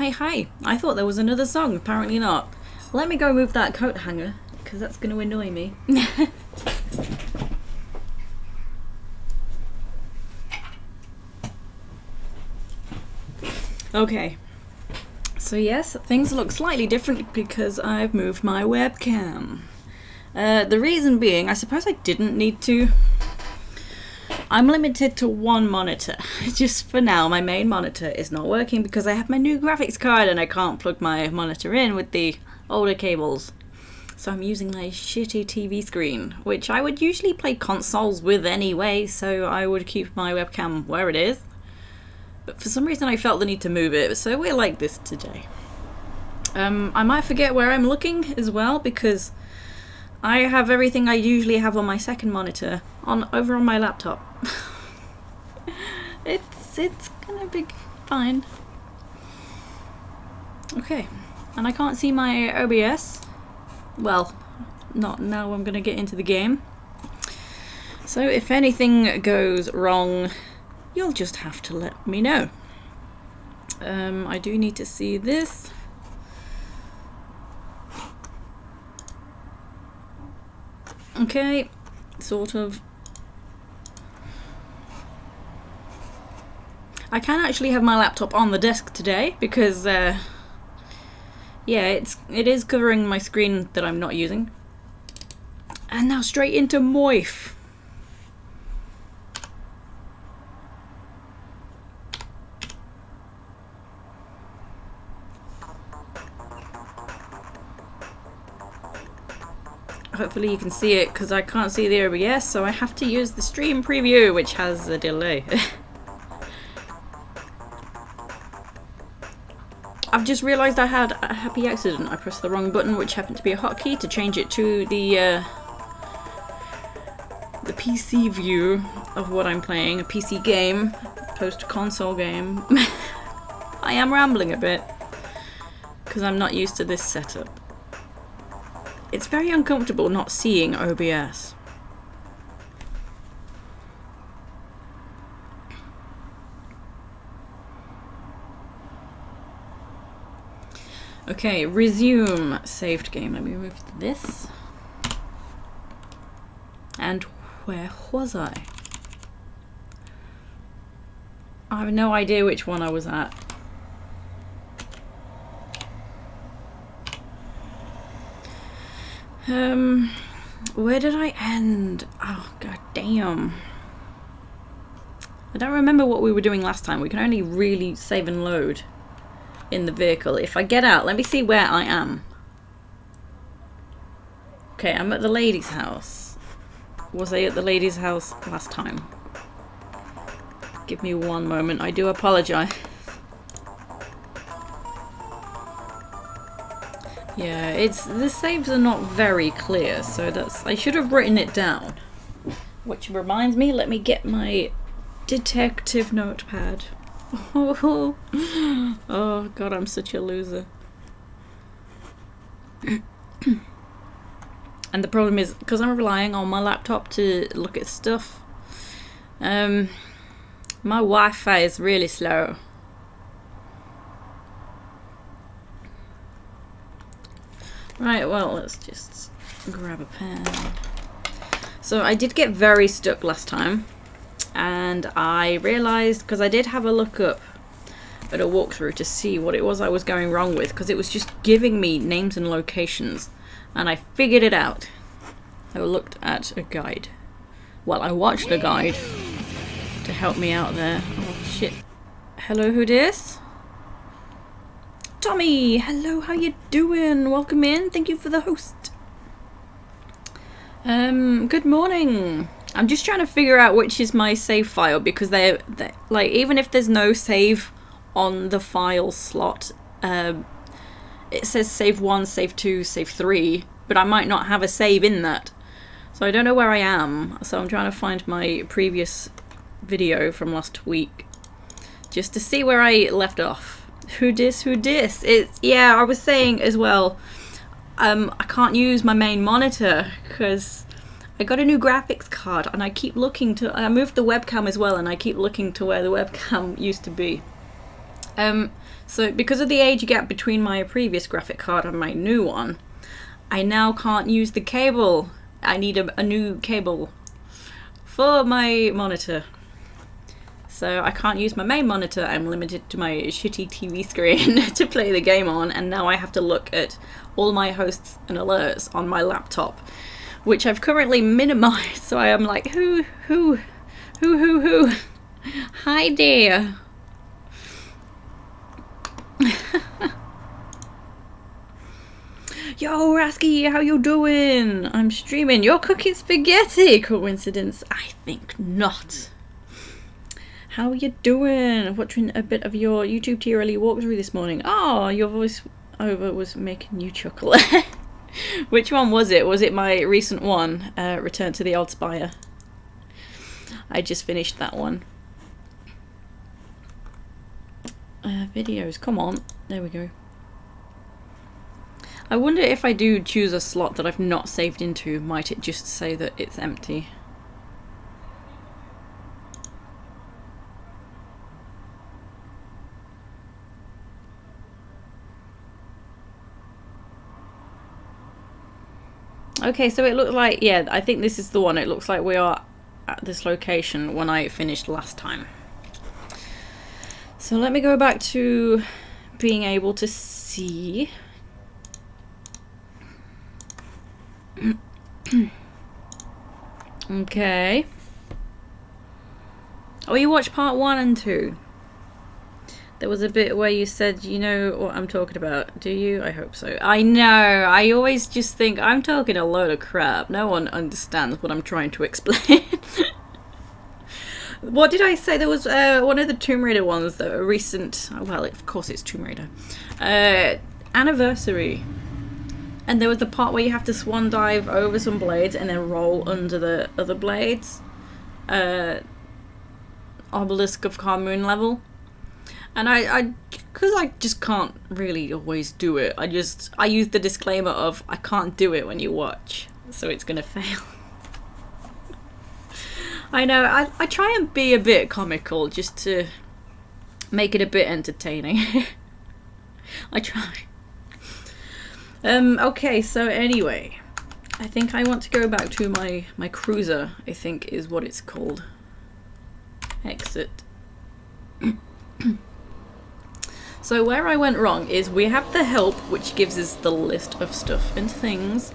Hi. I thought there was another song. Apparently not. Let me go move that coat hanger, because that's going to annoy me. Okay. So yes, things look slightly different because I've moved my webcam. The reason being, I suppose I didn't need to. I'm limited to one monitor. Just for now, my main monitor is not working because I have my new graphics card and I can't plug my monitor in with the older cables. So I'm using my shitty TV screen, which I would usually play consoles with anyway, so I would keep my webcam where it is. But for some reason I felt the need to move it, so we're like this today. I might forget where I'm looking as well because I have everything I usually have on my second monitor over on my laptop. It's gonna be fine. Okay, and I can't see my OBS. Well, not now. I'm gonna get into the game. So if anything goes wrong, you'll just have to let me know. I do need to see this. Okay, sort of. I can actually have my laptop on the desk today because, yeah, it is covering my screen that I'm not using. And now straight into Moif. Hopefully you can see it because I can't see the OBS, so I have to use the stream preview, which has a delay. I've just realised I had a happy accident. I pressed the wrong button, which happened to be a hotkey, to change it to the PC view of what I'm playing, a PC game, opposed to console game. I am rambling a bit because I'm not used to this setup. It's very uncomfortable not seeing OBS. Okay, resume saved game. Let me move to this. And where was I? I have no idea which one I was at. Where did I end? Oh, god damn. I don't remember what we were doing last time. We can only really save and load in the vehicle. If I get out, let me see where I am. Okay, I'm at the lady's house. Was I at the lady's house last time? Give me one moment. I do apologize. Yeah, the saves are not very clear, so I should have written it down. Which reminds me, let me get my detective notepad. Oh god, I'm such a loser. And the problem is, because I'm relying on my laptop to look at stuff, my Wi-Fi is really slow. Right, well, let's just grab a pen. So I did get very stuck last time, and I realised, because I did have a look up at a walkthrough to see what it was I was going wrong with, because it was just giving me names and locations, and I figured it out. I looked at a guide. Well, I watched a guide to help me out there. Oh shit. Hello, who dis? Tommy! Hello, how you doing? Welcome in. Thank you for the host. Good morning. I'm just trying to figure out which is my save file because they're like, even if there's no save on the file slot, it says save 1, save 2, save 3, but I might not have a save in that. So I don't know where I am. So I'm trying to find my previous video from last week just to see where I left off. Who dis? Yeah, I was saying as well, I can't use my main monitor because I got a new graphics card and I keep looking to, I moved the webcam as well and I keep looking to where the webcam used to be. So because of the age gap between my previous graphic card and my new one, I now can't use the cable. I need a new cable for my monitor. So I can't use my main monitor. I'm limited to my shitty TV screen to play the game on, and now I have to look at all my hosts and alerts on my laptop, which I've currently minimized. So I am like, who? Hi there. Yo, Rasky, how you doing? I'm streaming. You're cooking spaghetti. Coincidence? I think not. How are you doing? Watching a bit of your YouTube tier early walkthrough this morning. Oh, your voice over was making you chuckle. Which one was it? Was it my recent one, Return to the Old Spire? I just finished that one. Videos, come on. There we go. I wonder if I do choose a slot that I've not saved into, might it just say that it's empty? Okay, so it looks like, yeah, I think this is the one. It looks like we are at this location when I finished last time. So let me go back to being able to see. Okay. Oh, you watched part 1 and 2. There was a bit where you said, you know what I'm talking about. Do you? I hope so. I know. I always just think I'm talking a load of crap. No one understands what I'm trying to explain. What did I say? There was one of the Tomb Raider ones, that a recent... Well, of course it's Tomb Raider. Anniversary. And there was the part where you have to swan dive over some blades and then roll under the other blades. Obelisk of Carmoon level. And because I just can't really always do it, I use the disclaimer of I can't do it when you watch, so it's gonna fail. I know, I try and be a bit comical just to make it a bit entertaining. I try. Okay, so anyway, I think I want to go back to my cruiser, I think is what it's called. Exit. So where I went wrong is we have the help, which gives us the list of stuff and things.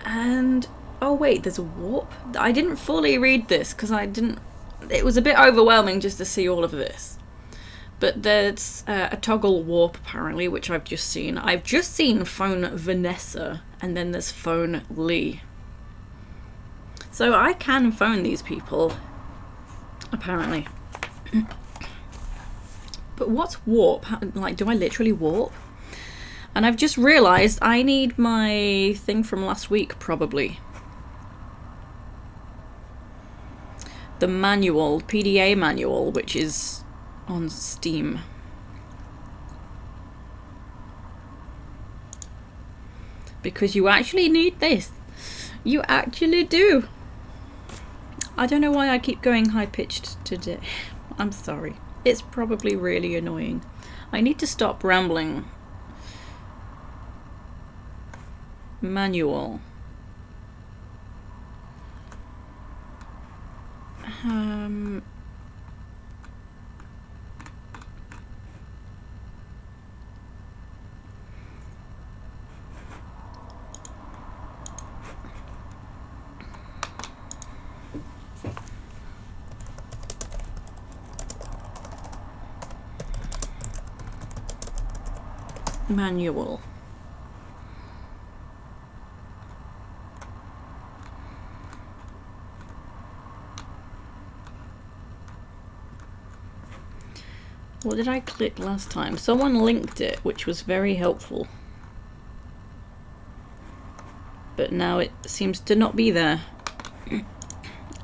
And, oh wait, there's a warp? I didn't fully read this because it was a bit overwhelming just to see all of this. But there's a toggle warp apparently, which I've just seen. I've just seen phone Vanessa, and then there's phone Lee. So I can phone these people, apparently. But what's warp? Like, do I literally warp? And I've just realised I need my thing from last week, probably. The manual, PDA manual, which is on Steam. Because you actually need this. You actually do. I don't know why I keep going high-pitched today. I'm sorry. It's probably really annoying. I need to stop rambling. Manual. Manual. What did I click last time? Someone linked it, which was very helpful. But now it seems to not be there.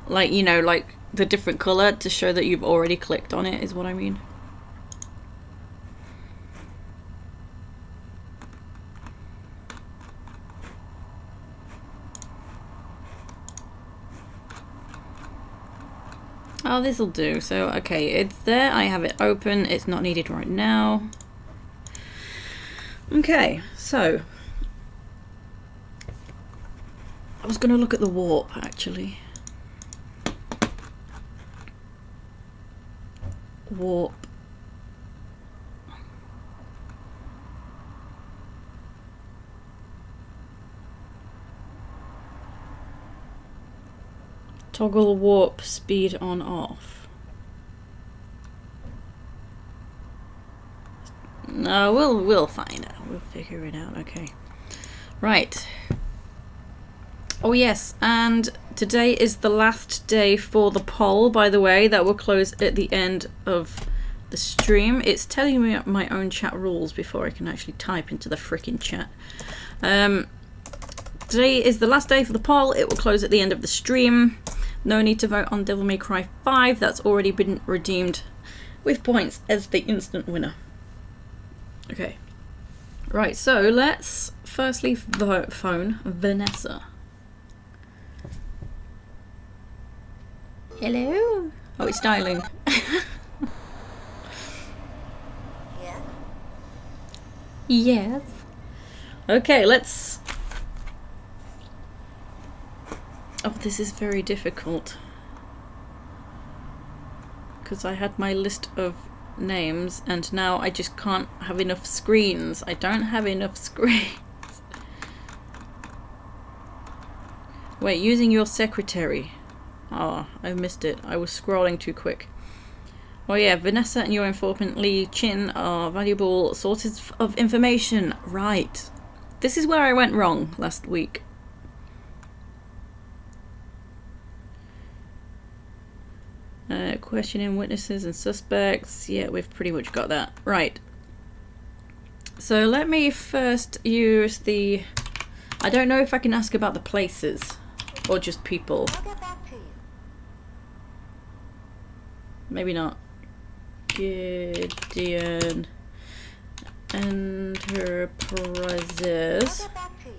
Like, you know, like the different colour to show that you've already clicked on it is what I mean. Oh, this'll do. So, okay, it's there. I have it open. It's not needed right now. Okay, so I was going to look at the warp, actually. Warp. Toggle warp speed on off. No, we'll find out. We'll figure it out. Okay. Right. Oh yes, and today is the last day for the poll, by the way. That will close at the end of the stream. It's telling me my own chat rules before I can actually type into the frickin' chat. Today is the last day for the poll. It will close at the end of the stream. No need to vote on Devil May Cry 5. That's already been redeemed with points as the instant winner. Okay. Right, so let's firstly phone Vanessa. Hello? Oh, it's dialing. Yeah? Yes. Okay, let's... Oh, this is very difficult. Because I had my list of names and now I just can't have enough screens. I don't have enough screens. Wait, using your secretary. Oh, I missed it. I was scrolling too quick. Oh yeah, Vanessa and your informant Lee Chin are valuable sources of information. Right. This is where I went wrong last week. Questioning witnesses and suspects. Yeah, we've pretty much got that. Right. So let me first use the... I don't know if I can ask about the places or just people. I'll get back to you. Maybe not. Gideon Enterprises. I'll get back to you.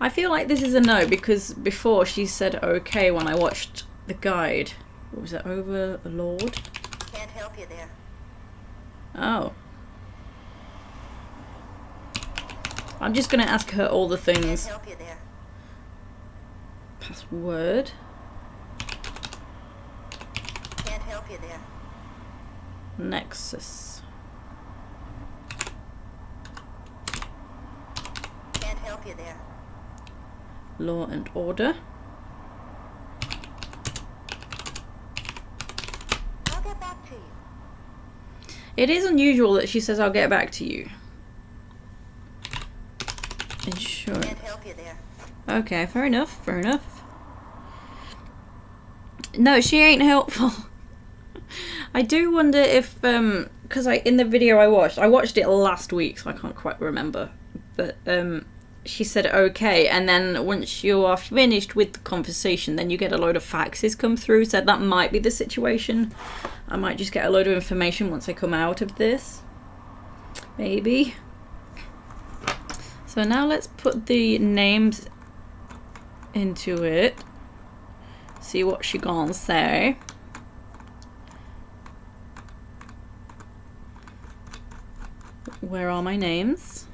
I feel like this is a no because before she said okay when I watched the guide. What was it? Overlord? Can't help you there. Oh. I'm just gonna ask her all the Can't things. help you there. Password. Can't help you there. Nexus. Can't help you there. Law and order. I'll get back to you. It is unusual that she says I'll get back to you. Insurance. Can't help you there. Okay, fair enough, fair enough. No, she ain't helpful. I do wonder if, because in the video I watched it last week, so I can't quite remember, but she said okay, and then once you are finished with the conversation, then you get a load of faxes come through, so that might be the situation. I might just get a load of information once I come out of this. Maybe. So now let's put the names into it. See what she gonna say. Where are my names?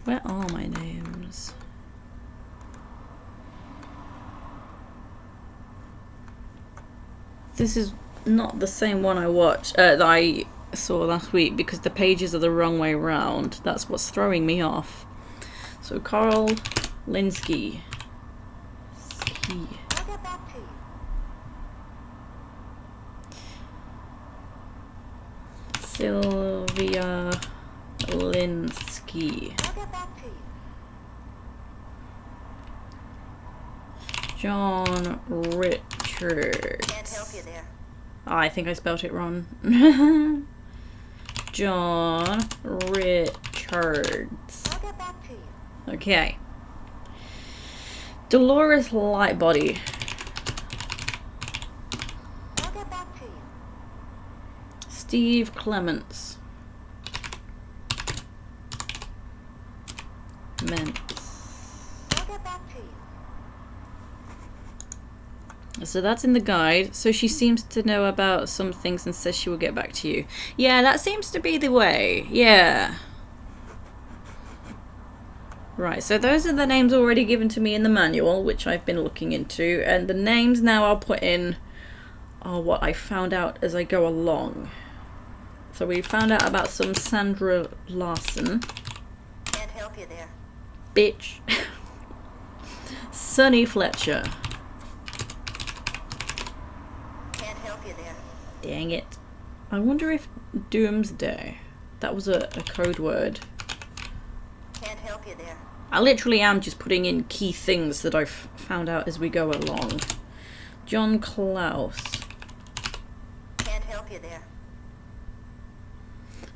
Where are my names? This is not the same one I watched, that I saw last week because the pages are the wrong way around. That's what's throwing me off. So Carl Linsky. I'll get back to you. Sylvia Linsky. I'll get back to you. John Richards. Can't help you there. Oh, I think I spelled it wrong. John Richards. I'll get back to you. Okay. Dolores Lightbody. I'll get back to you. Steve Clements. development. I'll get back to you. So that's in the guide. So she seems to know about some things and says she will get back to you. Yeah, that seems to be the way. Yeah. Right, so those are the names already given to me in the manual, which I've been looking into. And the names now I'll put in are what I found out as I go along. So we found out about some Sandra Larson. Can't help you there. Bitch. Sonny Fletcher. Can't help you there. Dang it. I wonder if Doomsday. That was a code word. Can't help you there. I literally am just putting in key things that I've found out as we go along. John Klaus. Can't help you there.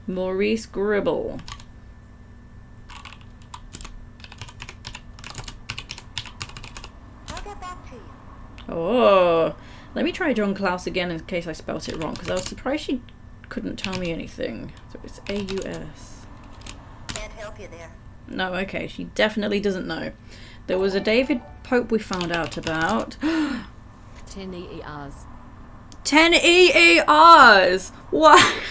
Maurice Gribble. I'll get back to you. Oh, let me try John Klaus again in case I spelt it wrong, because I was surprised she couldn't tell me anything. So it's A-U-S. Can't help you there. No, okay, she definitely doesn't know. There was a David Pope we found out about. 10 EERs. 10 EERs! What?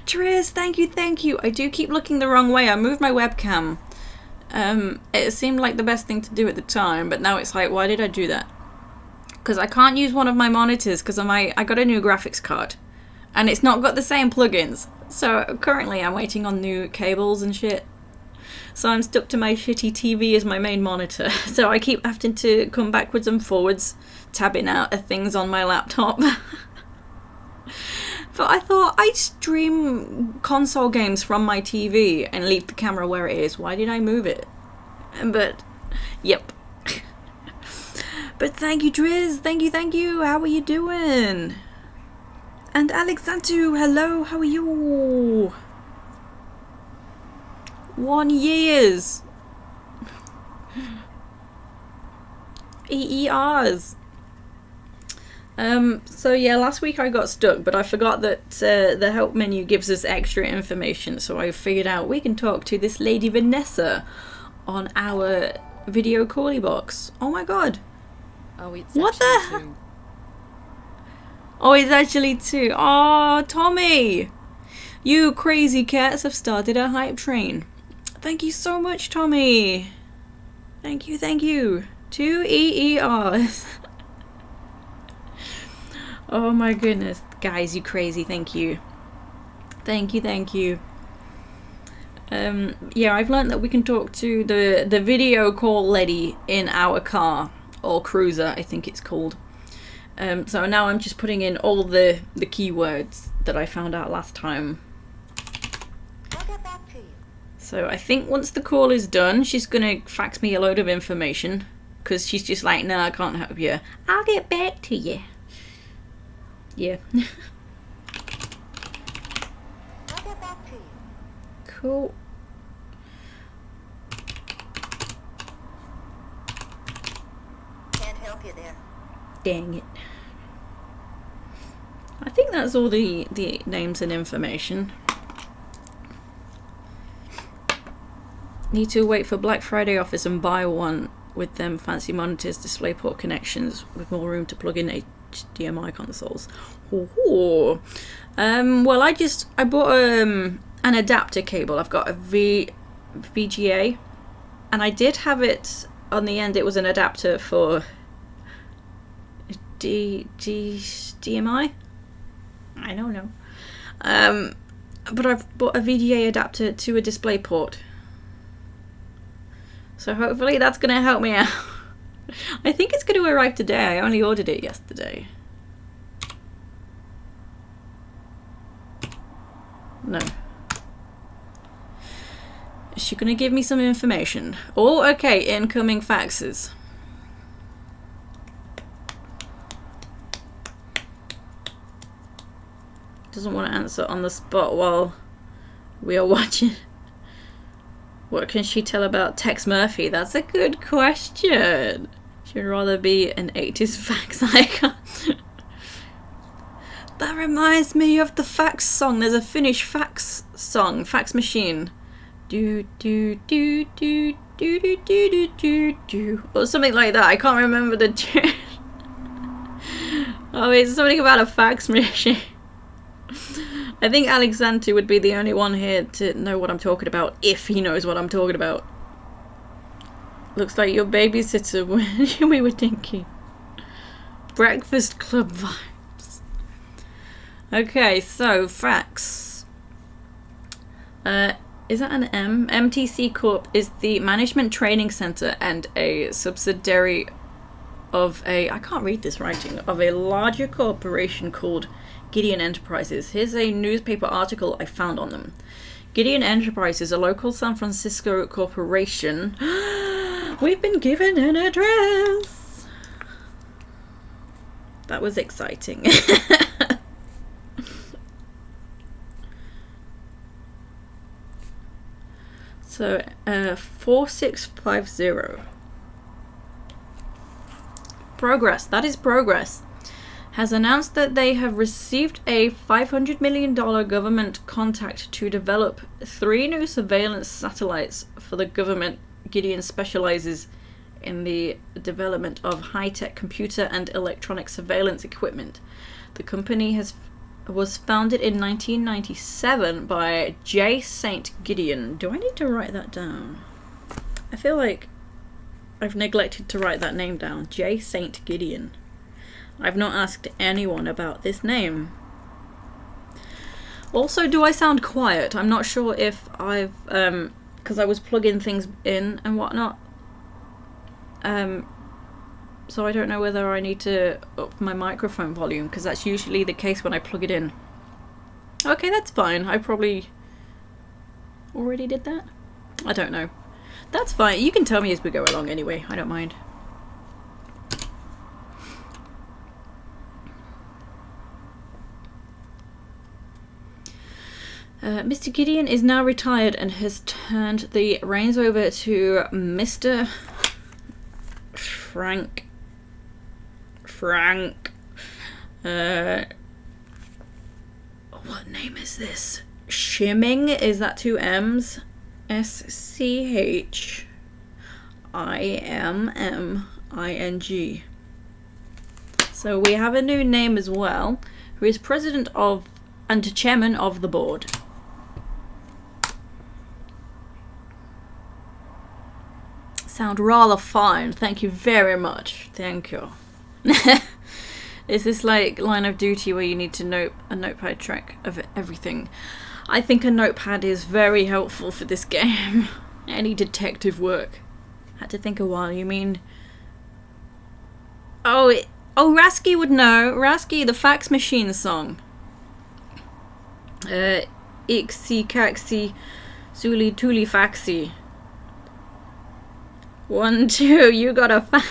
Triz, thank you. I do keep looking the wrong way. I moved my webcam. It seemed like the best thing to do at the time, but now it's like, why did I do that? Because I can't use one of my monitors because I got a new graphics card. And it's not got the same plugins. So currently I'm waiting on new cables and shit. So I'm stuck to my shitty TV as my main monitor. So I keep having to come backwards and forwards, tabbing out of things on my laptop. But I thought I'd stream console games from my TV and leave the camera where it is. Why did I move it? But, yep. But thank you, Driz. Thank you. How are you doing? And Alexandru, hello. How are you? 1 year. EERs. So yeah, last week I got stuck, but I forgot that the help menu gives us extra information, so I figured out we can talk to this lady Vanessa on our video callie box. Oh my god. Oh, it's What the actually hell? Oh, it's actually 2. Oh, Tommy! You crazy cats have started a hype train. Thank you so much, Tommy. Thank you. 2 EERs. Oh my goodness. Guys, you crazy. Thank you. Yeah, I've learned that we can talk to the video call lady in our car, or cruiser, I think it's called. So now I'm just putting in all the keywords that I found out last time. I'll get back to you. So I think once the call is done, she's gonna fax me a load of information, because she's just like, no, I can't help you. I'll get back to you. Yeah. I'll get back to you. Cool. Can't help you there. Dang it. I think that's all the names and information. Need to wait for Black Friday offers and buy one with them fancy monitors, DisplayPort connections with more room to plug in HDMI consoles. Ooh. Well, I bought an adapter cable. I've got a VGA, and I did have it on the end. It was an adapter for HDMI. I don't know. But I've bought a VGA adapter to a DisplayPort. So hopefully that's going to help me out. I think it's going to arrive today. I only ordered it yesterday. No. Is she going to give me some information? Oh, okay. Incoming faxes. Doesn't want to answer on the spot while we are watching. What can she tell about Tex Murphy? That's a good question. She'd rather be an 80s fax icon. That reminds me of the fax song. There's a Finnish fax song, Fax Machine. Do do do do do do do do do, or something like that. I can't remember the tune. Oh, it's something about a fax machine. I think Alexander would be the only one here to know what I'm talking about, if he knows what I'm talking about. Looks like your babysitter when we were thinking. Breakfast Club vibes. Okay, so fax. Is that an M? MTC Corp is the management training center and a subsidiary of a, I can't read this writing, of a larger corporation called Gideon Enterprises. Here's a newspaper article I found on them. Gideon Enterprises, a local San Francisco corporation. We've been given an address. That was exciting. So, 4650. Progress, that is progress, has announced that they have received a $500 million government contract to develop 3 new surveillance satellites for the government. Gideon specializes in the development of high-tech computer and electronic surveillance equipment. The company was founded in 1997 by J. St. Gideon. Do I need to write that down? I feel like I've neglected to write that name down. J. St. Gideon. I've not asked anyone about this name. Also, do I sound quiet? I'm not sure if I've, because I was plugging things in and whatnot. So I don't know whether I need to up my microphone volume, because that's usually the case when I plug it in. Okay, that's fine. I probably already did that. I don't know. That's fine. You can tell me as we go along anyway. I don't mind. Mr. Gideon is now retired and has turned the reins over to Mr. Frank. What name is this? Shimming? Is that 2 M's? SCHIMMING. So we have a new name as well, who is president of and chairman of the board. Sound rather fine. Thank you very much. Thank you. Is this like Line of Duty where you need to note a notepad track of everything? I think a notepad is very helpful for this game. Any detective work. Had to think a while. You mean? Oh, Rasky would know. Rasky, the fax machine song. Ixi Kaxi Zuli Tuli Faxi. 1, 2, you got a fax.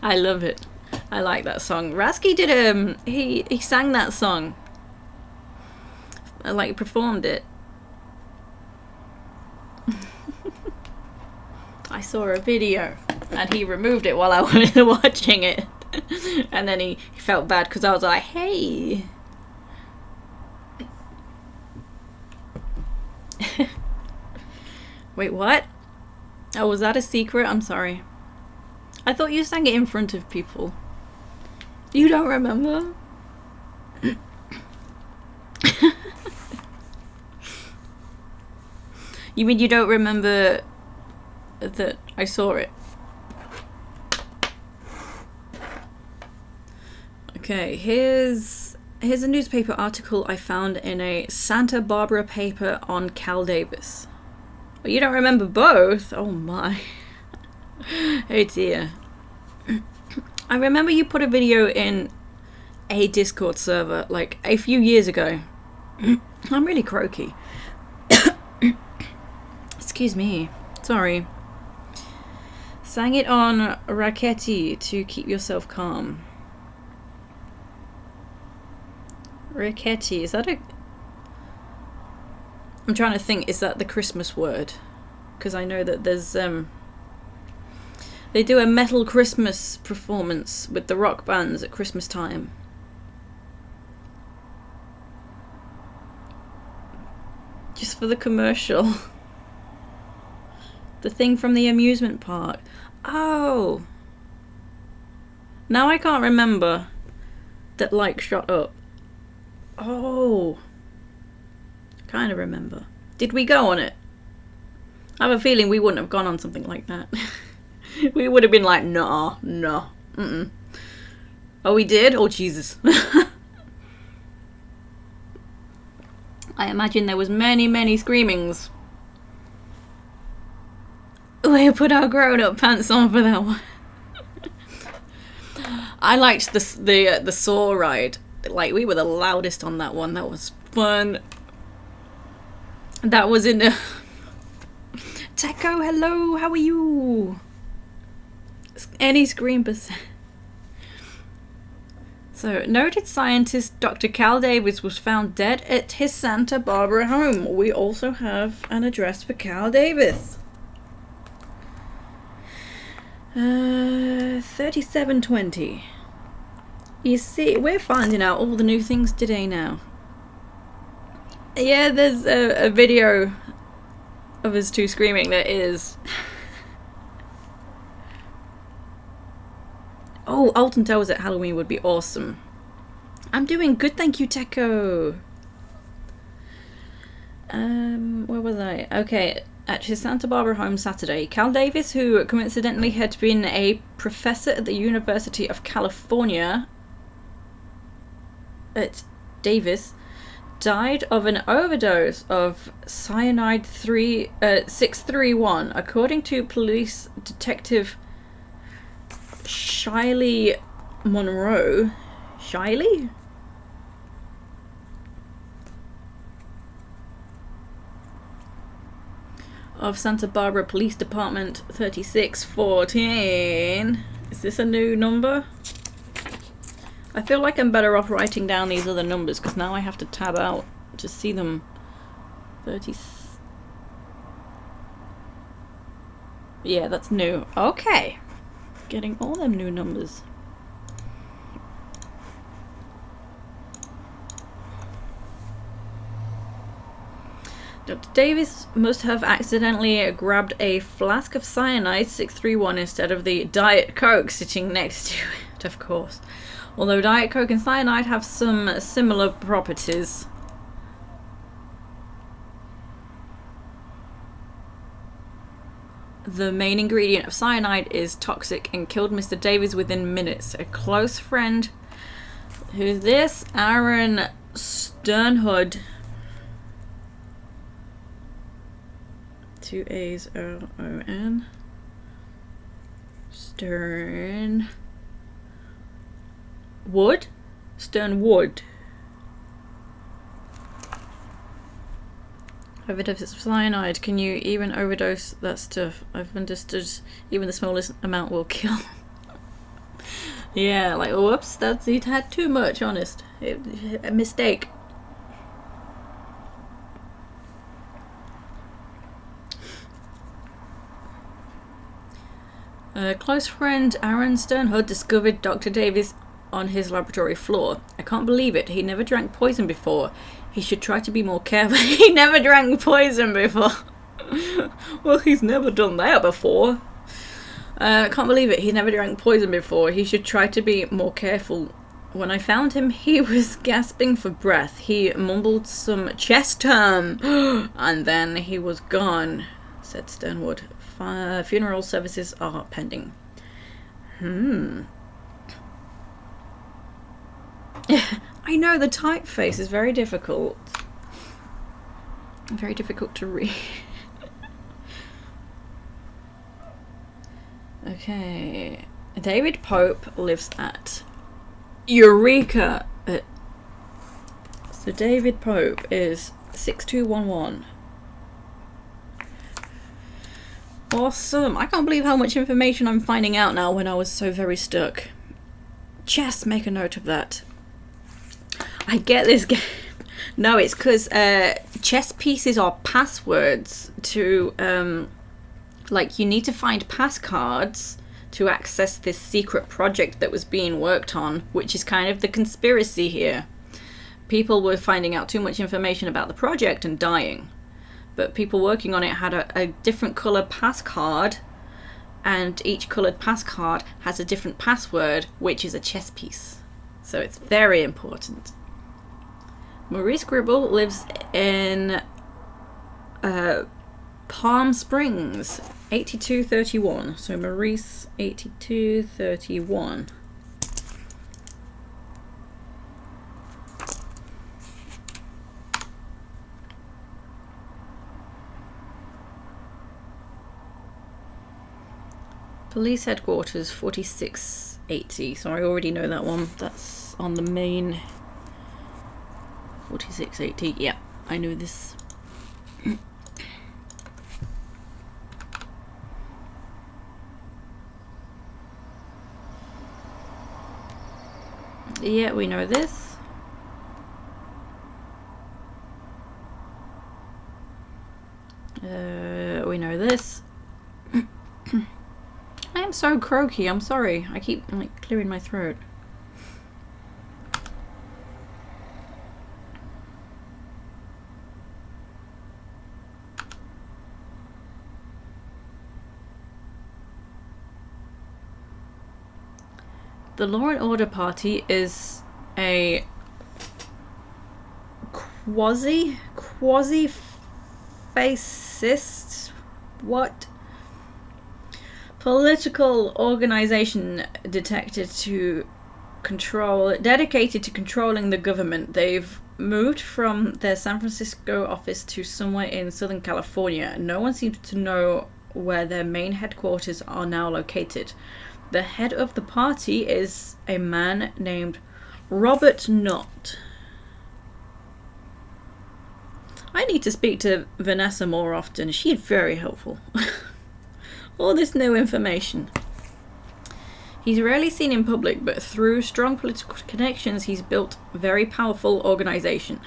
I love it. I like that song. Rasky did he sang that song. Like performed it. I saw a video and he removed it while I was watching it. And then he felt bad because I was like, hey. Wait, what? Oh, was that a secret? I'm sorry. I thought you sang it in front of people. You don't remember? You mean you don't remember that I saw it? Okay, here's a newspaper article I found in a Santa Barbara paper on Cal Davis. Oh, you don't remember both? Oh my. Oh dear. I remember you put a video in a Discord server like a few years ago. I'm really croaky. Excuse me. Sorry. Sang it on Raketti to keep yourself calm. Raketti, is that a... I'm trying to think, is that the Christmas word? Because I know that there's they do a metal Christmas performance with the rock bands at Christmas time. Just for the commercial. The thing from the amusement park. Oh. Now I can't remember that like shot up. Oh. Kind of remember. Did we go on it? I have a feeling we wouldn't have gone on something like that. We would have been like, nah, no. Mm-mm. Oh, we did? Oh, Jesus. I imagine there was many, many screamings. We put our grown-up pants on for that one. I liked the Saw ride. Like, we were the loudest on that one. That was fun. That was in the... Techo, hello, how are you? Any scream percent. So, noted scientist Dr. Cal Davis was found dead at his Santa Barbara home. We also have an address for Cal Davis. 3720. You see, we're finding out all the new things today now. Yeah, there's a video of us two screaming. There is. Oh, Alton Towers at Halloween would be awesome. I'm doing good, thank you, Techo. Where was I? Okay, at his Santa Barbara home Saturday, Cal Davis, who coincidentally had been a professor at the University of California at Davis, died of an overdose of cyanide 631, according to police detective Shiley Monroe. Shiley? Of Santa Barbara Police Department 3614. Is this a new number? I feel like I'm better off writing down these other numbers because now I have to tab out to see them. 30. Yeah, that's new. Okay. Getting all them new numbers. Dr. Davis must have accidentally grabbed a flask of cyanide 631 instead of the Diet Coke sitting next to it, of course. Although Diet Coke and cyanide have some similar properties. The main ingredient of cyanide is toxic and killed Mr. Davis within minutes. A close friend. Who's this? Aaron Sternhood. 2 A's O-O-N. Stern. Wood? Sternwood. Overdose of cyanide. Can you even overdose that stuff? I've understood even the smallest amount will kill. Yeah, like, whoops, that's, he'd had too much, honest. A mistake. A close friend, Aaron Sternhood, discovered Dr. Davis on his laboratory floor. I can't believe it. He never drank poison before. He should try to be more careful. He never drank poison before. Well, he's never done that before. I can't believe it. He never drank poison before. He should try to be more careful. When I found him, he was gasping for breath. He mumbled some chest term, and then he was gone, said Sternwood. Funeral services are pending. I know, the typeface is very difficult. Very difficult to read. Okay. David Pope lives at Eureka. So David Pope is 6211. Awesome. I can't believe how much information I'm finding out now when I was so very stuck. Chess, make a note of that. I get this game. No, it's because chess pieces are passwords to, like, you need to find pass cards to access this secret project that was being worked on, which is kind of the conspiracy here. People were finding out too much information about the project and dying. but people working on it had a different colour pass card, and each coloured pass card has a different password, which is a chess piece. So it's very important. Maurice Gribble lives in Palm Springs, 8231. So Maurice, 8231. Police headquarters, 4680. So I already know that one. That's on the main. 4680. Yeah, I know this. Yeah, we know this. We know this. I am so croaky, I'm sorry. I keep like clearing my throat. The Law and Order Party is a quasi-fascist political organization dedicated to controlling the government. They've moved from their San Francisco office to somewhere in Southern California. No one seems to know where their main headquarters are now located. The head of the party is a man named Robert Knott. I need to speak to Vanessa more often. She's very helpful. All this new information. He's rarely seen in public, but through strong political connections, he's built a very powerful organization.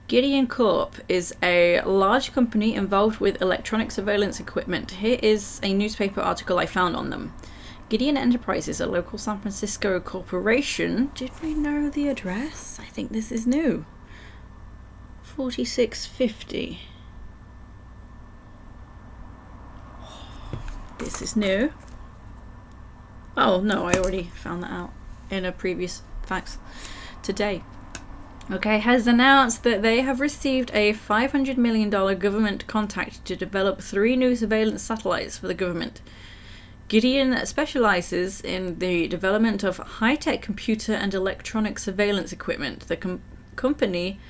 Gideon Corp is a large company involved with electronic surveillance equipment. Here is a newspaper article I found on them. Gideon Enterprises, a local San Francisco corporation. Did we know the address? I think this is new. 4650. This is new. Oh no, I already found that out in a previous facts today. Okay, has announced that they have received a $500 million government contract to develop 3 new surveillance satellites for the government. Gideon specializes in the development of high-tech computer and electronic surveillance equipment. The company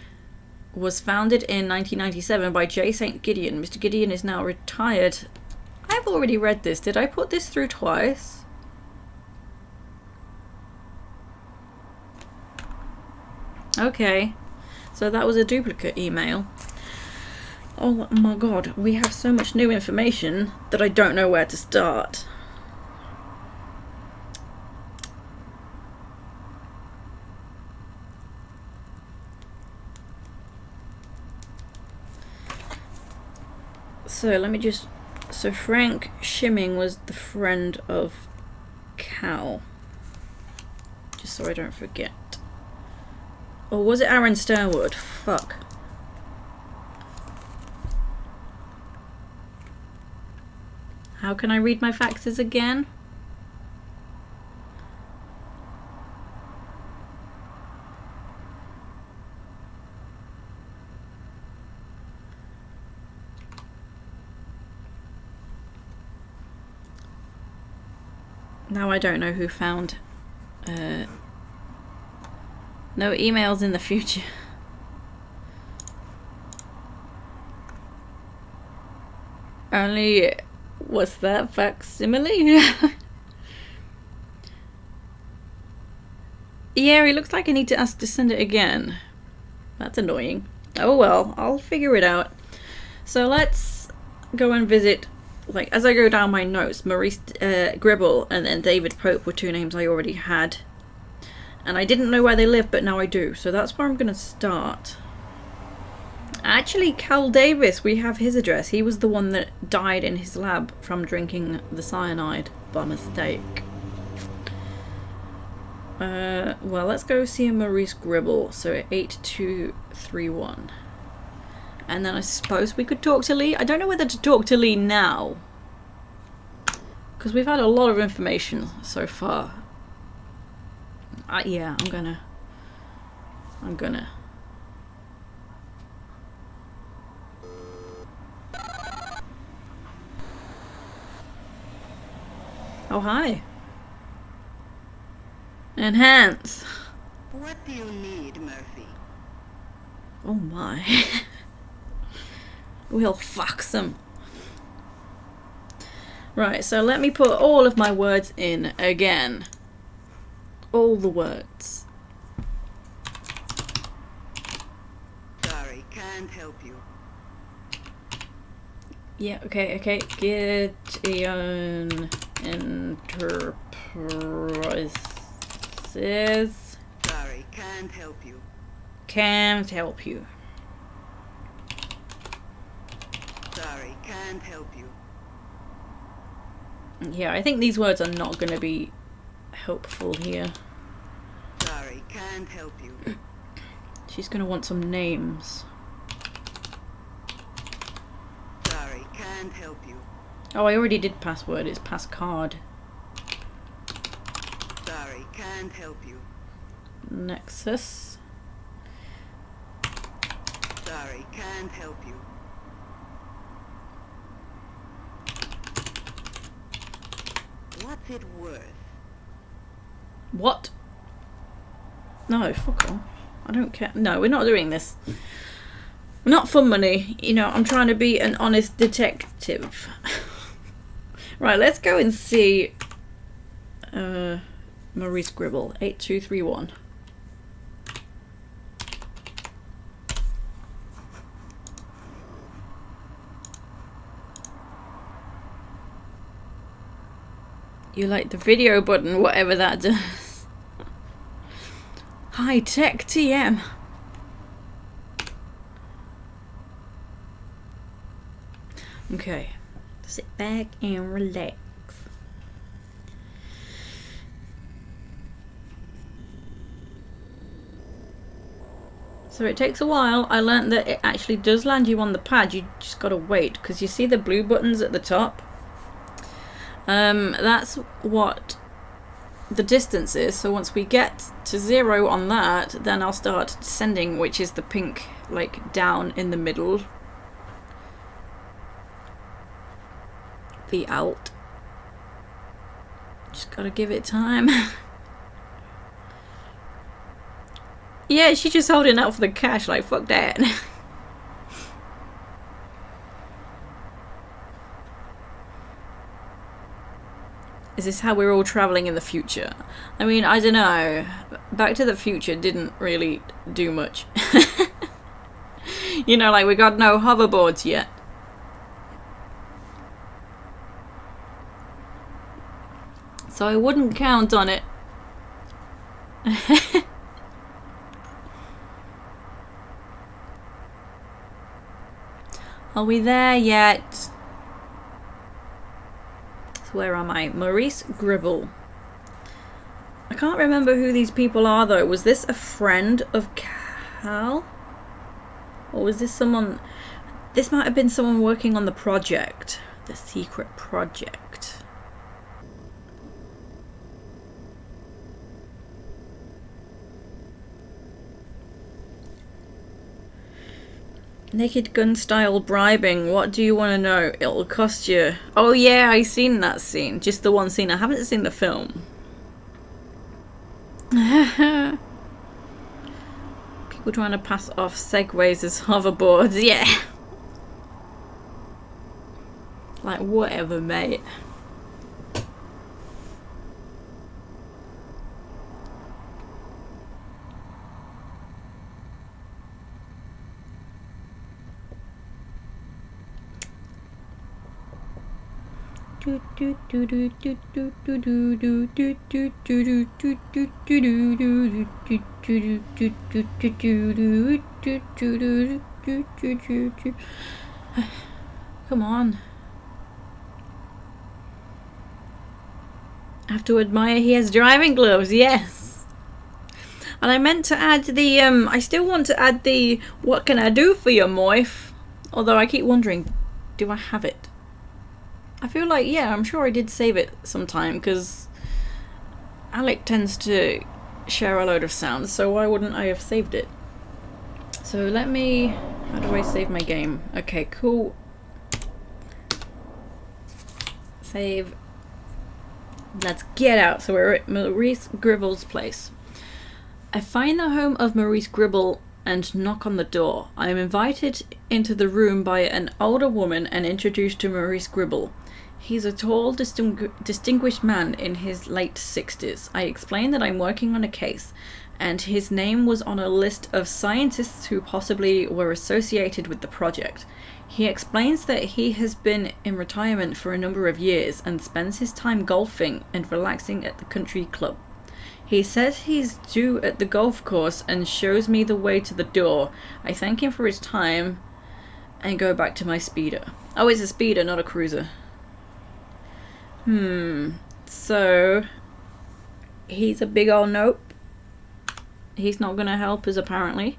was founded in 1997 by J. St. Gideon. Mr. Gideon is now retired. I've already read this. Did I put this through twice? Okay, so that was a duplicate email. Oh my god, we have so much new information that I don't know where to start. So let me just... So Frank Shimming was the friend of Cal. Just so I don't forget. Or was it Aaron Starwood? Fuck. How can I read my faxes again? Now I don't know who found... no emails in the future. Only... What's that? Facsimile? Yeah, it looks like I need to ask to send it again. That's annoying. Oh well, I'll figure it out. So let's go and visit... Like, as I go down my notes, Maurice Gribble and then David Pope were 2 names I already had. And I didn't know where they lived, but now I do. So that's where I'm going to start. Actually, Cal Davis, we have his address. He was the one that died in his lab from drinking the cyanide by mistake. Well, let's go see Maurice Gribble. So 8231. And then I suppose we could talk to Lee. I don't know whether to talk to Lee now, because we've had a lot of information so far. Yeah, I'm gonna. Oh, hi. Enhance. What do you need, Murphy? Oh my. We'll fuck some. Right, so let me put all of my words in again. All the words. Sorry, can't help you. Yeah, okay. Gideon Enterprises. Sorry, can't help you. Can't help you. Sorry, can't help you. Yeah, I think these words are not going to be helpful here. Sorry, can't help you. She's going to want some names. Sorry, can't help you. Oh, I already did password. It's pass card. Sorry, can't help you. Nexus. Sorry, can't help you. What's it worth? What? No, fuck off. I don't care. No, we're not doing this. Not for money. You know, I'm trying to be an honest detective. Right, let's go and see Maurice Gribble, 8231. You like the video button, whatever that does. High tech TM. Okay, sit back and relax. So it takes a while. I learned that it actually does land you on the pad. You just gotta wait, because you see the blue buttons at the top. That's what the distance is. So once we get to 0 on that, then I'll start descending, which is the pink, like, down in the middle. The alt. Just gotta give it time. Yeah, she's just holding out for the cash, like, fuck that. Is this how we're all travelling in the future? I mean, I don't know. Back to the Future didn't really do much. You know, like, we got no hoverboards yet. So I wouldn't count on it. Are we there yet? So where am I? Maurice Gribble. I can't remember who these people are though. Was this a friend of Cal? Or was this someone... This might have been someone working on the project. The secret project. Naked Gun style bribing. What do you want to know? It'll cost you. Oh yeah, I seen that scene. Just the one scene. I haven't seen the film. People trying to pass off segways as hoverboards. Yeah. Like, whatever, mate. Come on. I have to admire he has driving gloves, yes. And I meant to add the, I still want to add the, what can I do for you, Moif? Although I keep wondering, do I have it? I feel like, yeah, I'm sure I did save it sometime, because Alec tends to share a load of sounds, so why wouldn't I have saved it? So let me, how do I save my game? Okay, cool. Save. Let's get out. So we're at Maurice Gribble's place. I find the home of Maurice Gribble and knock on the door. I am invited into the room by an older woman and introduced to Maurice Gribble. He's a tall, distinguished man in his late 60s. I explain that I'm working on a case, and his name was on a list of scientists who possibly were associated with the project. He explains that he has been in retirement for a number of years and spends his time golfing and relaxing at the country club. He says he's due at the golf course and shows me the way to the door. I thank him for his time and go back to my speeder. Oh, it's a speeder, not a cruiser. So he's a big old nope. He's not gonna help us apparently.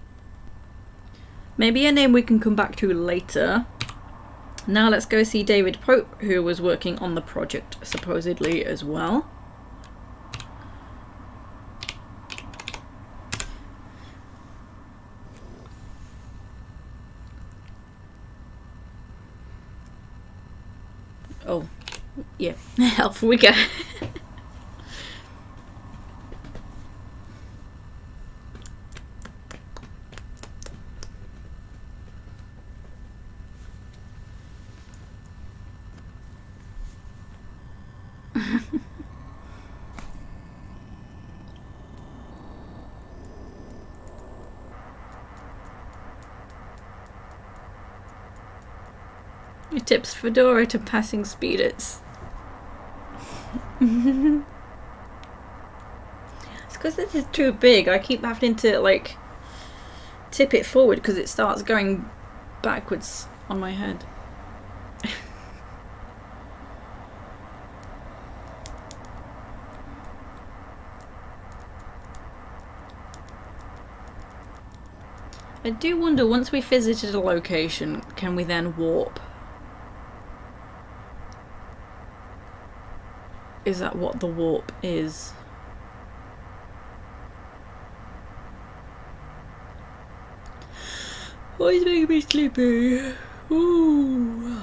Maybe a name we can come back to later. Now let's go see David Pope, who was working on the project supposedly as well. Oh, yeah, off we go. It tips Fedora to passing speeders. It's because this is too big. I keep having to like tip it forward because it starts going backwards on my head. I do wonder, once we visited a location, can we then warp? Is that what the warp is? Oh, he's making me sleepy. Ooh.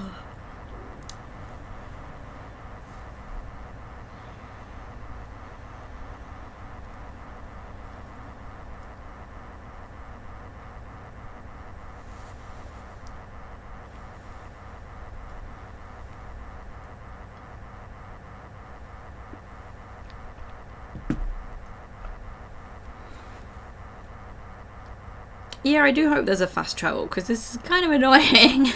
Yeah, I do hope there's a fast travel, because this is kind of annoying.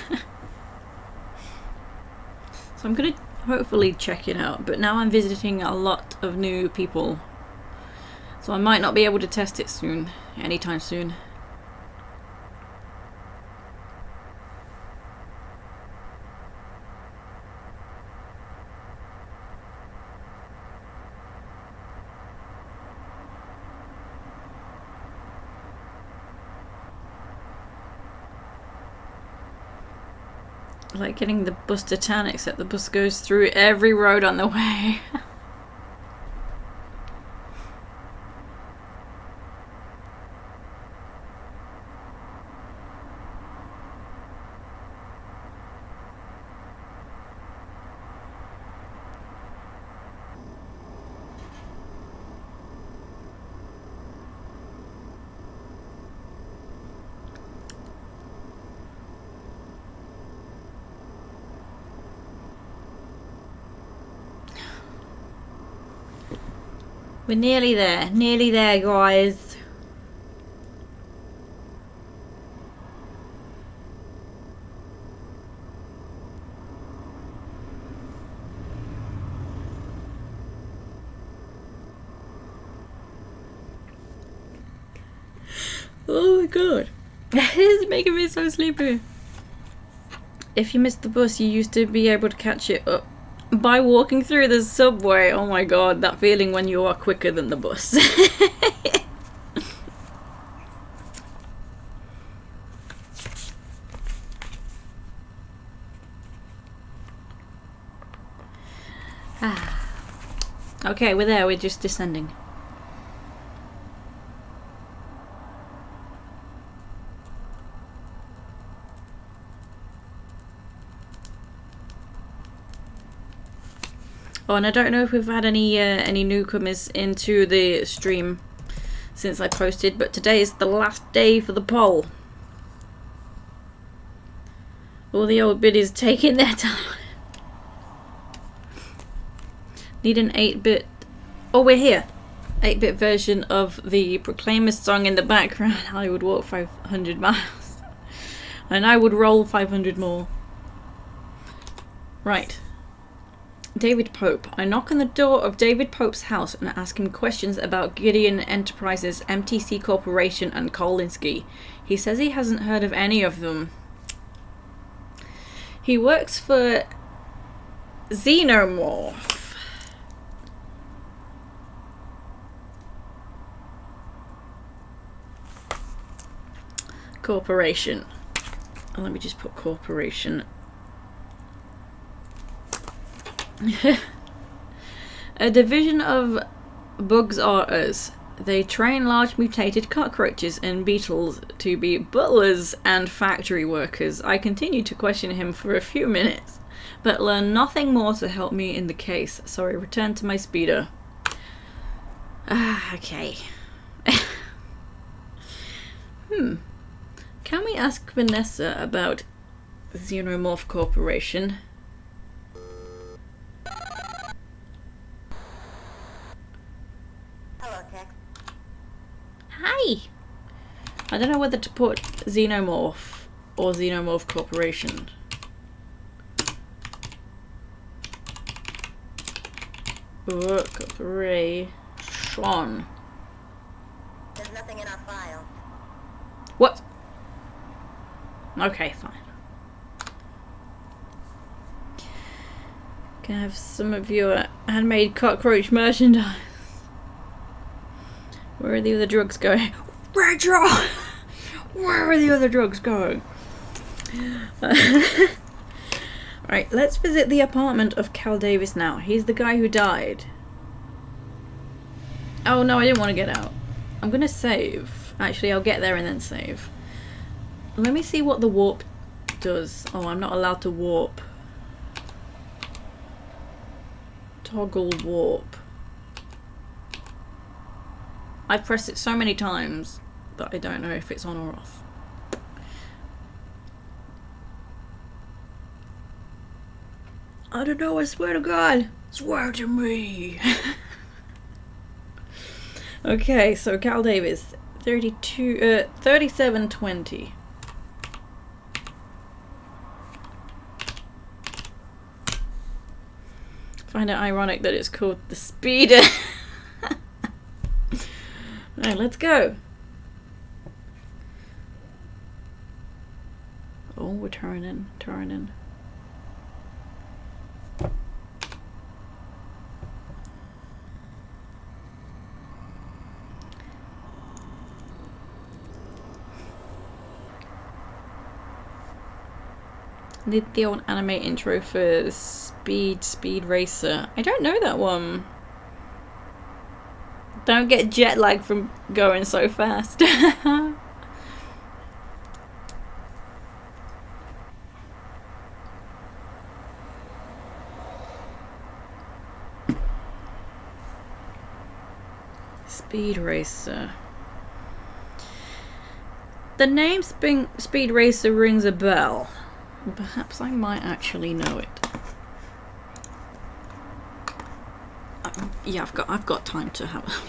So I'm going to hopefully check it out, but now I'm visiting a lot of new people. So I might not be able to test it soon, anytime soon. Like getting the bus to town, except the bus goes through every road on the way. We're nearly there, guys. Oh my god. This is making me so sleepy. If you missed the bus, you used to be able to catch it up by walking through the subway. Oh my god, that feeling when you are quicker than the bus. Okay, we're there. We're just descending. Oh, and I don't know if we've had any newcomers into the stream since I posted, but today is the last day for the poll. All the old biddies taking their time. Need an 8-bit... Oh, we're here. 8-bit version of the Proclaimers song in the background. I would walk 500 miles. And I would roll 500 more. Right. David Pope. I knock on the door of David Pope's house and ask him questions about Gideon Enterprises, MTC Corporation, and Kolinsky. He says he hasn't heard of any of them. He works for Xenomorph. Corporation. Oh, let me just put corporation. A division of Bugs R Us. They train large mutated cockroaches and beetles to be butlers and factory workers. I continue to question him for a few minutes, but learn nothing more to help me in the case, so I return to my speeder. Okay. Can we ask Vanessa about Xenomorph Corporation? Hello, Tex. Hi! I don't know whether to put Xenomorph or Xenomorph Corporation. Corporation. There's nothing in our files. What? Okay, fine. Can I have some of your handmade cockroach merchandise? Where are the other drugs going? Rachel! Where are the other drugs going? Right, let's visit the apartment of Cal Davis now. He's the guy who died. Oh no, I didn't want to get out. I'm gonna save. Actually, I'll get there and then save. Let me see what the warp does. Oh, I'm not allowed to warp. Toggle warp. I've pressed it so many times that I don't know if it's on or off. I don't know, I swear to God. Swear to me. Okay, so Cal Davis, 3720. Find it ironic that it's called the Speeder. Right, let's go. Oh, we're turning. Did the old anime intro for Speed Racer. I don't know that one. Don't get jet lag from going so fast. Speed Racer. The name Speed Racer rings a bell. Perhaps I might actually know it. Yeah, I've got time to have a look.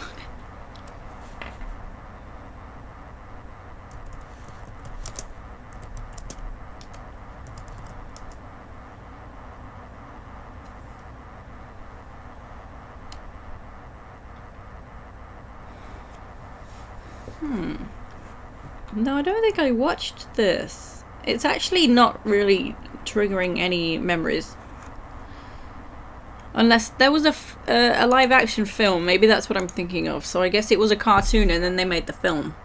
No, I don't think I watched this. It's actually not really triggering any memories. Unless there was a live action film, maybe that's what I'm thinking of. So I guess it was a cartoon and then they made the film.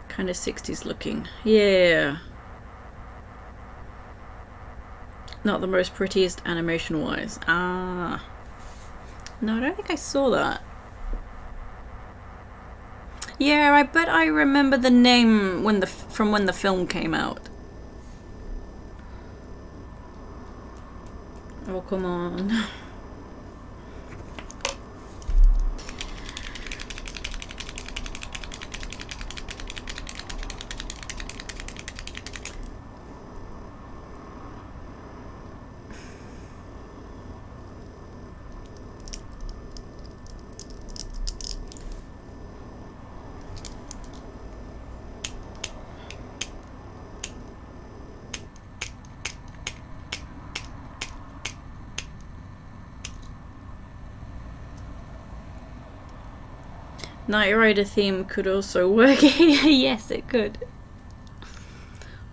Kind of 60s looking. Yeah. Not the most prettiest animation-wise. Ah. No, I don't think I saw that. Yeah, I bet I remember the name from when the film came out. Oh, come on. Knight Rider theme could also work. Yes, it could.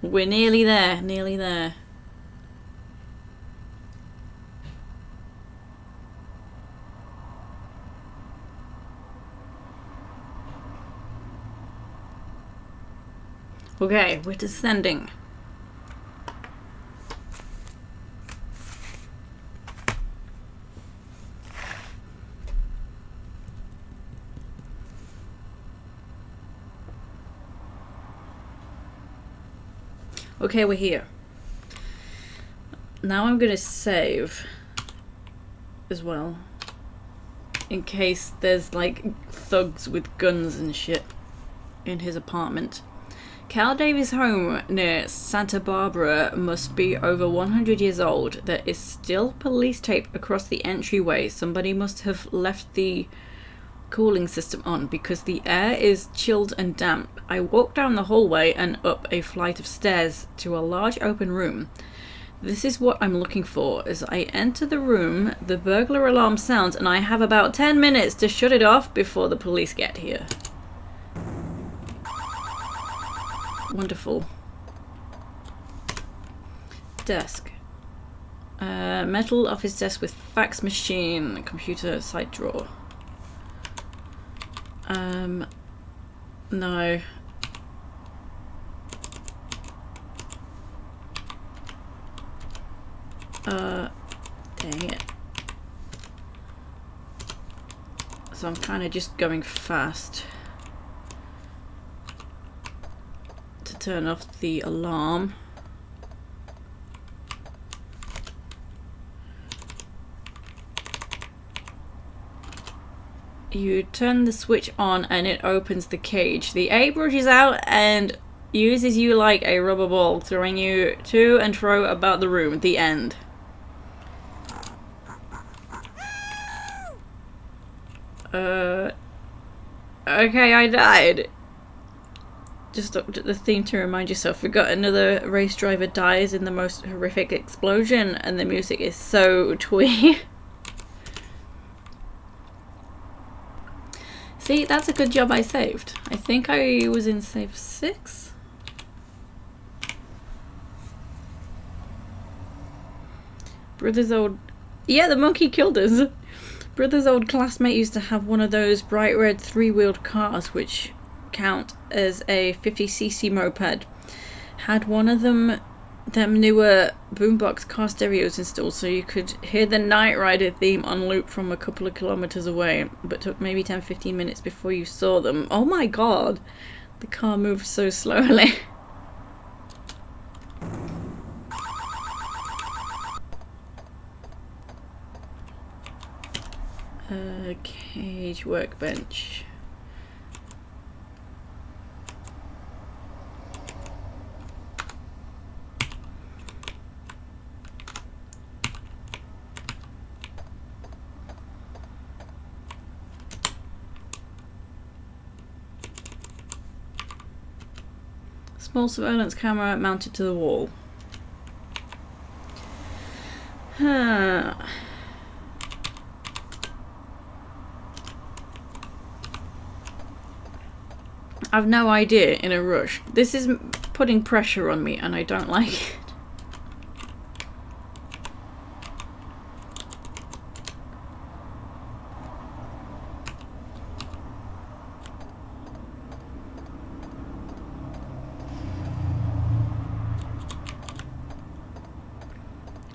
We're nearly there, nearly there. Okay, we're descending. Okay, we're here. Now I'm gonna save as well, in case there's like thugs with guns and shit in his apartment. Cal Davis' home near Santa Barbara must be over 100 years old. There is still police tape across the entryway. Somebody must have left the cooling system on because the air is chilled and damp. I walk down the hallway and up a flight of stairs to a large open room. This is what I'm looking for. As I enter the room, the burglar alarm sounds and I have about 10 minutes to shut it off before the police get here. Wonderful. Desk. Metal office desk with fax machine, computer, side drawer. No. Dang it. So I'm kind of just going fast to turn off the alarm. You turn the switch on and it opens the cage. The A rushes out and uses you like a rubber ball, throwing you to and fro about the room. The end. Okay, I died. Just looked at the theme to remind yourself. We got another race driver dies in the most horrific explosion, and the music is so twee. See, that's a good job I saved. I think I was in save 6. Brother's old... Yeah, the monkey killed us. Brother's old classmate used to have one of those bright red 3-wheeled cars which count as a 50cc moped. Had one of them newer boombox car stereos installed so you could hear the Knight Rider theme on loop from a couple of kilometers away, but took maybe 10-15 minutes before you saw them. Oh my god, the car moved so slowly. Cage, workbench. Small surveillance camera mounted to the wall. Huh. I've no idea in a rush. This is putting pressure on me and I don't like it.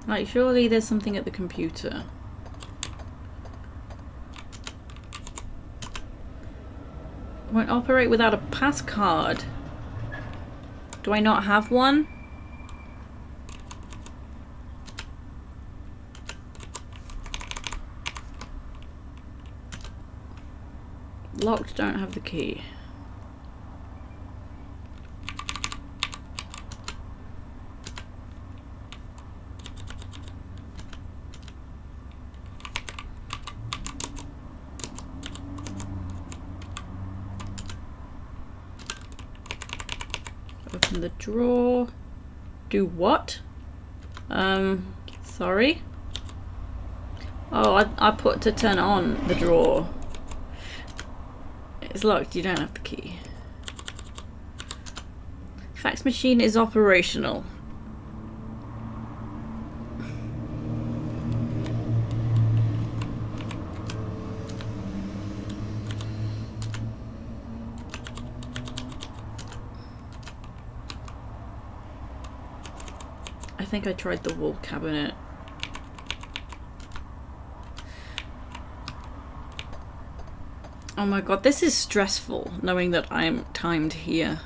Like, surely there's something at the computer. Won't operate without a pass card. Do I not have one? Locked, don't have the key. Open the drawer. Do what? Sorry? Oh, I put to turn on the drawer. It's locked, you don't have the key. Fax machine is operational. I think I tried the wall cabinet. Oh my god, this is stressful, knowing that I'm timed here.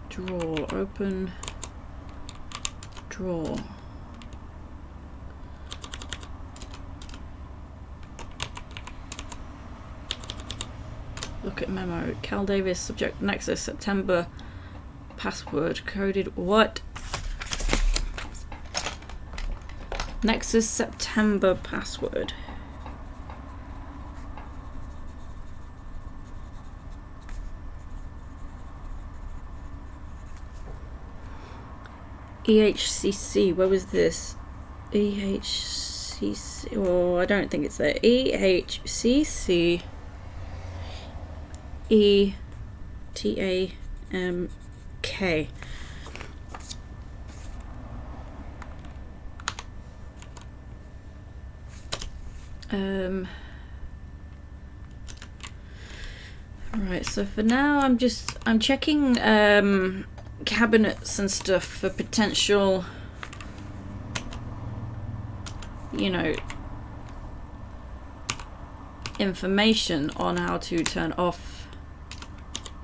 Drawer, open. Drawer. Look at memo. Cal Davis, subject Nexus, September. Password coded. What? Nexus September password. EHCC, where was this? EHCC, oh, I don't think it's there. EHCC ETAMK. Right, so for now I'm checking cabinets and stuff for potential, you know, information on how to turn off.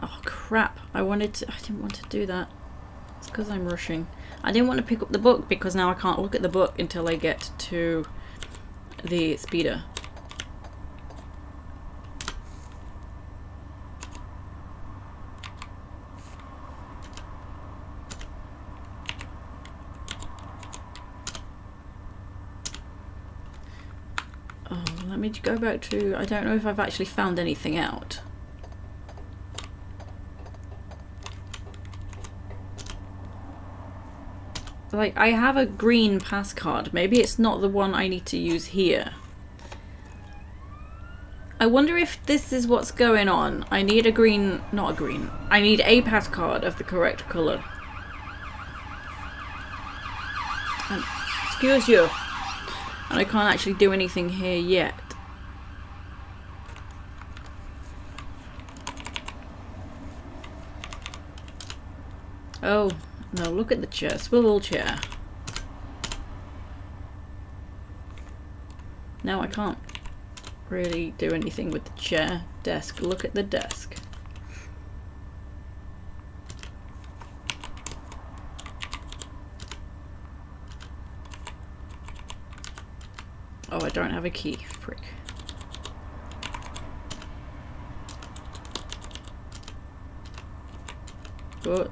Oh crap, I didn't want to do that. It's because I'm rushing. I didn't want to pick up the book because now I can't look at the book until I get to the speeder. Oh, let me go back to, I don't know if I've actually found anything out. Like, I have a green pass card. Maybe it's not the one I need to use here. I wonder if this is what's going on. I need a green, not a green. I need a pass card of the correct colour. Excuse you. And I can't actually do anything here yet. Oh, no, look at the chair. Swivel chair. No, I can't really do anything with the chair. Desk. Look at the desk. Oh, I don't have a key. Frick. Good.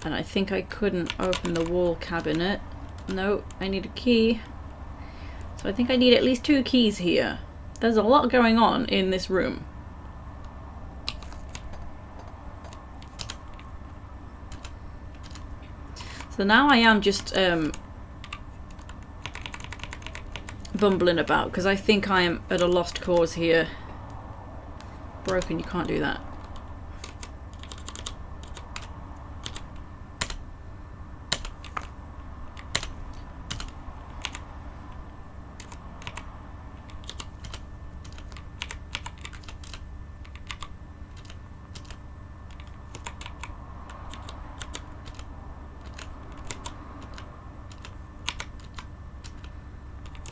And I think I couldn't open the wall cabinet. No, I need a key. So I think I need at least 2 keys here. There's a lot going on in this room. So now I am just bumbling about because I think I am at a lost cause here. Broken, you can't do that.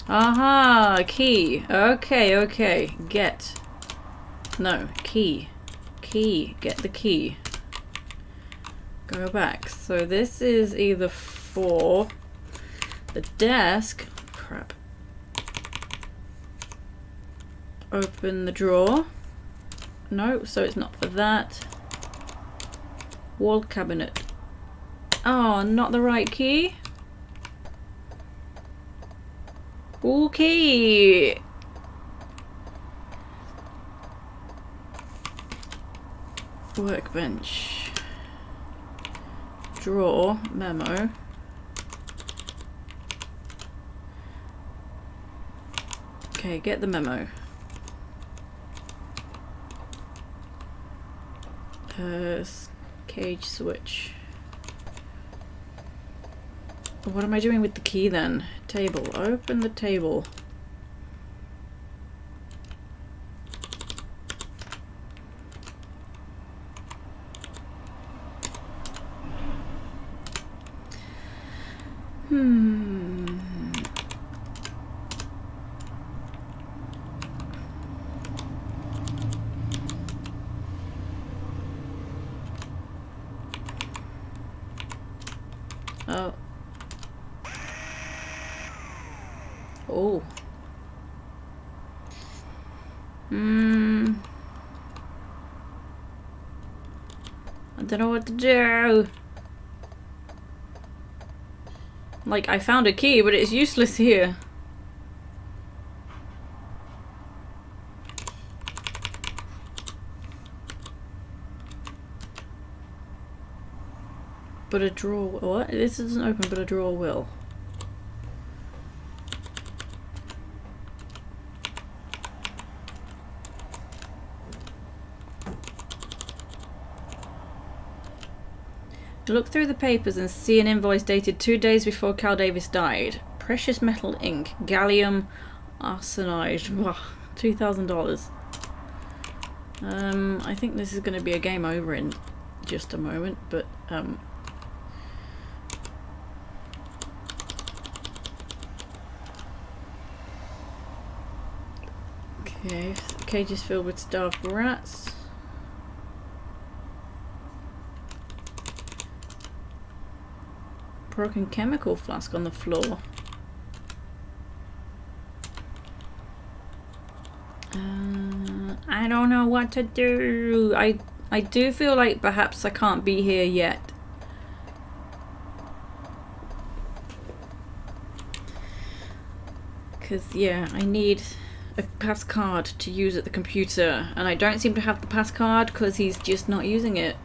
Aha, key. Okay, okay. Get. No, key. Key. Get the key. Go back. So this is either for the desk. Crap. Open the drawer. No, so it's not for that. Wall cabinet. Oh, not the right key. Okay. Workbench. Drawer. Memo. Okay, get the memo. Cage switch. What am I doing with the key then? Table. Open the table. Oh. Oh. I don't know what to do. Like, I found a key, but it's useless here. But a drawer... What? This doesn't open, but a drawer will. Look through the papers and see an invoice dated 2 days before Cal Davis died. Precious metal ink. Gallium arsenide. $2,000. I think this is going to be a game over in just a moment, but okay, cage is filled with starved rats. Broken chemical flask on the floor. I don't know what to do. I do feel like perhaps I can't be here yet. Because, yeah, I need a pass card to use at the computer. And I don't seem to have the pass card because he's just not using it.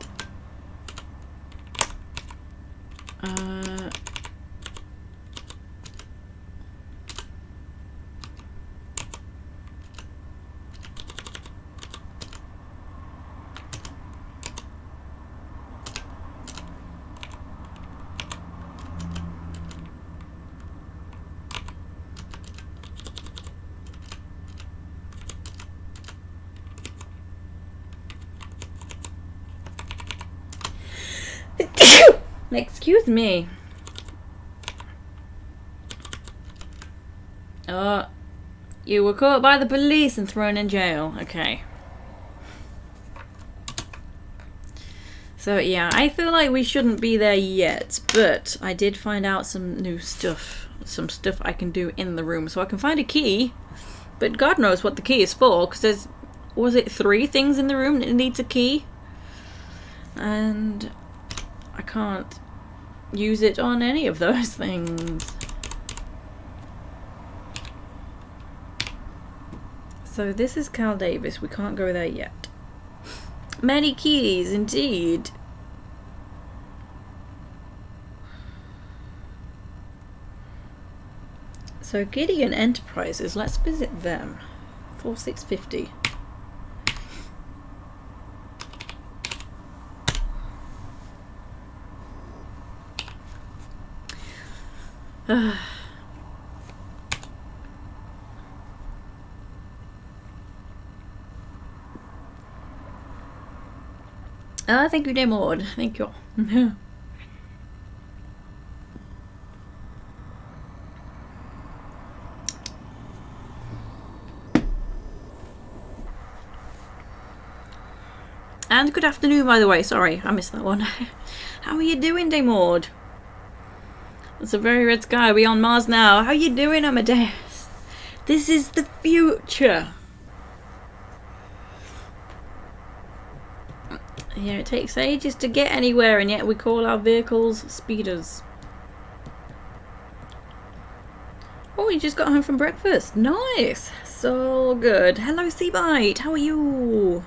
Excuse me. Oh, you were caught by the police and thrown in jail. Okay. So yeah, I feel like we shouldn't be there yet, but I did find out some new stuff. Some stuff I can do in the room. So I can find a key, but God knows what the key is for, because there's, was it 3 things in the room that needs a key? And I can't use it on any of those things. So this is Cal Davis. We can't go there yet. Many keys, indeed. So Gideon Enterprises, let's visit them. 4650. Thank you, Demord. Thank you. And good afternoon, by the way. Sorry, I missed that one. How are you doing, Daymord? It's a very red sky. Are we on Mars now? How are you doing, Amadeus? This is the future. Yeah, it takes ages to get anywhere, and yet we call our vehicles speeders. Oh, you just got home from breakfast. Nice. So good. Hello, Seabite. How are you?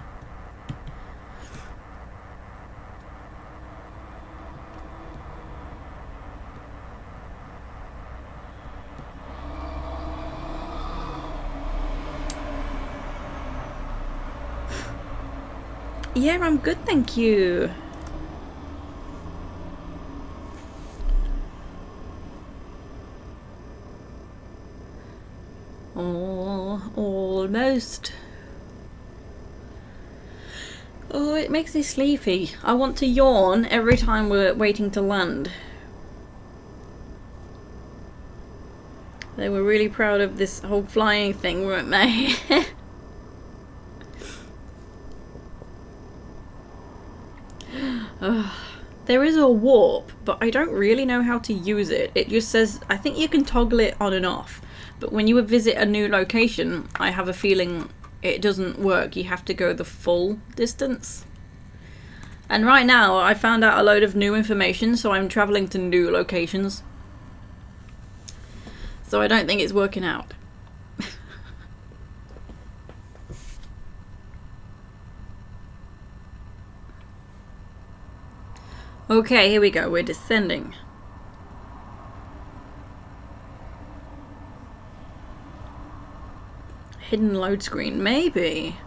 Yeah, I'm good, thank you. Oh, almost. Oh, it makes me sleepy. I want to yawn every time we're waiting to land. They were really proud of this whole flying thing, weren't they? There is a warp, but I don't really know how to use it. It just says, I think you can toggle it on and off, but when you visit a new location, I have a feeling it doesn't work. You have to go the full distance. And right now, I found out a load of new information, so I'm traveling to new locations. So I don't think it's working out. Okay, here we go. We're descending. Hidden load screen, maybe.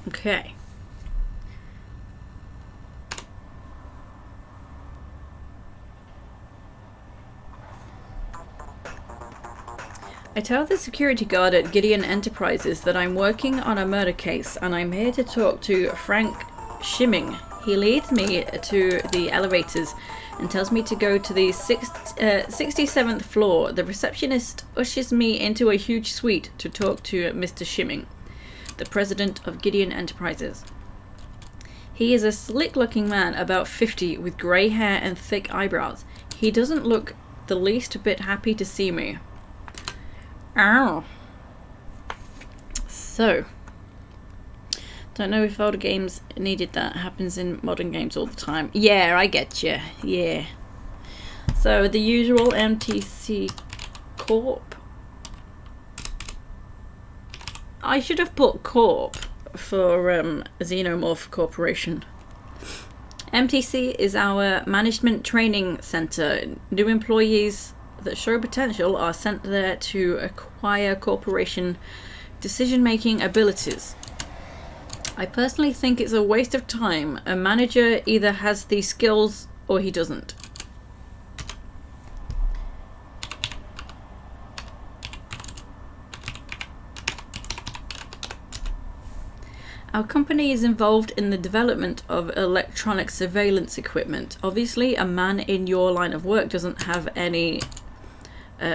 Okay. I tell the security guard at Gideon Enterprises that I'm working on a murder case and I'm here to talk to Frank Shimming. He leads me to the elevators and tells me to go to the 67th floor. The receptionist ushers me into a huge suite to talk to Mr. Shimming, the president of Gideon Enterprises. He is a slick-looking man, about 50, with grey hair and thick eyebrows. He doesn't look the least bit happy to see me. Ow. So, don't know if older games needed that. Happens in modern games all the time. Yeah, I get you. Yeah. So, the usual MTC Corp. I should have put Corp for Xenomorph Corporation. MTC is our management training center. New employees that show potential are sent there to acquire corporation decision-making abilities. I personally think it's a waste of time. A manager either has these skills or he doesn't. Our company is involved in the development of electronic surveillance equipment. Obviously, a man in your line of work doesn't have any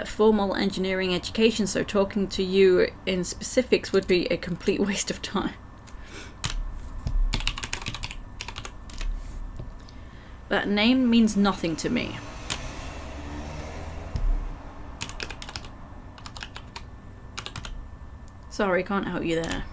formal engineering education, so talking to you in specifics would be a complete waste of time. That name means nothing to me. Sorry, can't help you there.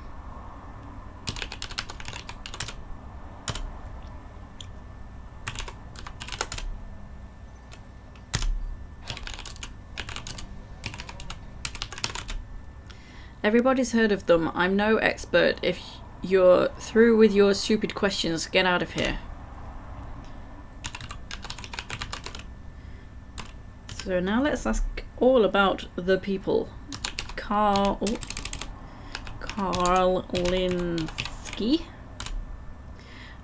Everybody's heard of them. I'm no expert. If you're through with your stupid questions, get out of here. So now let's ask all about the people. Carl Linsky?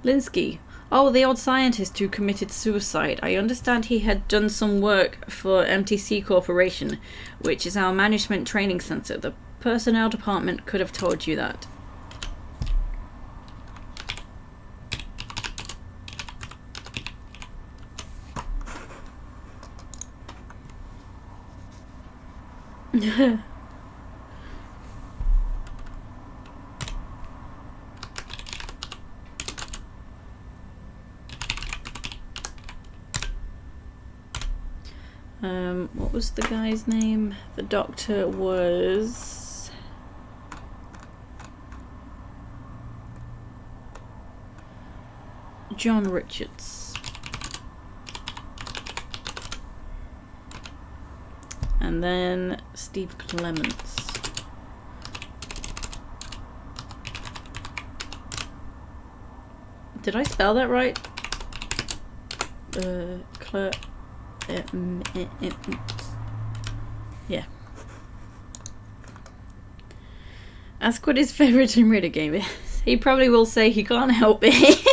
Linsky. Oh, the old scientist who committed suicide. I understand he had done some work for MTC Corporation, which is our management training center. The personnel department could have told you that. What was the guy's name? The doctor was... John Richards. And then Steve Clements. Did I spell that right? Yeah. Ask what his favourite Tomb Raider game is. He probably will say he can't help it.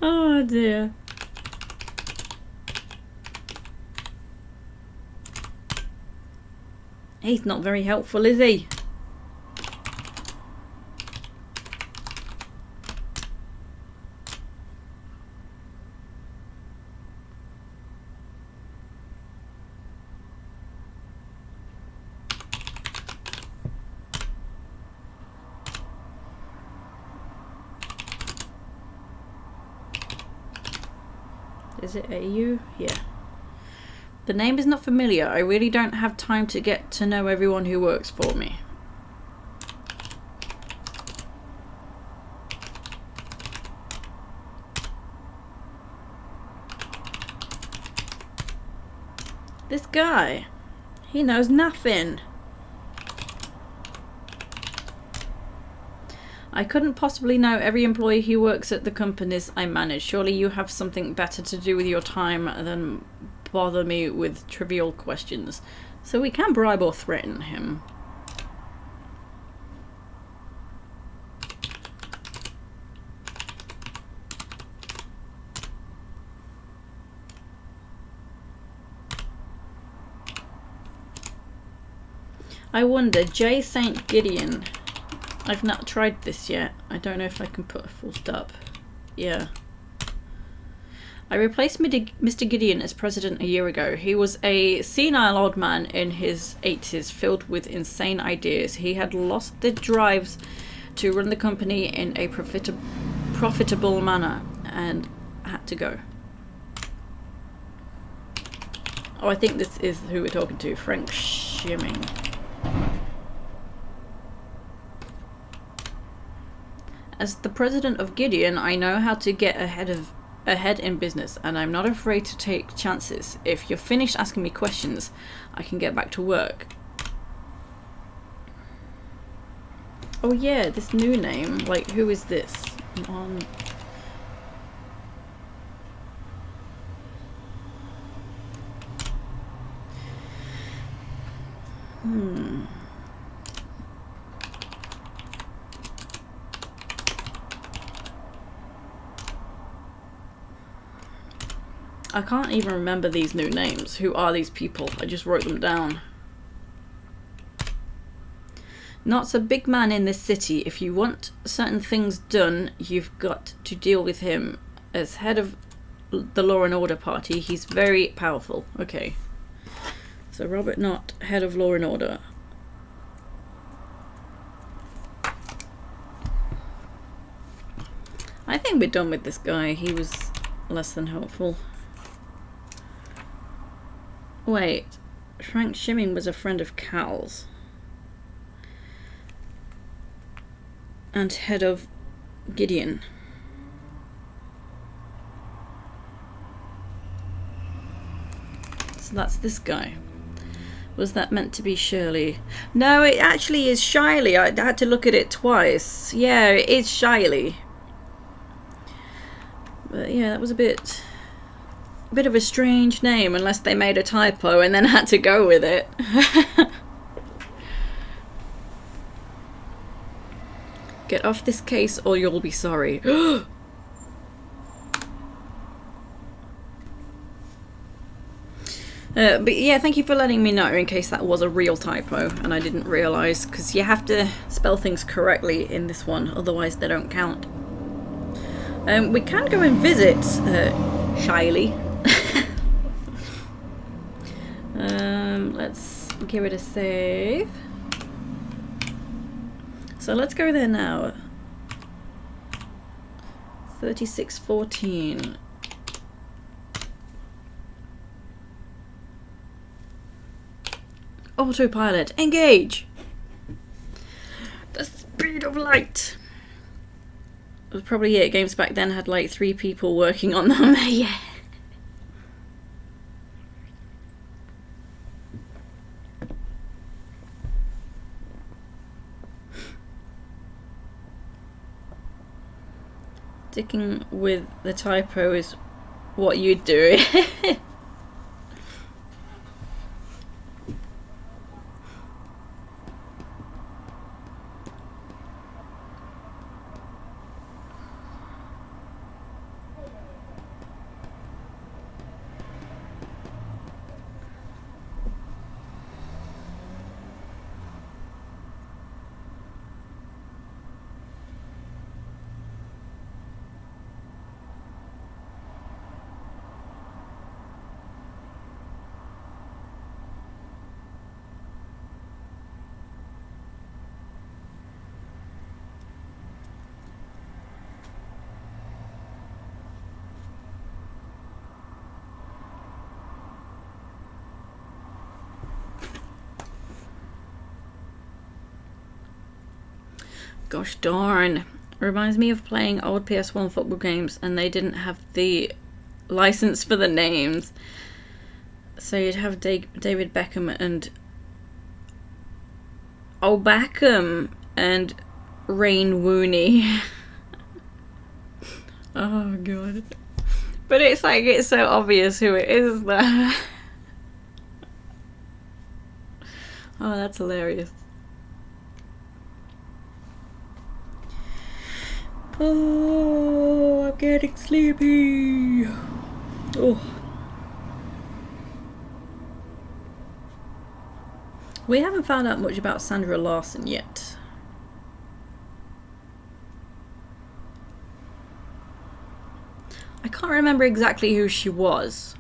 Oh dear. He's not very helpful, is he? Is it AU? Yeah. The name is not familiar. I really don't have time to get to know everyone who works for me. This guy, he knows nothing. I couldn't possibly know every employee who works at the companies I manage. Surely you have something better to do with your time than bother me with trivial questions. So we can bribe or threaten him. I wonder, J. St. Gideon. I've not tried this yet. I don't know if I can put a full stop. Yeah. I replaced Mr. Gideon as president a year ago. He was a senile old man in his 80s, filled with insane ideas. He had lost the drives to run the company in a profitable manner and had to go. Oh, I think this is who we're talking to. Frank Shimming. As the president of Gideon, I know how to get ahead in business, and I'm not afraid to take chances. If you're finished asking me questions, I can get back to work. Oh yeah, this new name. Like, who is this? I can't even remember these new names. Who are these people? I just wrote them down. Not a big man in this city. If you want certain things done, you've got to deal with him. As head of the Law and Order Party, he's very powerful. Okay. So Robert Knott, head of Law and Order. I think we're done with this guy. He was less than helpful. Wait, Frank Shimming was a friend of Cal's. And head of Gideon. So that's this guy. Was that meant to be Shirley? No, it actually is Shiley. I had to look at it twice. Yeah, it is Shiley. But yeah, that was a bit of a strange name, unless they made a typo and then had to go with it. Get off this case or you'll be sorry. But yeah, thank you for letting me know in case that was a real typo and I didn't realise, because you have to spell things correctly in this one, otherwise they don't count. We can go and visit Shiley. Let's give it a save. So let's go there now. 3614. Autopilot, engage! The speed of light! It was probably it. Games back then had like 3 people working on them. Yeah. Sticking with the typo is what you'd do. Gosh darn. Reminds me of playing old PS1 football games and they didn't have the license for the names. So you'd have David Beckham and Beckham and Rain Wooney. Oh god. But it's like, it's so obvious who it is there. Oh, that's hilarious. Oh, I'm getting sleepy. Oh. We haven't found out much about Sandra Larson yet. I can't remember exactly who she was.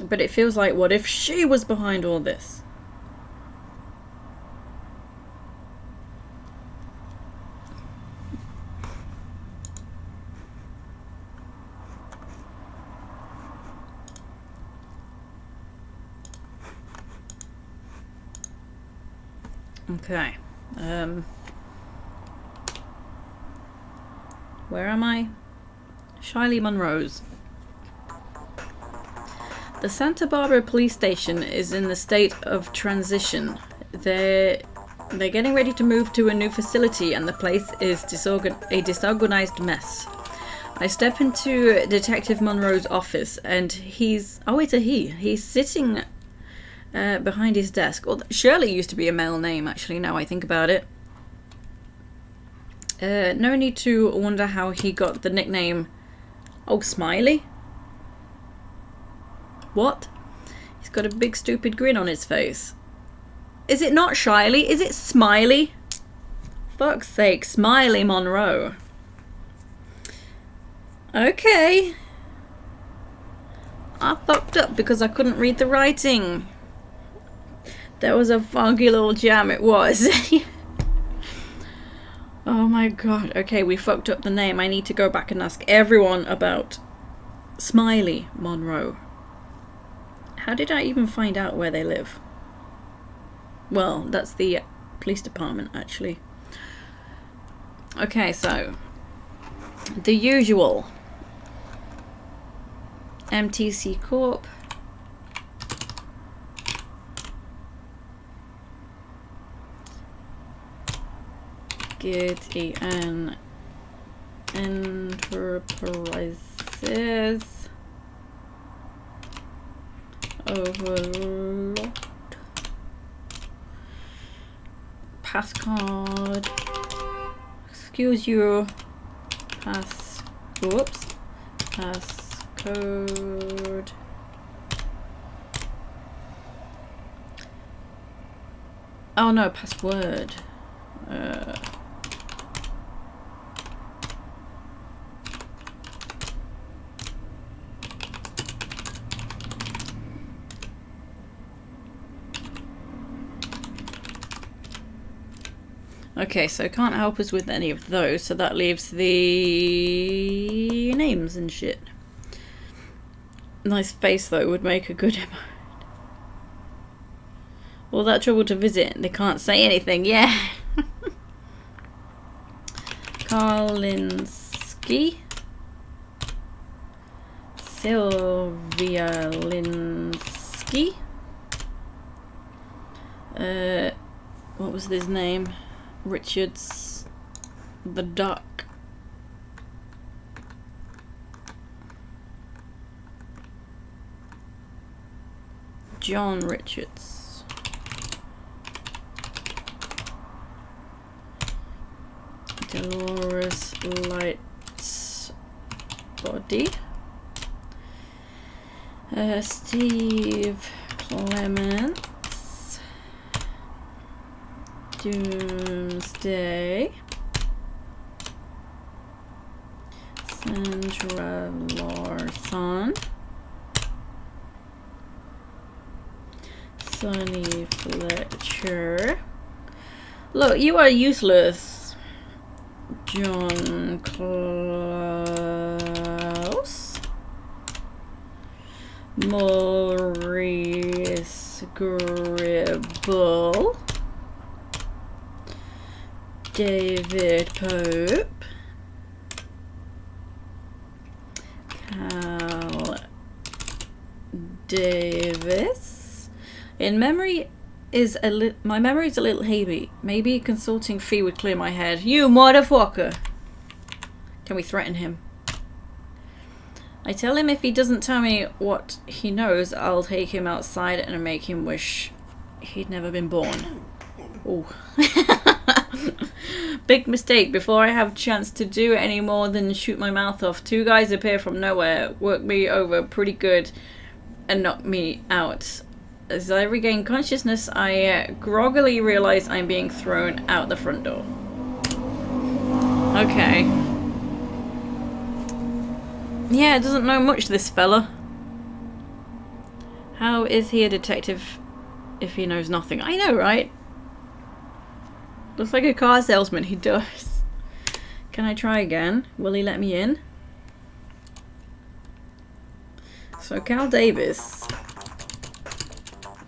But it feels like, what if she was behind all this? Okay. Where am I? Shiley Monroe's. The Santa Barbara police station is in the state of transition. They're getting ready to move to a new facility and the place is a disorganized mess. I step into Detective Monroe's office and he's... oh, it's a he. He's sitting behind his desk. Well, Shirley used to be a male name, actually, now I think about it. No need to wonder how he got the nickname... oh, Smiley? What? He's got a big stupid grin on his face. Is it not Shiley? Is it Smiley? Fuck's sake, Smiley Monroe. Okay. I fucked up because I couldn't read the writing. That was a funky little jam, it was. Oh my god. Okay, we fucked up the name. I need to go back and ask everyone about Smiley Monroe. How did I even find out where they live? Well, that's the police department, actually. Okay, so the usual. MTC Corp. GTN Enterprises. Overload. Passcode. Excuse you. Whoops. Passcode. Oh no, password. Okay, so can't help us with any of those, so that leaves the names and shit. Nice face though would make a good emote. All that trouble to visit, they can't say anything. Yeah. Karlinski. Sylvia Linsky. What was his name? Richards. The Duck. John Richards. Dolores Light's body. Steve Clements. Doomsday. Sandra Larson. Sonny Fletcher. Look, you are useless. John Klaus. Maurice Gribble. David Pope. Cal Davis. In memory is my memory's a little hazy. Maybe a consulting fee would clear my head. You motherfucker! Can we threaten him? I tell him if he doesn't tell me what he knows, I'll take him outside and make him wish he'd never been born. Oh. Big mistake. Before I have a chance to do any more than shoot my mouth off, two guys appear from nowhere, work me over pretty good, and knock me out. As I regain consciousness, I groggily realize I'm being thrown out the front door. Okay. Yeah, doesn't know much, this fella. How is he a detective if he knows nothing? I know, right? Looks like a car salesman, he does. Can I try again? Will he let me in? So Cal Davis.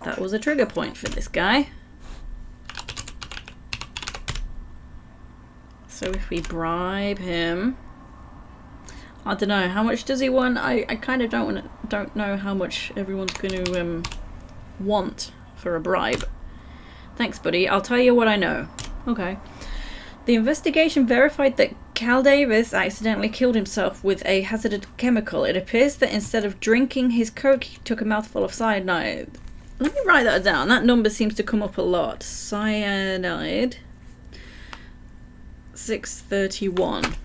That was a trigger point for this guy. So if we bribe him... I don't know, how much does he want? I kind of don't know how much everyone's going to want for a bribe. Thanks, buddy. I'll tell you what I know. Okay. The investigation verified that Cal Davis accidentally killed himself with a hazardous chemical. It appears that instead of drinking his coke, he took a mouthful of cyanide. Let me write that down. That number seems to come up a lot. Cyanide. 631.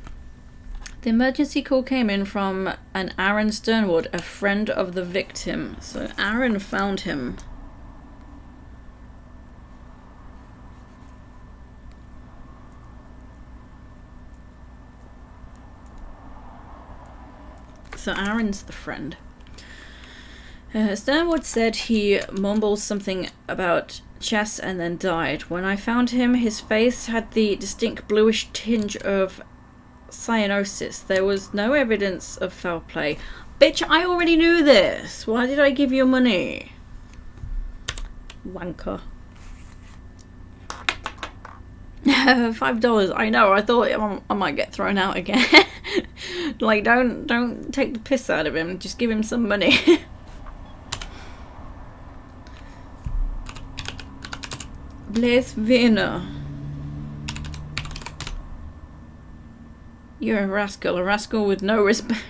The emergency call came in from an Aaron Sternwood, a friend of the victim. So Aaron found him. So Aaron's the friend. Sternwood said he mumbled something about chess and then died. When I found him, his face had the distinct bluish tinge of cyanosis. There was no evidence of foul play. Bitch, I already knew this. Why did I give you money? Wanker. $5. I know. I thought I might get thrown out again. Like, don't take the piss out of him. Just give him some money. Blaise Wiener. You're a rascal with no respect.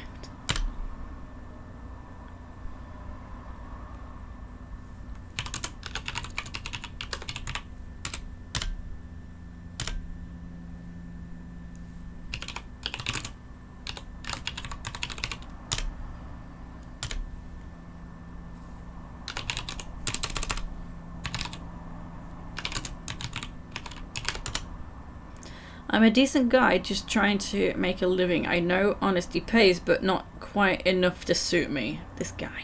I'm a decent guy just trying to make a living. I know honesty pays, but not quite enough to suit me. This guy.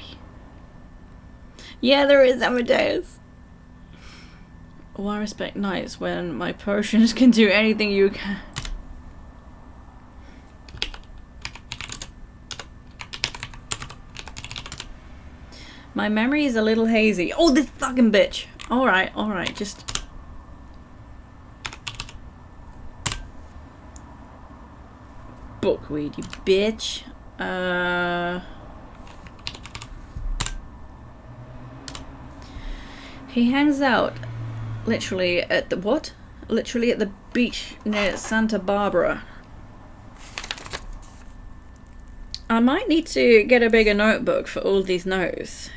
Yeah, there is, Amadeus. Oh, I respect nights when my potions can do anything you can. My memory is a little hazy. Oh, this fucking bitch. Alright, just... Bookweed, you bitch. He hangs out literally at the what? Literally at the beach near Santa Barbara. I might need to get a bigger notebook for all these notes.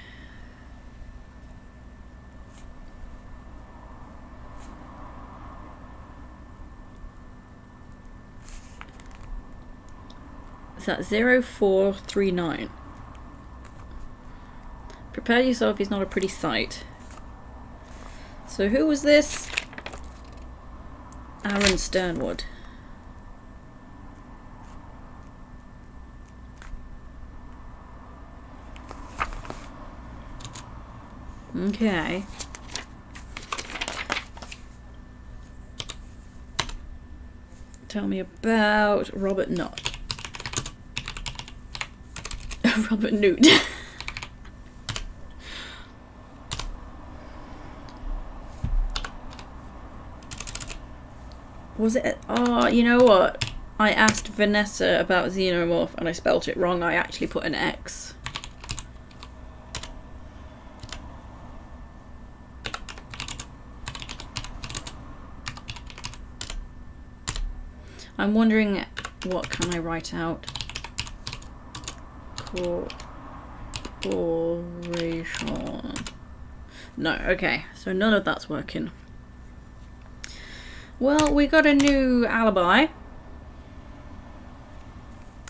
Is that 0439? Prepare yourself, he's not a pretty sight. So who was this? Aaron Sternwood. Okay. Tell me about Robert Knott. Robert Newt. Was it? Oh, you know what? I asked Vanessa about xenomorph and I spelt it wrong. I actually put an X. I'm wondering, what can I write out? Corporation. No, okay. So none of that's working. Well, we got a new alibi.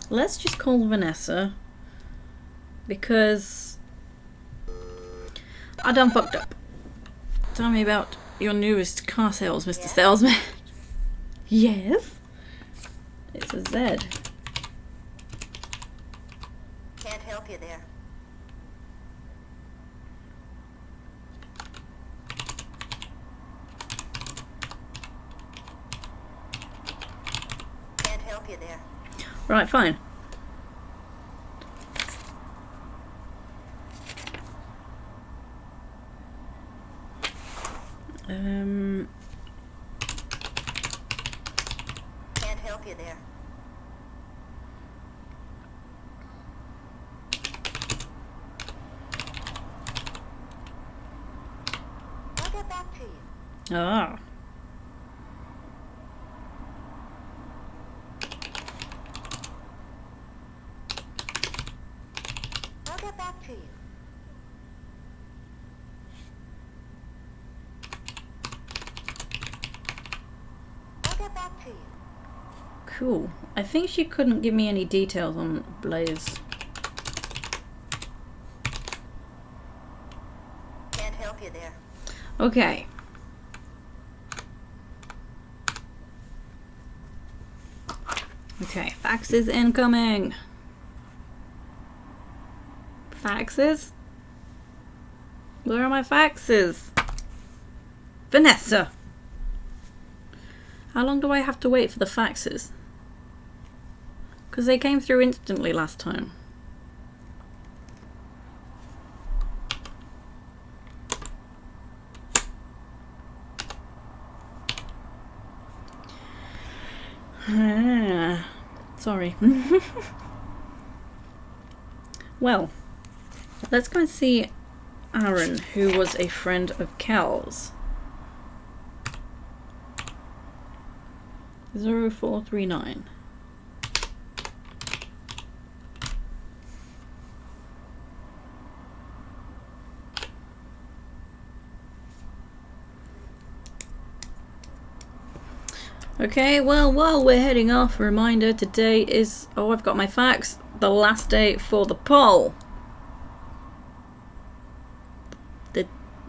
Let's just call Vanessa. Because I done fucked up. Tell me about your newest car sales, Mr. Yeah. Salesman. Yes? It's a Z. Can't help you there. Can't help you there. Right, fine. Can't help you there. I'll get back to you. Ah. I'll get back to you. I'll get back to you. Cool. I think she couldn't give me any details on Blaze. Can't help you there. Okay. Okay, faxes incoming. Faxes? Where are my faxes? Vanessa! How long do I have to wait for the faxes? Because they came through instantly last time. Ah, sorry. Well, let's go and see Aaron, who was a friend of Cal's. 0439. Okay, well, while we're heading off, a reminder, today is, oh, I've got my facts, the last day for the poll.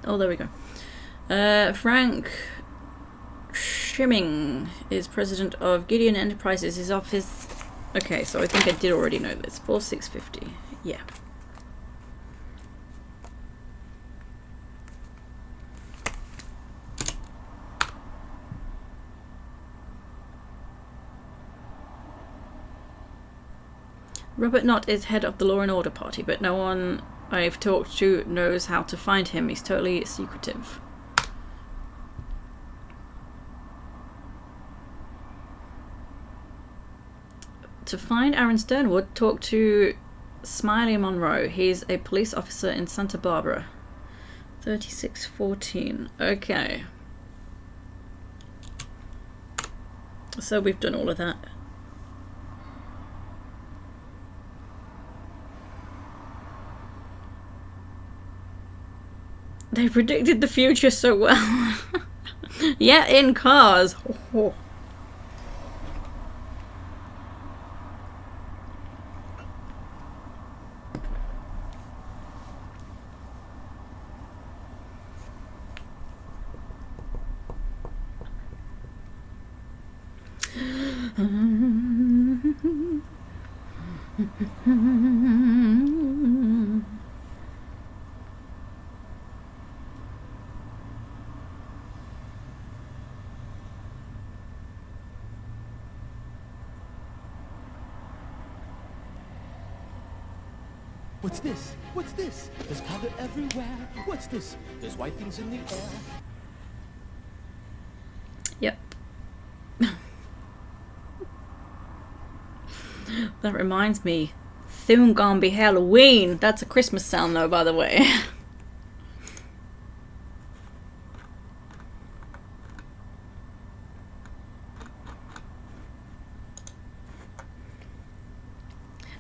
Oh, there we go. Frank Schimming is president of Gideon Enterprises. His office... Okay, so I think I did already know this. 4650. Yeah. Robert Knott is head of the Law and Order Party, but no one I've talked to knows how to find him. He's totally secretive. To find Aaron Sternwood, talk to Smiley Monroe. He's a police officer in Santa Barbara. 3614. Okay. So we've done all of that. They predicted the future so well. Yeah, in cars. Oh. What's this? What's this? There's powder everywhere. What's this? There's white things in the air. Yep. That reminds me. Soon gonna be Halloween. That's a Christmas sound though, by the way.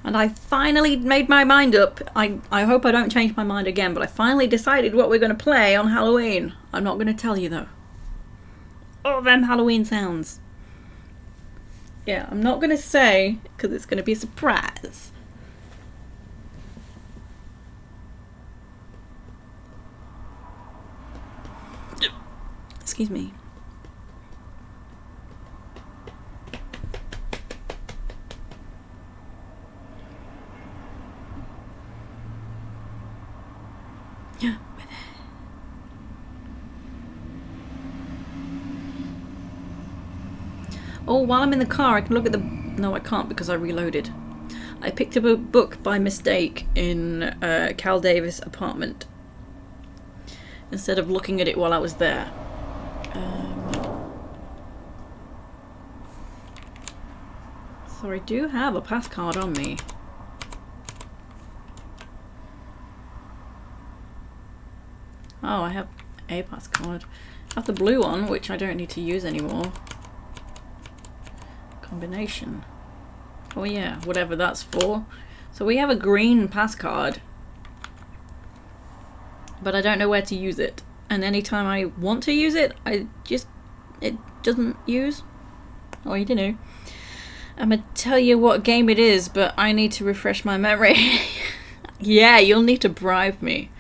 And I finally made my mind up. I hope I don't change my mind again, but I finally decided what we're going to play on Halloween. I'm not going to tell you though. Oh, them Halloween sounds. Yeah, I'm not going to say, because it's going to be a surprise. Excuse me. Oh, while I'm in the car, I can look at the... No, I can't because I reloaded. I picked up a book by mistake in Cal Davis' apartment instead of looking at it while I was there. So I do have a pass card on me. Oh, I have a pass card. I have the blue one, which I don't need to use anymore. Combination. Oh yeah, whatever that's for. So we have a green pass card, but I don't know where to use it. And anytime I want to use it, it doesn't use. Oh, you don't know. I'm gonna tell you what game it is, but I need to refresh my memory. Yeah, you'll need to bribe me.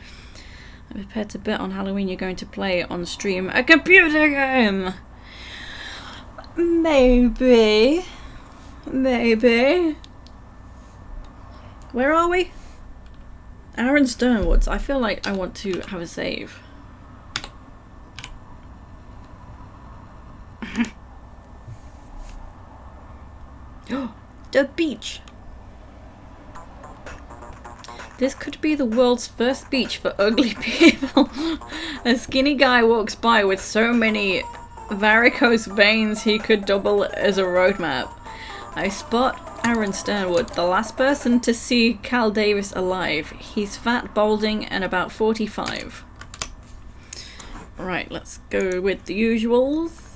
I'm prepared to bet on Halloween you're going to play on stream a computer game. Maybe. Maybe. Where are we? Aaron Sternwoods. I feel like I want to have a save. The beach. This could be the world's first beach for ugly people. A skinny guy walks by with so many varicose veins he could double as a roadmap. I spot Aaron Sternwood, the last person to see Cal Davis alive. He's fat, balding, and about 45. Right, let's go with the usuals.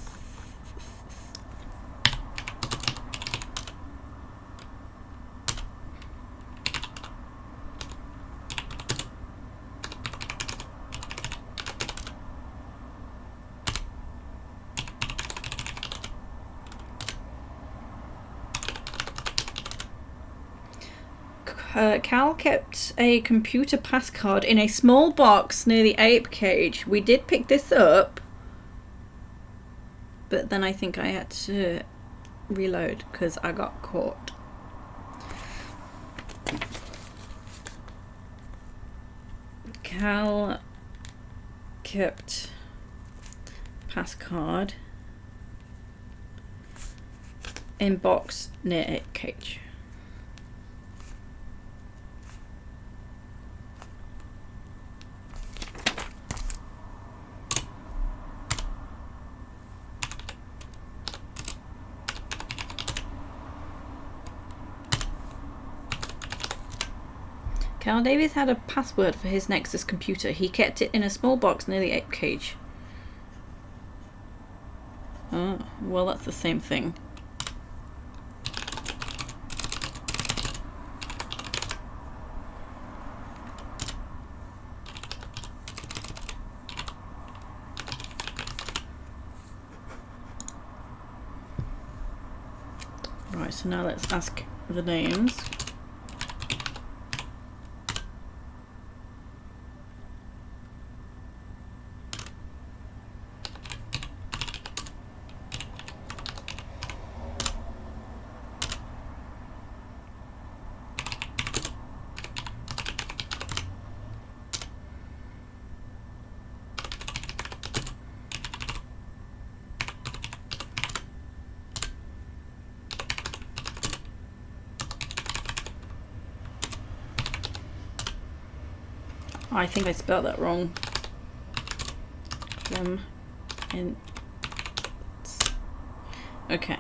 Cal kept a computer pass card in a small box near the ape cage. We did pick this up, but then I think I had to reload because I got caught. Cal kept pass card in box near ape cage. Carl Davis had a password for his Nexus computer. He kept it in a small box near the ape cage. Oh, well, that's the same thing. Right, so now let's ask the names. I think I spelled that wrong. Okay.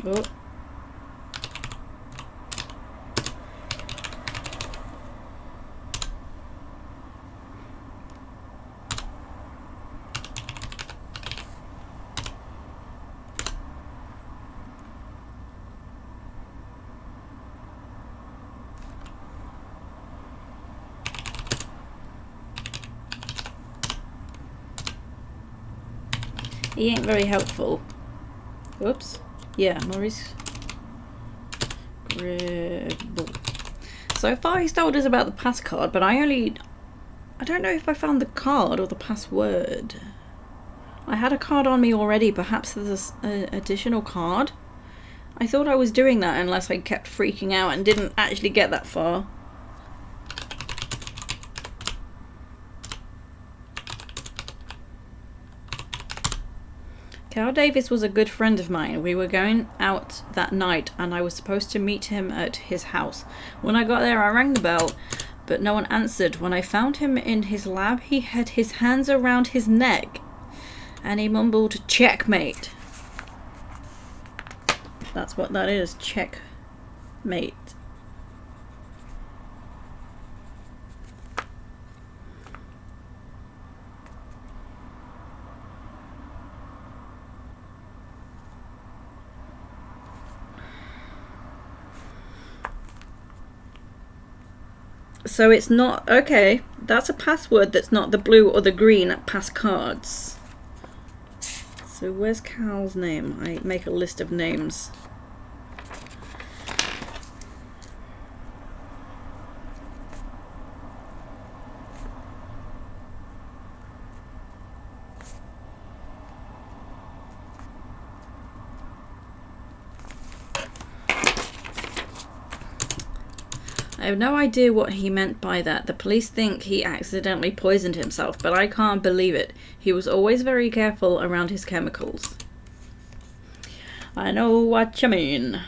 Oh. He ain't very helpful. Whoops. Yeah, Maurice Gribble. So far he's told us about the pass card, but I don't know if I found the card or the password. I had a card on me already. Perhaps there's an additional card? I thought I was doing that unless I kept freaking out and didn't actually get that far. Carl Davis was a good friend of mine. We were going out that night and I was supposed to meet him at his house. When I got there I rang the bell, but no one answered. When I found him in his lab, he had his hands around his neck and he mumbled, "Checkmate." That's what that is, checkmate. So it's not, okay, that's a password that's not the blue or the green pass cards. So where's Cal's name? I make a list of names. I have no idea what he meant by that. The police think he accidentally poisoned himself, but I can't believe it. He was always very careful around his chemicals. I know what you mean.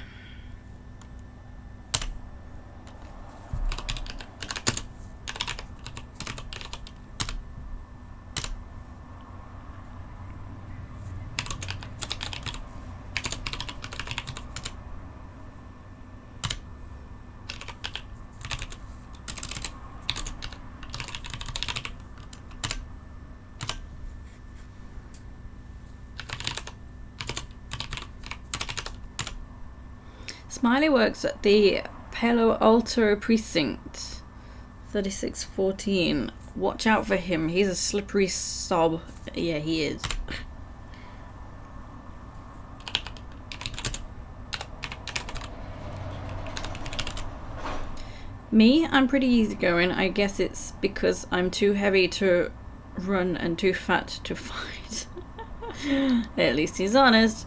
Smiley works at the Palo Alto precinct. 3614. Watch out for him. He's a slippery sob. Yeah, he is. Me? I'm pretty easygoing. I guess it's because I'm too heavy to run and too fat to fight. At least he's honest.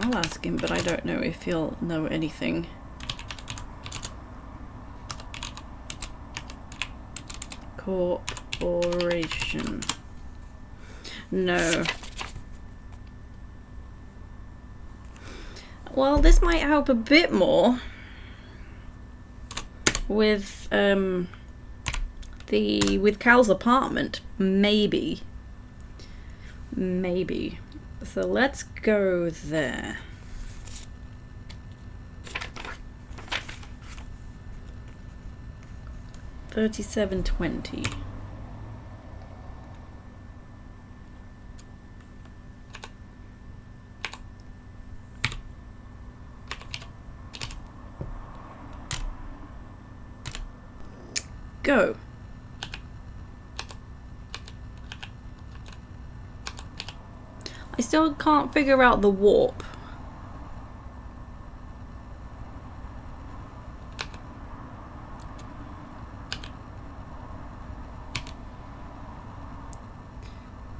I'll ask him, but I don't know if he'll know anything. Corporation. No. Well, this might help a bit more with with Cal's apartment, maybe. Maybe. So let's go there. $37.20. Go. I still can't figure out the warp.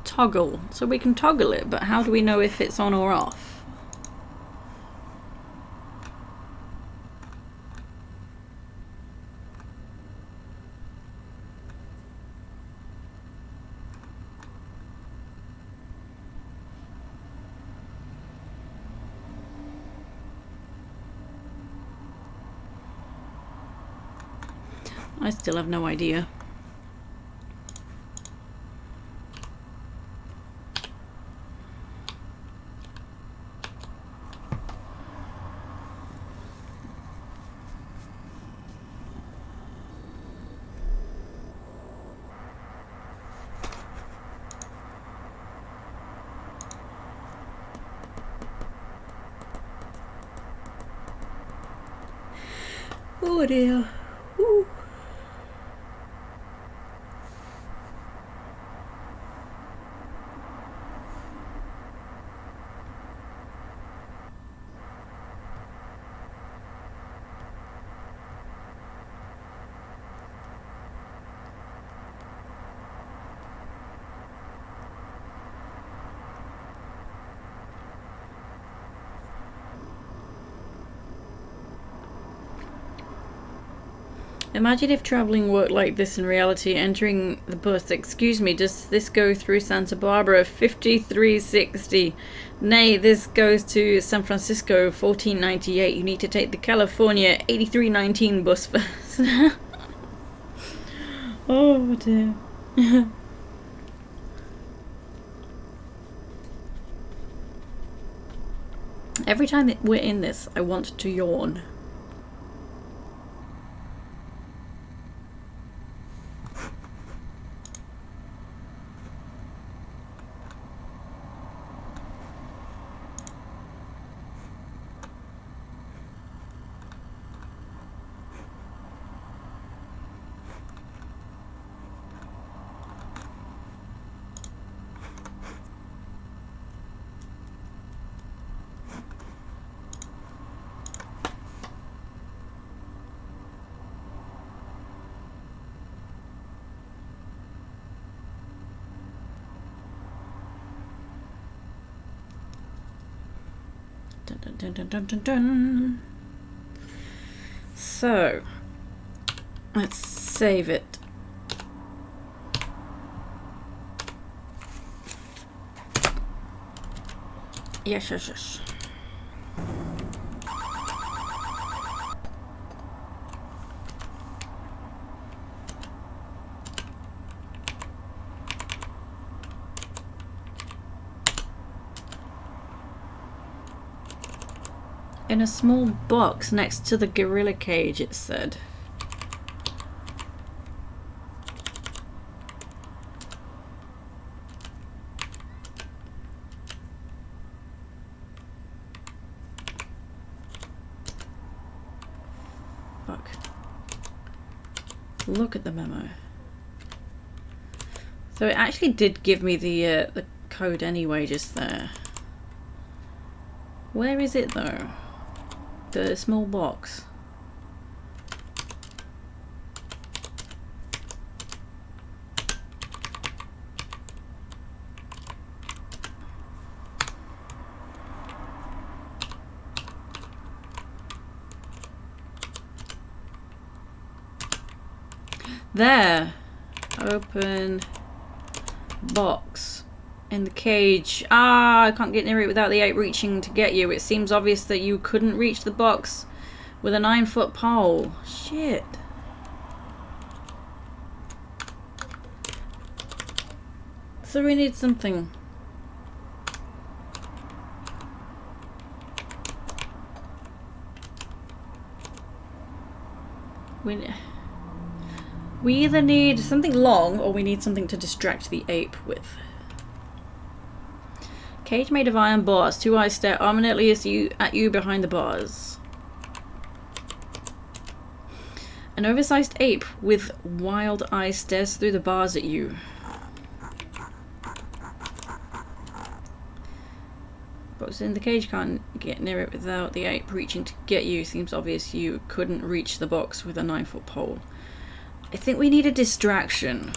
Toggle. So we can toggle it, but how do we know if it's on or off? I still have no idea. Oh dear. Ooh. Imagine if traveling worked like this in reality. Entering the bus. Excuse me, does this go through Santa Barbara? 5360. Nay, this goes to San Francisco, 1498. You need to take the California 8319 bus first. Oh dear. Every time that we're in this, I want to yawn. Dun, dun, dun, dun, dun, dun. So, let's save it. Yes, yes, yes. In a small box next to the gorilla cage, it said. Fuck. Look at the memo. So it actually did give me the code anyway, just there. Where is it though? The small box. There. Open box. In the cage. Ah, I can't get near it without the ape reaching to get you. It seems obvious that you couldn't reach the box with a 9-foot pole. Shit. So we need something. We either need something long or we need something to distract the ape with. Cage made of iron bars. 2 eyes stare ominously at you behind the bars. An oversized ape with wild eyes stares through the bars at you. Box in the cage can't get near it without the ape reaching to get you. Seems obvious you couldn't reach the box with a 9-foot pole. I think we need a distraction.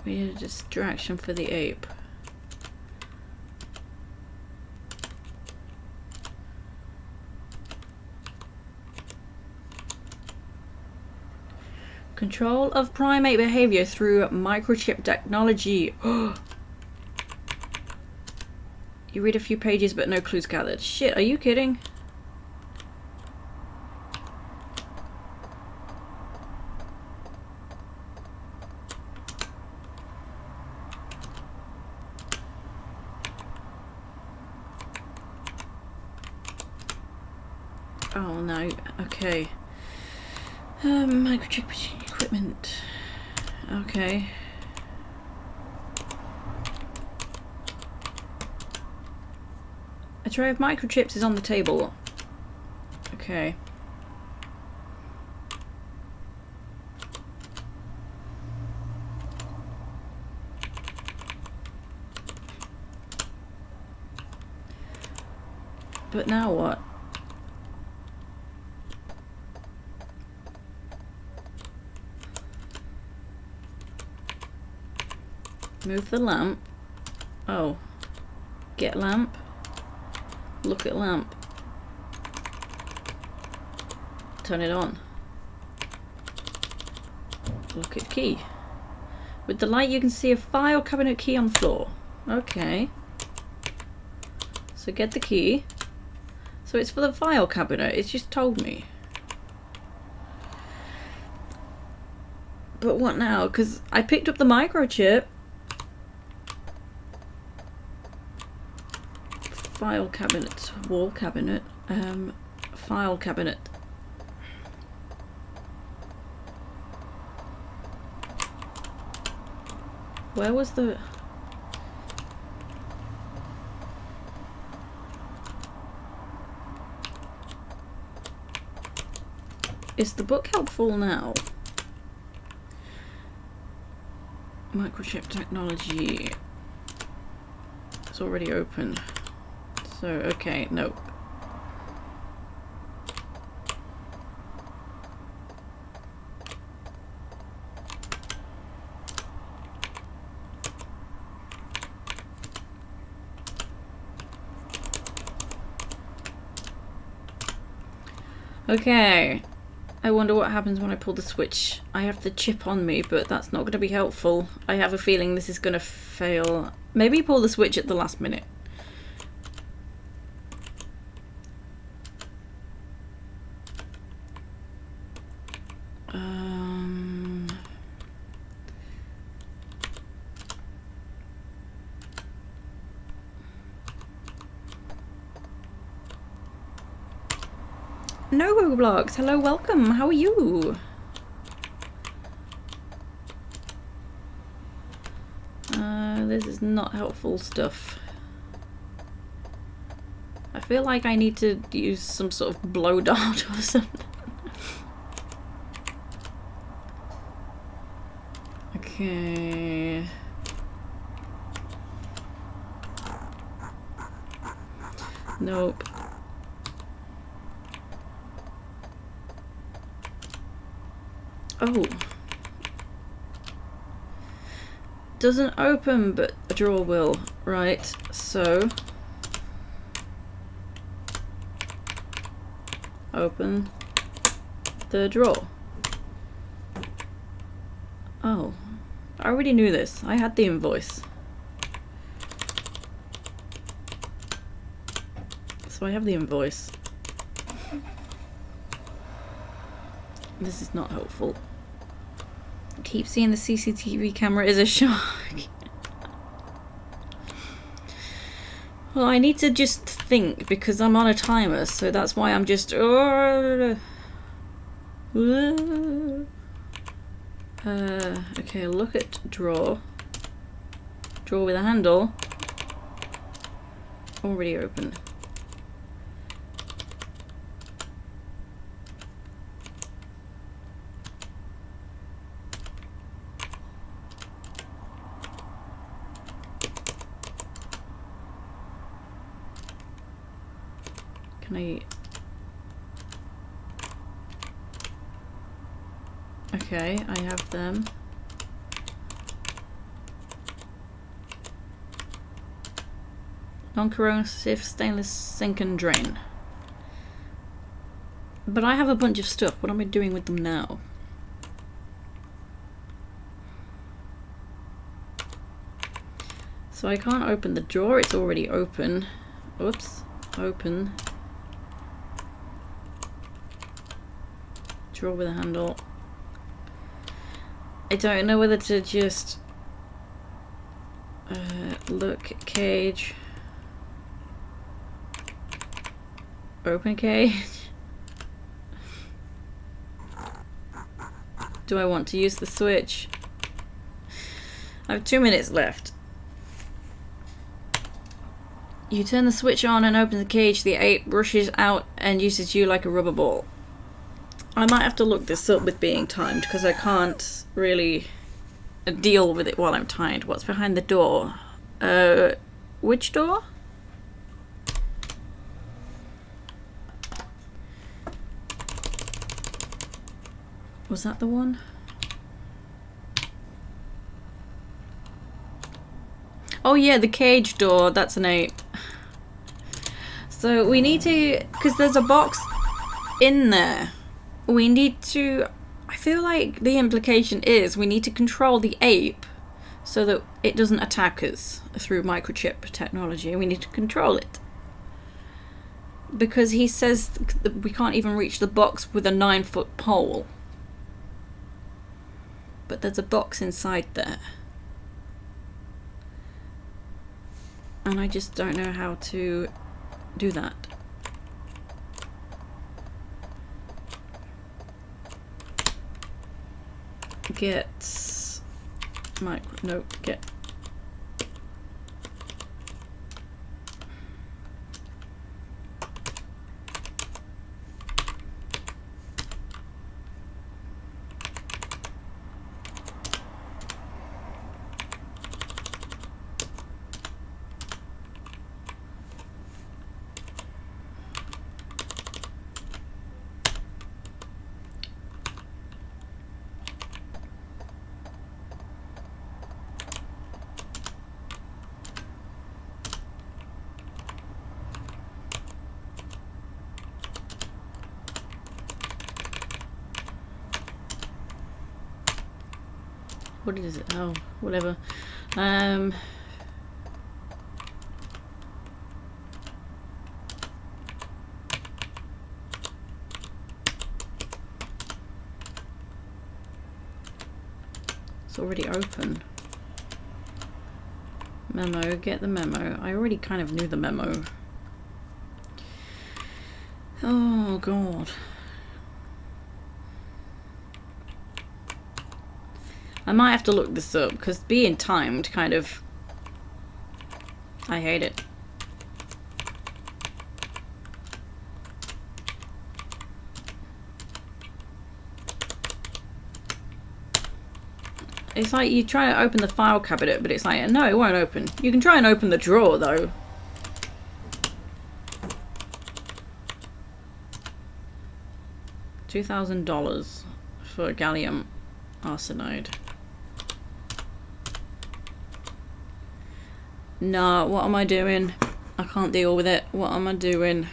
We need a distraction for the ape. Control of primate behavior through microchip technology. You read a few pages but no clues gathered. Shit, are you kidding? Oh no, okay. Microchip equipment. Okay. A tray of microchips is on the table. Okay. But now what? Move the lamp. Oh. Get lamp. Look at lamp. Turn it on. Look at key. With the light you can see a file cabinet key on the floor. Okay. So get the key. So it's for the file cabinet. It's just told me. But what now? Because I picked up the microchip. File cabinet, wall cabinet, file cabinet. Where was the... Is the book helpful now? Microchip technology. It's already open. So, okay, nope. Okay. I wonder what happens when I pull the switch. I have the chip on me, but that's not going to be helpful. I have a feeling this is going to fail. Maybe pull the switch at the last minute. No Roblox, hello, welcome, how are you? This is not helpful stuff. I feel like I need to use some sort of blow dart or something. Okay. Nope. Oh. doesn't open, but a drawer will. Right, so open the drawer. Oh, I already knew this. I had the invoice. So I have the invoice. This is not helpful. I keep seeing the CCTV camera is a shark. Well, I need to just think because I'm on a timer, so that's why I'm just... okay, look at drawer. Drawer with a handle. Already open. Can I... Okay, I have them. Non-corrosive stainless sink and drain. But I have a bunch of stuff. What am I doing with them now? So I can't open the drawer. It's already open. Oops. Open. Drawer with a handle. I don't know whether to just look cage, open cage. Do I want to use the switch? I have 2 minutes left. You turn the switch on and open the cage. The ape rushes out and uses you like a rubber ball. I might have to look this up with being timed because I can't really deal with it while I'm timed. What's behind the door? Which door? Was that the one? Oh yeah, the cage door. That's an ape. So we need to, because there's a box in there. We need to, I feel like the implication is we need to control the ape so that it doesn't attack us through microchip technology. We need to control it. Because he says that we can't even reach the box with a 9-foot pole. But there's a box inside there. And I just don't know how to do that. Get get what is it? Oh, whatever. It's already open. Memo, get the memo. I already kind of knew the memo. Oh god. I might have to look this up because being timed kind of, I hate it. It's like you try to open the file cabinet, but it's like, no, it won't open. You can try and open the drawer though. $2,000 for gallium arsenide. Nah, what am I doing? I can't deal with it. What am I doing?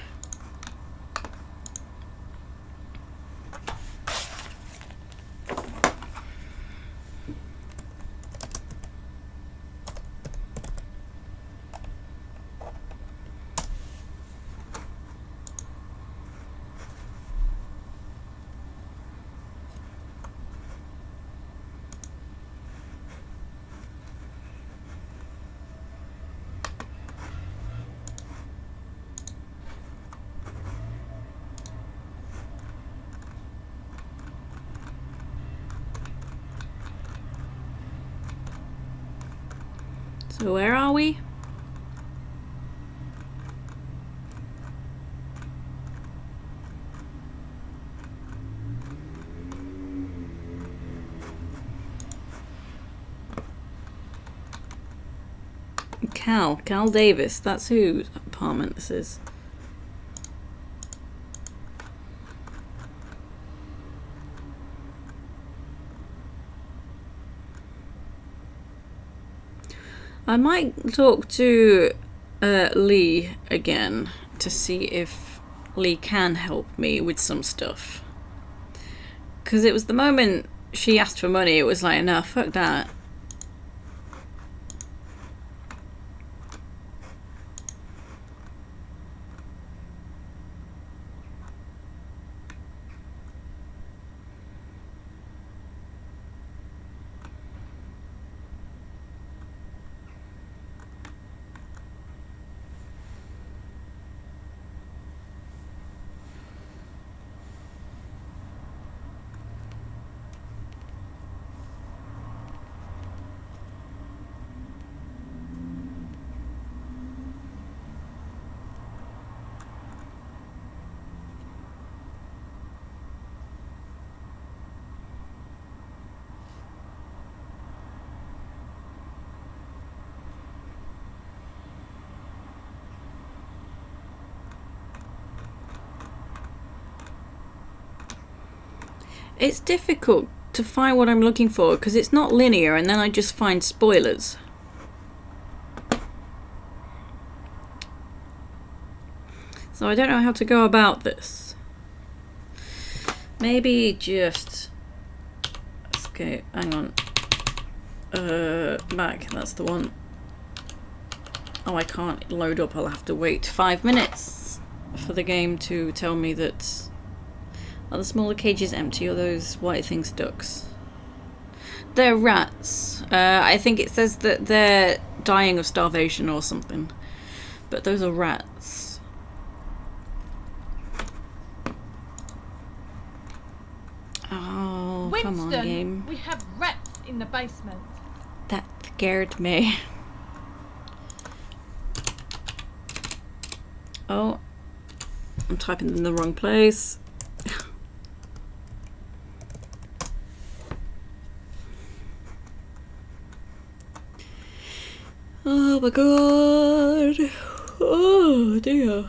So where are we? Cal Davis, that's whose apartment this is. I might talk to Lee again to see if Lee can help me with some stuff. Because it was the moment she asked for money, it was like, nah, fuck that. It's difficult to find what I'm looking for because it's not linear and then I just find spoilers. So I don't know how to go about this. Maybe just... Okay, hang on. Back, that's the one. Oh, I can't load up, I'll have to wait 5 minutes for the game to tell me that... Are the smaller cages empty or those white things ducks? They're rats. I think it says that they're dying of starvation or something. But those are rats. Oh, Winston, come on, game. we have rats in the basement. That scared me. Oh, I'm typing in the wrong place. Oh my god. Oh dear.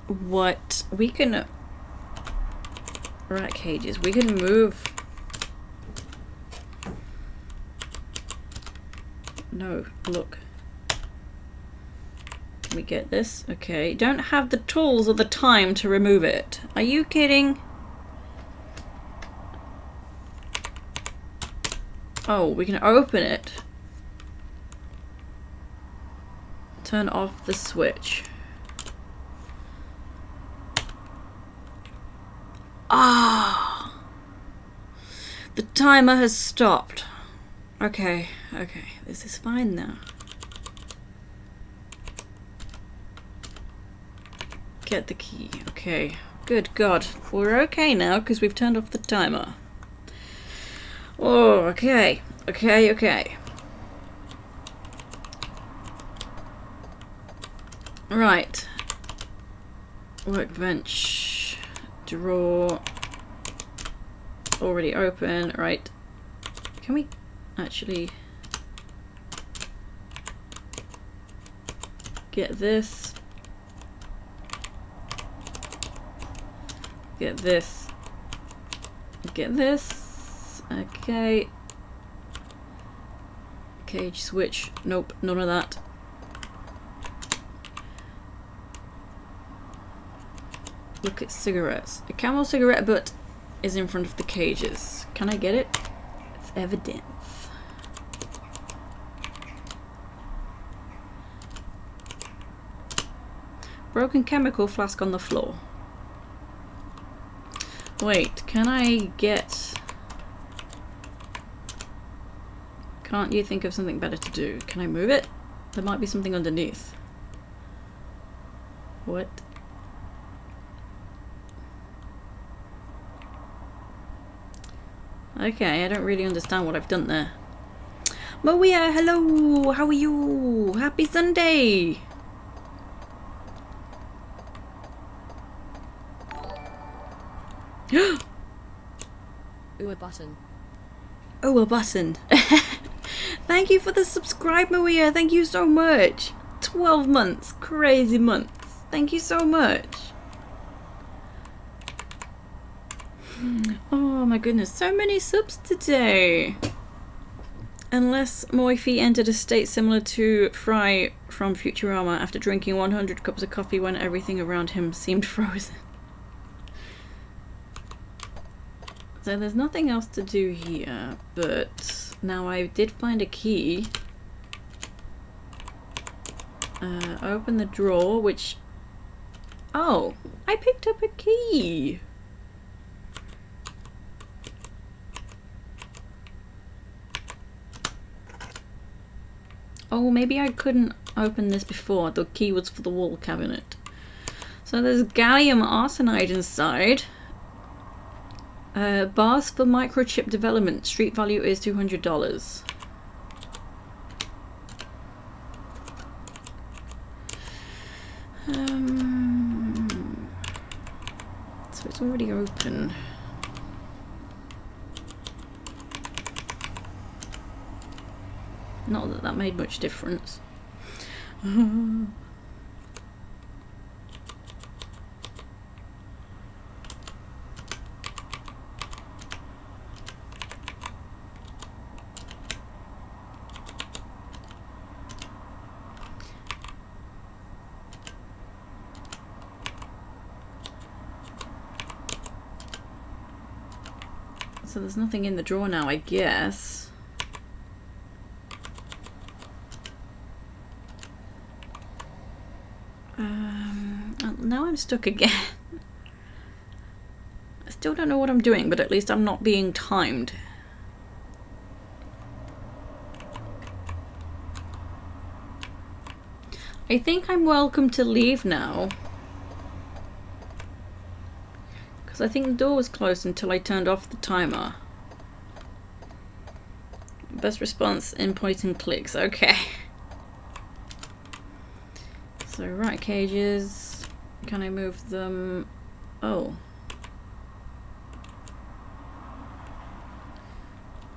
What? We can... Rat cages. We can move... No, look. Can we get this? Okay. Don't have the tools or the time to remove it. Are you kidding? Oh, we can open it. Turn off the switch. Ah! The timer has stopped. Okay, okay. This is fine now. Get the key. Okay. Good God. We're okay now because we've turned off the timer. Oh, okay. Okay, okay. Right. Workbench. Drawer. already open. Right. Can we actually get this? Get this. Get this. Okay. Cage switch. Nope, none of that. Look at cigarettes. A camel cigarette butt is in front of the cages. Can I get it? It's evidence. Broken chemical flask on the floor. Wait, can I get... Can't you think of something better to do? Can I move it? There might be something underneath. What? Okay, I don't really understand what I've done there. Moia, hello! How are you? Happy Sunday! Ooh, a button. Oh, a button. Thank you for the subscribe, Moia. Thank you so much. 12 months. Crazy months. Thank you so much. Oh my goodness. So many subs today. Unless Morphy entered a state similar to Fry from Futurama after drinking 100 cups of coffee when everything around him seemed frozen. So there's nothing else to do here, but now I did find a key. Open the drawer, which... Oh, I picked up a key! Oh, maybe I couldn't open this before. The key was for the wall cabinet. So there's gallium arsenide inside. Bars for microchip development. Street value is $200. So it's already open. Not that that made much difference. So there's nothing in the drawer now, I guess. Now I'm stuck again. I still don't know what I'm doing, but at least I'm not being timed. I think I'm welcome to leave now. Because I think the door was closed until I turned off the timer. Best response in point and clicks. Okay. So rat cages. Can I move them? Oh.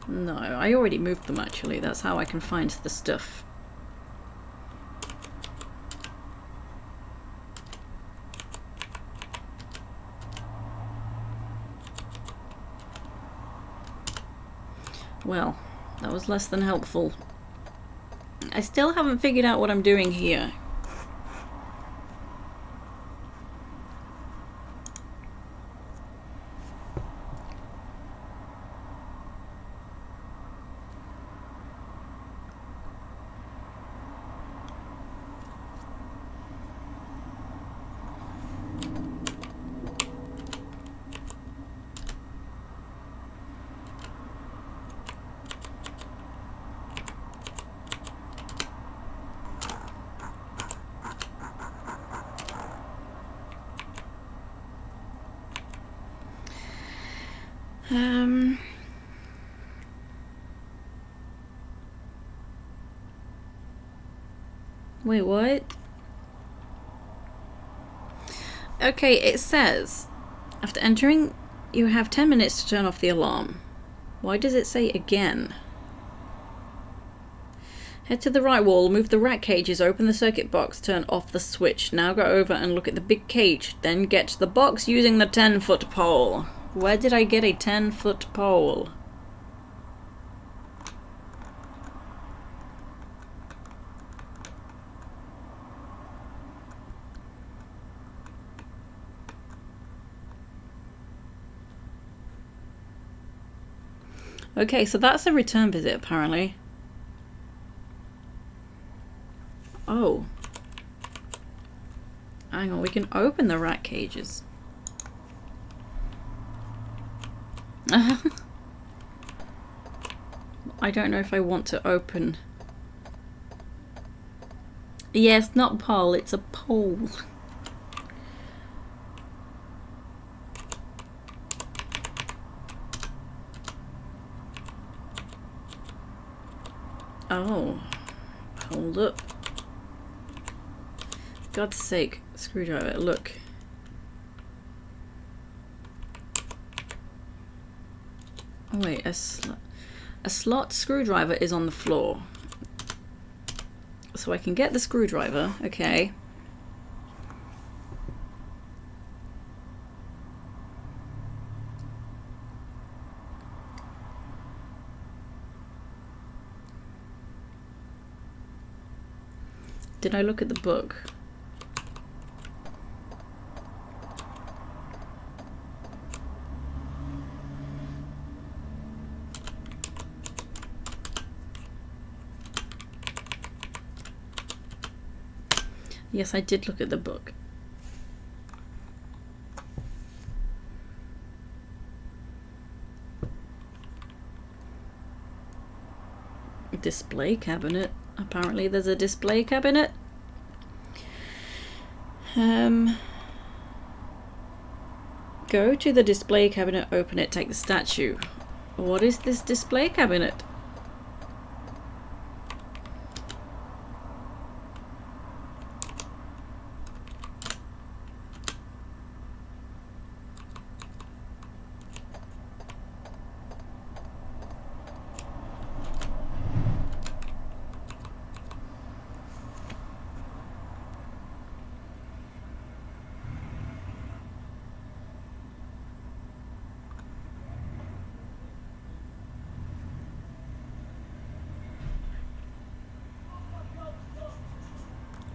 No, I already moved them actually. That's how I can find the stuff. Well, that was less than helpful. I still haven't figured out what I'm doing here. Wait, what? Okay, it says, after entering You have 10 minutes to turn off the alarm. Why does it say again? Head to the right wall, move the rat cages, open the circuit box, turn off the switch. Now go over and look at the big cage, then get to the box using the 10-foot pole. Where did I get a 10-foot pole? Okay, so that's a return visit apparently. Oh. Hang on, we can open the rat cages. I don't know if I want to open. Yes, not pole, it's a pole. Oh. Hold up. God's sake, screwdriver, look. Oh wait, a slot screwdriver is on the floor. So I can get the screwdriver, okay. Did I look at the book? Yes, I did look at the book. Display cabinet. Apparently there's a display cabinet. Go to the display cabinet, open it, take the statue. What is this display cabinet?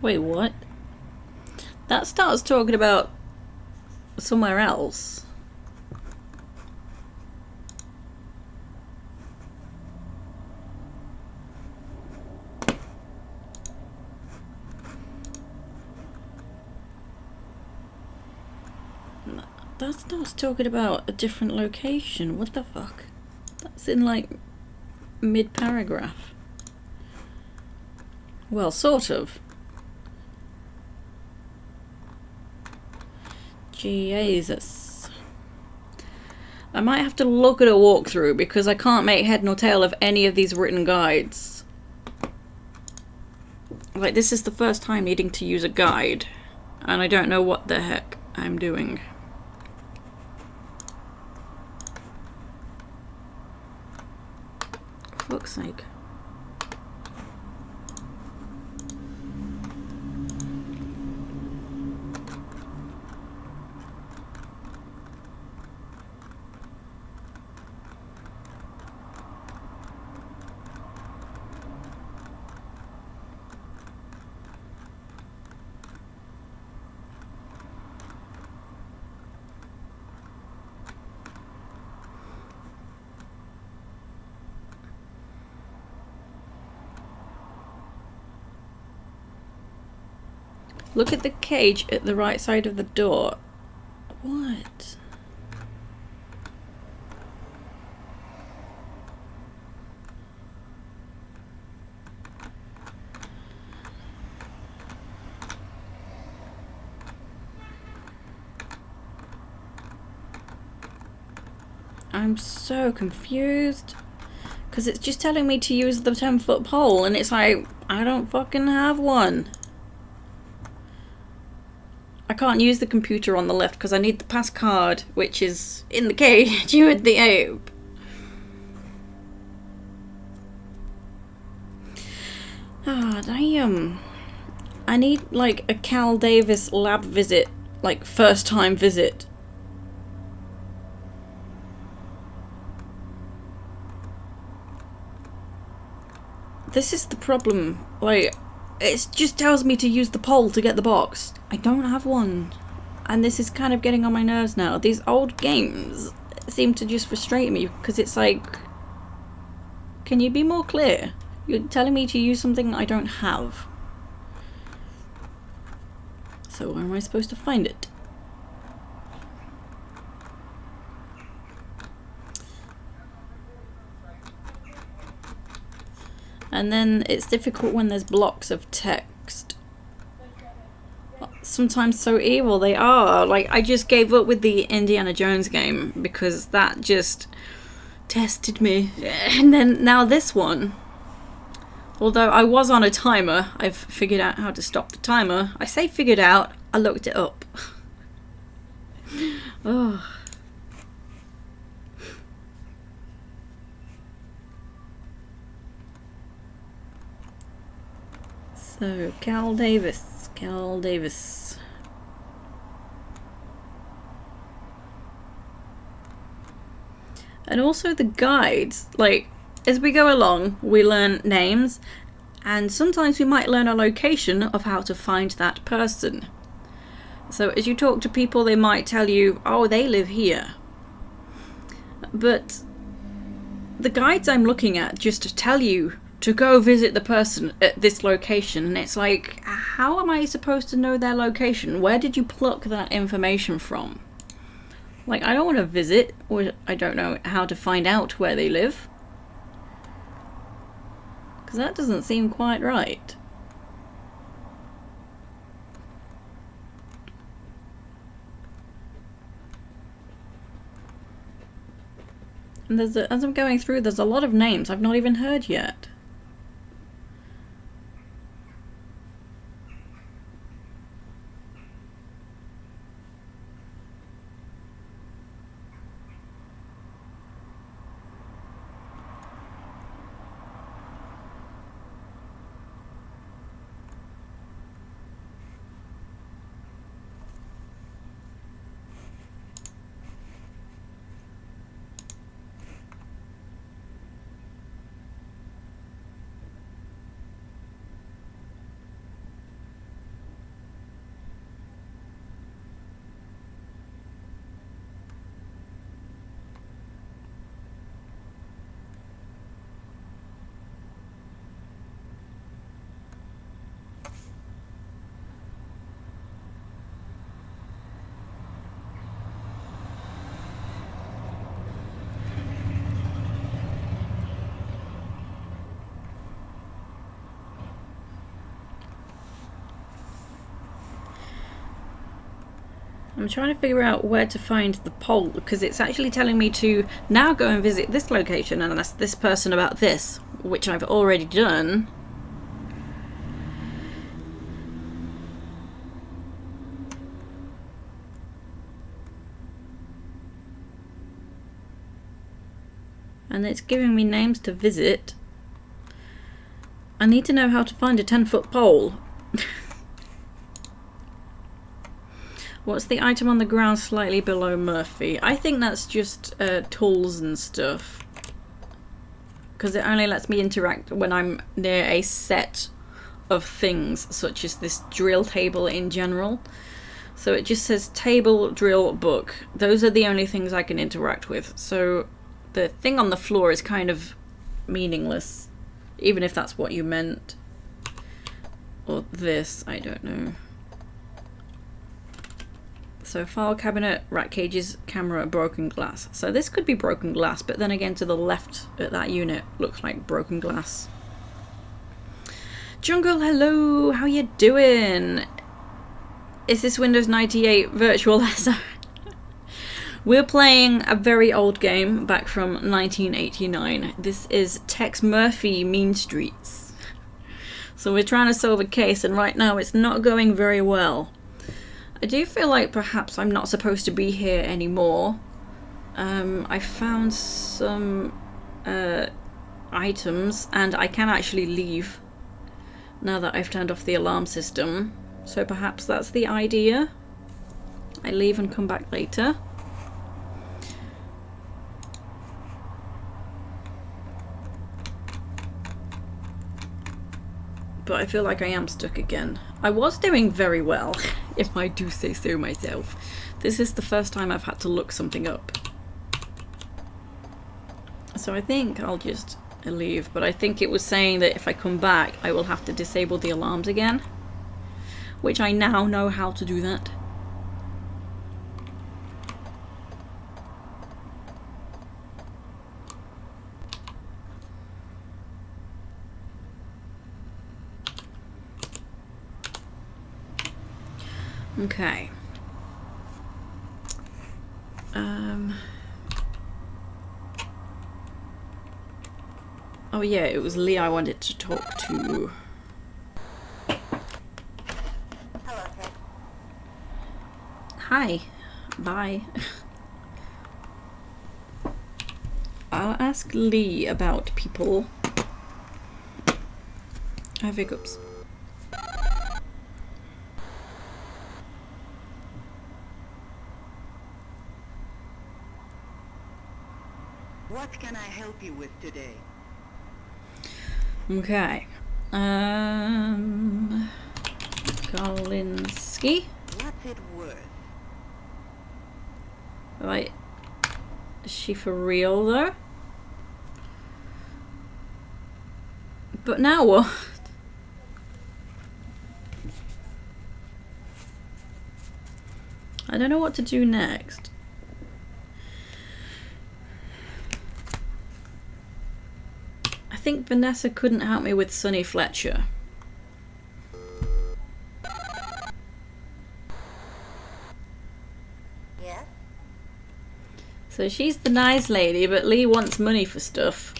Wait, what? That starts talking about somewhere else. That starts talking about a different location. What the fuck? That's in like mid-paragraph. Well, sort of. Jesus. I might have to look at a walkthrough because I can't make head nor tail of any of these written guides. Like, this is the first time needing to use a guide, and I don't know what the heck I'm doing. For fuck's sake. Look at the cage at the right side of the door. What? I'm so confused. Because it's just telling me to use the 10-foot pole and it's like, I don't fucking have one. I can't use the computer on the left because I need the pass card, which is in the cage with the ape. Ah, damn. I need like a Cal Davis lab visit, like first time visit. This is the problem. Like, it just tells me to use the pole to get the box. I don't have one. And this is kind of getting on my nerves now. These old games seem to just frustrate me because it's like, can you be more clear? You're telling me to use something I don't have. So where am I supposed to find it? And then it's difficult when there's blocks of text. Sometimes so evil they are. Like, I just gave up with the Indiana Jones game because that just tested me. And then now this one. Although I was on a timer, I've figured out how to stop the timer. I say figured out, I looked it up. Oh. So, Cal Davis. And also the guides, like, as we go along, we learn names, and sometimes we might learn a location of how to find that person. So as you talk to people, they might tell you, oh, they live here. But the guides I'm looking at just tell you to go visit the person at this location, and it's like, how am I supposed to know their location? Where did you pluck that information from? Like, I don't want to visit, or I don't know how to find out where they live. Because that doesn't seem quite right. And as I'm going through, there's a lot of names I've not even heard yet. I'm trying to figure out where to find the poll, because it's actually telling me to now go and visit this location and ask this person about this, which I've already done. And it's giving me names to visit. I need to know how to find a 10-foot pole. What's the item on the ground slightly below Murphy? I think that's just tools and stuff. Because it only lets me interact when I'm near a set of things, such as this drill table in general. So it just says table, drill, book. Those are the only things I can interact with. So the thing on the floor is kind of meaningless. Even if that's what you meant. Or this, I don't know. So file cabinet, rat cages, camera, broken glass. So this could be broken glass, but then again to the left at that unit looks like broken glass. Jungle, hello, how you doing? Is this Windows 98 virtual SR? We're playing a very old game back from 1989. This is Tex Murphy, Mean Streets. So we're trying to solve a case, and right now it's not going very well. I do feel like perhaps I'm not supposed to be here anymore. I found some items and I can actually leave now that I've turned off the alarm system. So perhaps that's the idea. I leave and come back later. But I feel like I am stuck again. I was doing very well, if I do say so myself. This is the first time I've had to look something up. So I think I'll just leave, but I think it was saying that if I come back, I will have to disable the alarms again. Which I now know how to do that. Okay. Oh yeah, it was Lee I wanted to talk to. Hello, Tex. Hi. Bye. I'll ask Lee about people. I have hiccups. What can I help you with today? Okay. Kolinsky. What's it worth? Right. Is she for real though? But now what? I don't know what to do next. I think Vanessa couldn't help me with Sunny Fletcher. Yes? So she's the nice lady, but Lee wants money for stuff.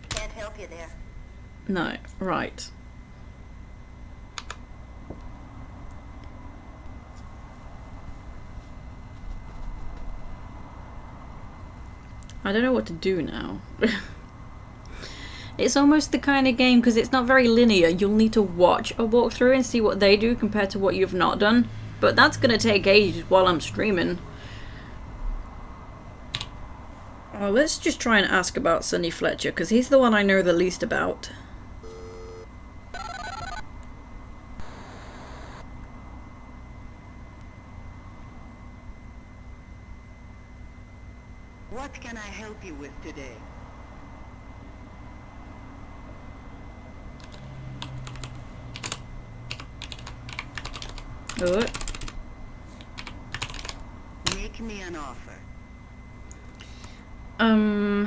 Can't help you there. No, right. I don't know what to do now. It's almost the kind of game, because it's not very linear, you'll need to watch a walkthrough and see what they do compared to what you've not done. But that's going to take ages while I'm streaming. Oh, let's just try and ask about Sonny Fletcher, because he's the one I know the least about. What can I help you with today? Oh. Make me an offer. No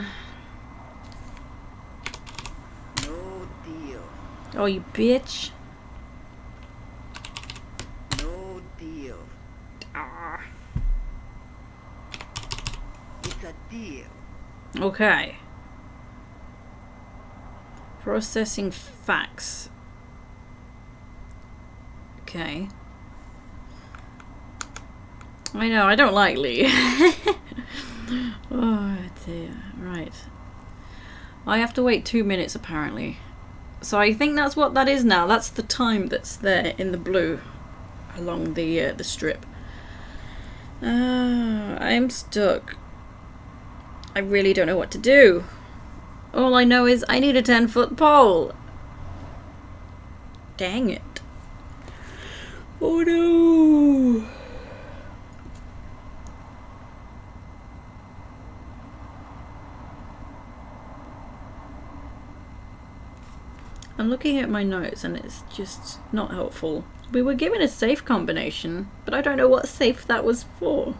deal. Oh, you bitch. No deal. Ah. It's a deal. Okay. Processing facts. Okay. I know, I don't like Lee. Oh dear. Right. I have to wait 2 minutes apparently. So I think that's what that is now. That's the time that's there in the blue along the strip. I'm stuck. I really don't know what to do. All I know is I need a 10-foot pole. Dang it. Oh no. I'm looking at my notes and it's just not helpful. We were given a safe combination, but I don't know what safe that was for.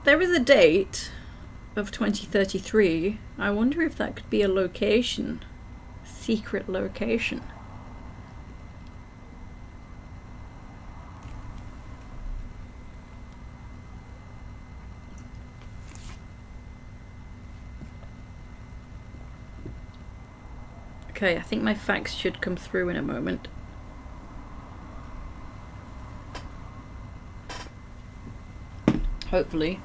There is a date of 2033. I wonder if that could be a location. Secret location. Okay, I think my facts should come through in a moment. Hopefully.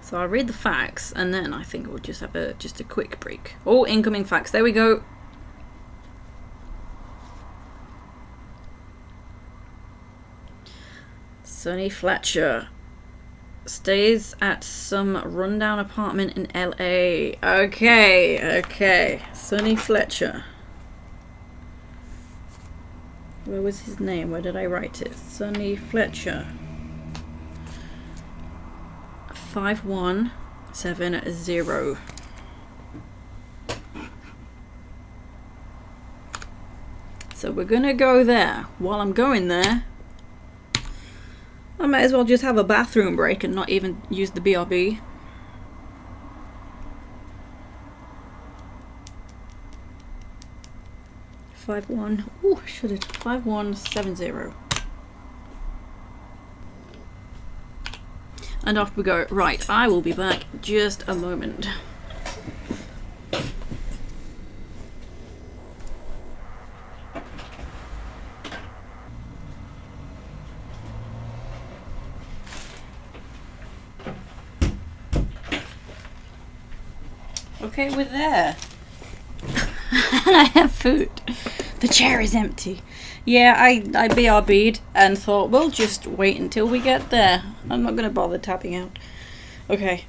So I'll read the facts and then I think we'll just have a quick break. Oh, incoming facts. There we go. Sonny Fletcher stays at some rundown apartment in LA. Okay. Sonny Fletcher. Where was his name? Where did I write it? Sonny Fletcher. 5170. So we're gonna go there. While I'm going there, I might as well just have a bathroom break and not even use the BRB. Ooh, should have 5170. And off we go. Right, I will be back just a moment. Okay, we're there. And I have food. The chair is empty. Yeah, I BRB'd and thought, we'll just wait until we get there. I'm not going to bother tapping out. Okay.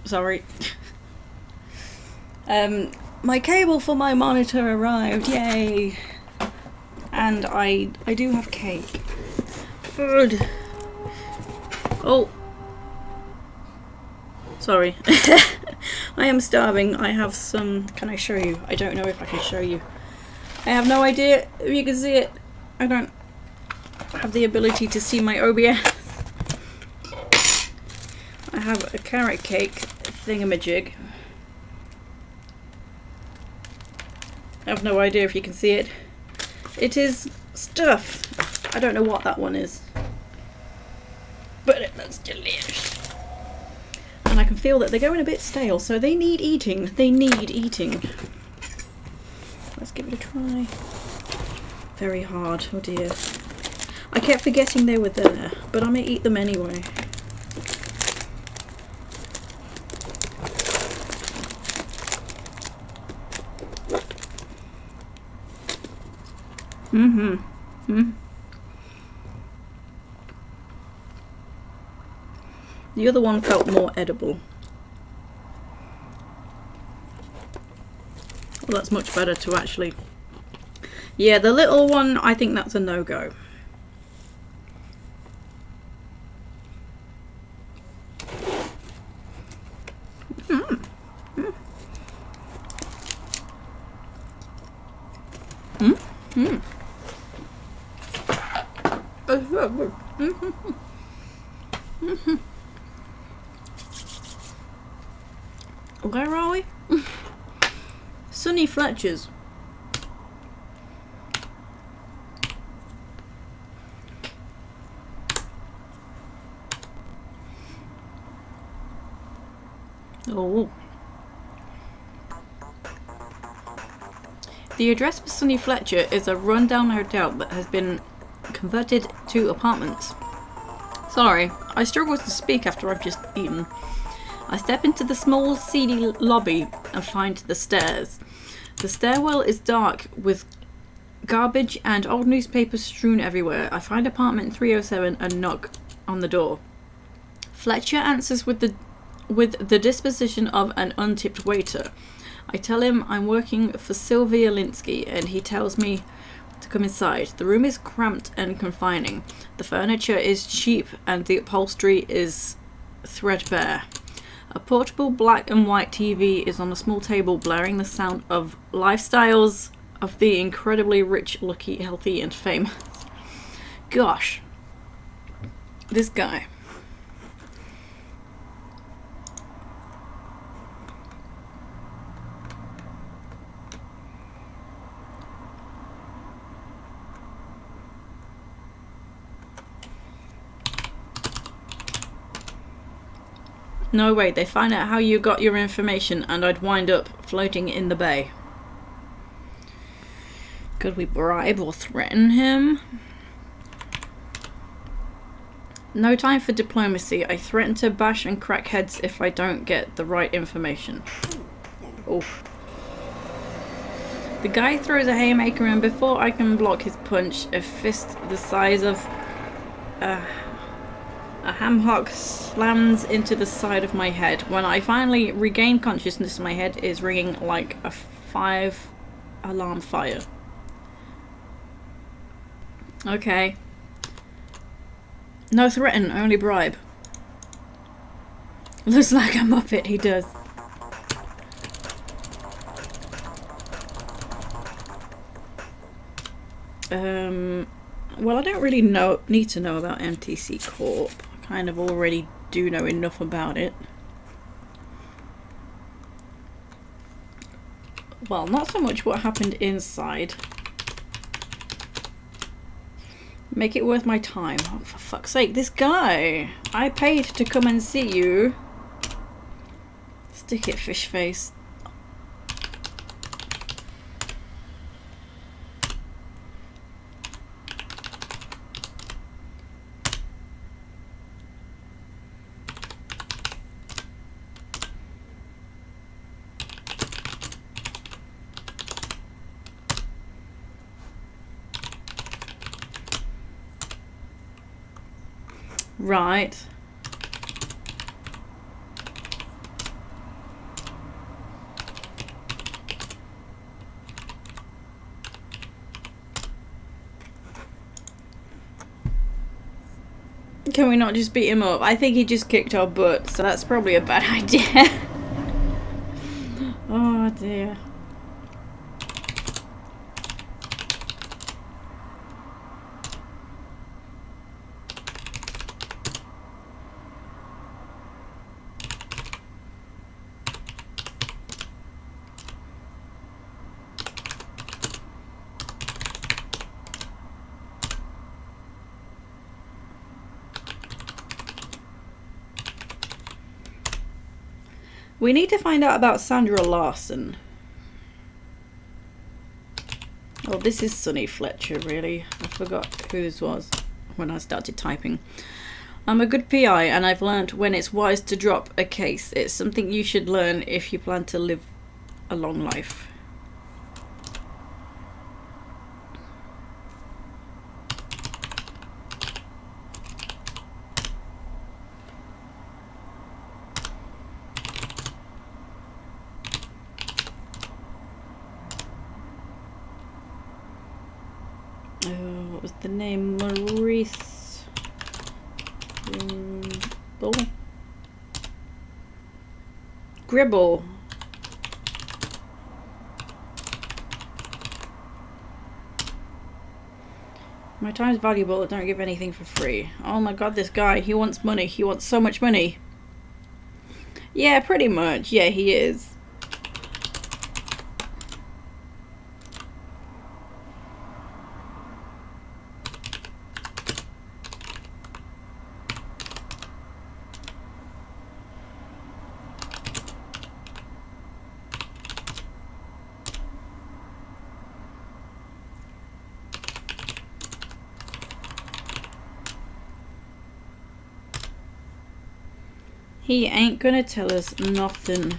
Sorry. My cable for my monitor arrived. Yay. And I do have cake. Food. Oh. Sorry. I am starving. I have some... Can I show you? I don't know if I can show you. I have no idea if you can see it. I don't have the ability to see my OBS. I have a carrot cake thingamajig. I have no idea if you can see it. It is stuff. I don't know what that one is. But it looks delicious. And I can feel that they're going a bit stale, so they need eating. They need eating. Let's give it a try. Very hard. Oh dear. I kept forgetting they were there, but I'm gonna eat them anyway. The other one felt more edible. Well, that's much better to actually... Yeah, the little one, I think that's a no-go. Where are we? Sonny Fletcher's. Oh. The address for Sonny Fletcher is a rundown hotel that has been converted to apartments. Sorry, I struggle to speak after I've just eaten. I step into the small, seedy lobby and find the stairs. The stairwell is dark with garbage and old newspapers strewn everywhere. I find apartment 307 and knock on the door. Fletcher answers with the disposition of an untipped waiter. I tell him I'm working for Sylvia Linsky and he tells me to come inside. The room is cramped and confining. The furniture is cheap and the upholstery is threadbare. A portable black and white TV is on a small table, blaring the sound of lifestyles of the incredibly rich, lucky, healthy, and famous. Gosh. This guy. No way, they find out how you got your information and I'd wind up floating in the bay. Could we bribe or threaten him? No time for diplomacy. I threaten to bash and crack heads if I don't get the right information. Oof. The guy throws a haymaker and before I can block his punch, a fist the size of a ham hock slams into the side of my head. When I finally regain consciousness, my head is ringing like a 5-alarm fire. Okay. No threaten, only bribe. Looks like a muppet, he does. Well, I don't really need to know about MTC Corp. I kind of already do know enough about it. Well, not so much what happened inside. Make it worth my time. Oh, for fuck's sake, this guy! I paid to come and see you. Stick it, fish face. Right. Can we not just beat him up? I think he just kicked our butt, so that's probably a bad idea. Oh dear. We need to find out about Sandra Larson. Oh, this is Sonny Fletcher, really. I forgot who this was when I started typing. I'm a good PI and I've learned when it's wise to drop a case. It's something you should learn if you plan to live a long life. What was the name? Maurice Gribble. My time's valuable. I don't give anything for free. Oh my god, this guy. He wants money. He wants so much money. Yeah, pretty much. Yeah, he is. He ain't gonna tell us nothing.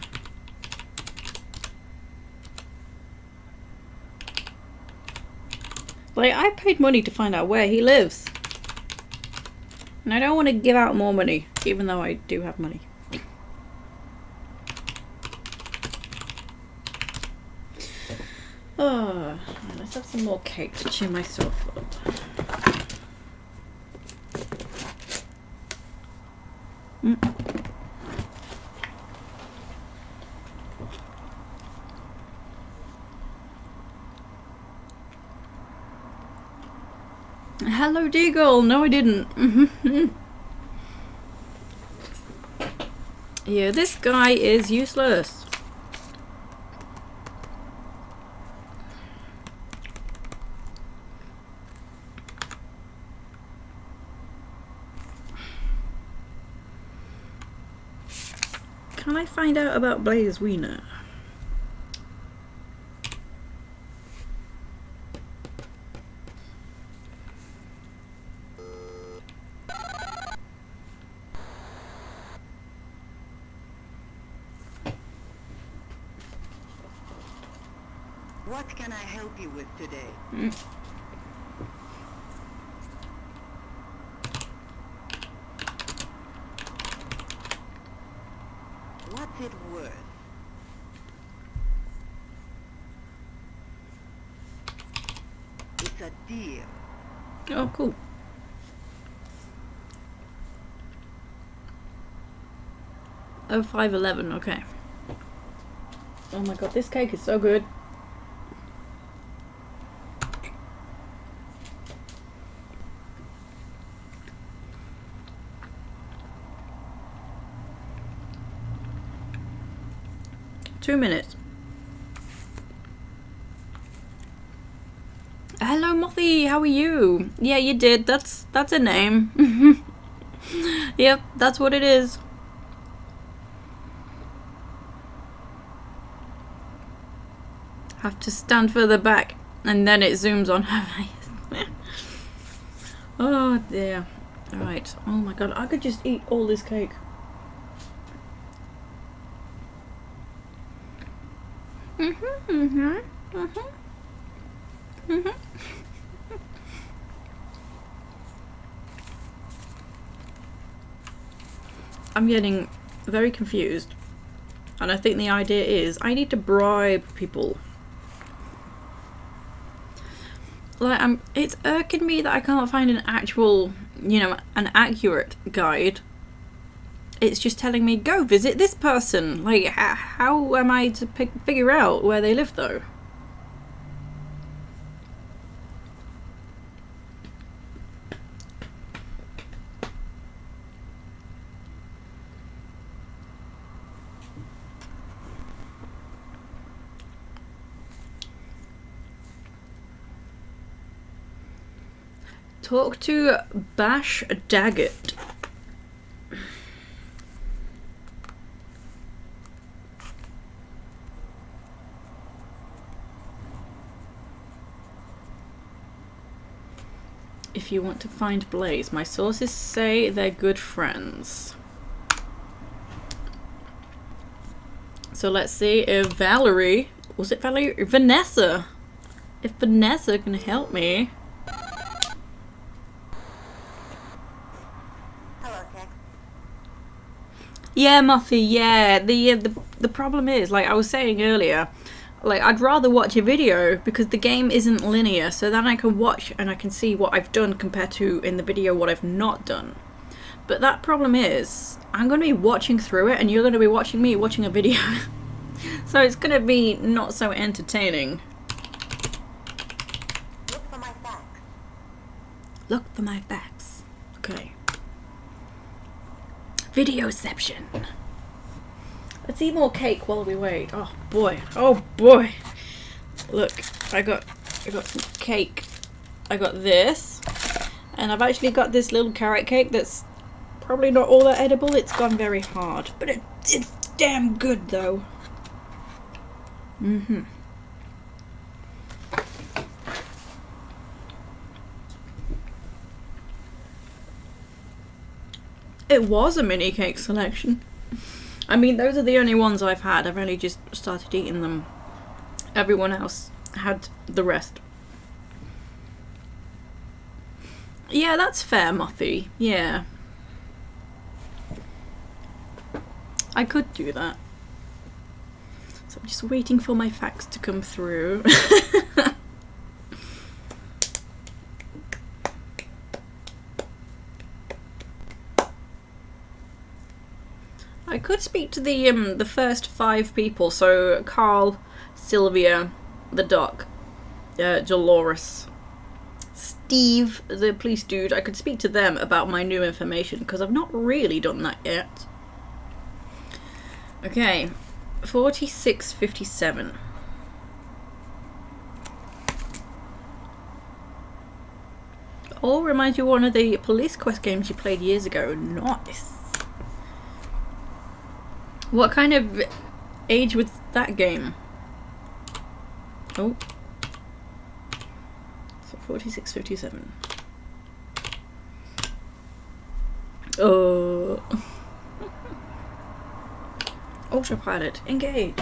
Like, I paid money to find out where he lives. And I don't want to give out more money, even though I do have money. Oh, let's have some more cake to cheer myself up. Hello, Deagle. No, I didn't. Yeah, this guy is useless. Can I find out about Blaze Wiener? What can I help you with today? What's it worth? It's a deal. Oh, cool. Oh, 511, okay. Oh my god, this cake is so good. Minutes. Hello, Mothy. How are you? Yeah, you did. That's a name. Yep, that's what it is. Have to stand further back, and then it zooms on her face. Oh dear. All right. Oh my god, I could just eat all this cake. I'm getting very confused, and I think the idea is I need to bribe people. Like, it's irking me that I can't find an actual, you know, an accurate guide. It's just telling me, go visit this person. Like, how am I to figure out where they live, though? Talk to Bash Daggett. If you want to find Blaze, my sources say they're good friends. So let's see if Valerie, was it Valerie? Vanessa. If Vanessa can help me. Hello, Tex. Yeah, Muffy, yeah. The problem is, like I was saying earlier, like I'd rather watch a video because the game isn't linear, so then I can watch and I can see what I've done compared to in the video what I've not done. But that problem is, I'm going to be watching through it and you're going to be watching me watching a video. So it's going to be not so entertaining. Look for my facts. Look for my facts. Okay. Videoception. Let's eat more cake while we wait. Oh boy. Oh boy. Look, I got some cake. I got this. And I've actually got this little carrot cake that's probably not all that edible. It's gone very hard. But it's damn good though. Mm-hmm. It was a mini cake selection. I mean, those are the only ones I've had. I've only just started eating them. Everyone else had the rest. Yeah, that's fair, Muffy. Yeah. I could do that. So I'm just waiting for my facts to come through. I could speak to the first 5 people, so Carl, Sylvia, the doc, Dolores, Steve, the police dude. I could speak to them about my new information, because I've not really done that yet. Okay, 4657. Oh, reminds you of one of the police quest games you played years ago. Nice. What kind of age was that game? Oh. So 46, 57. Oh. Autopilot, engage.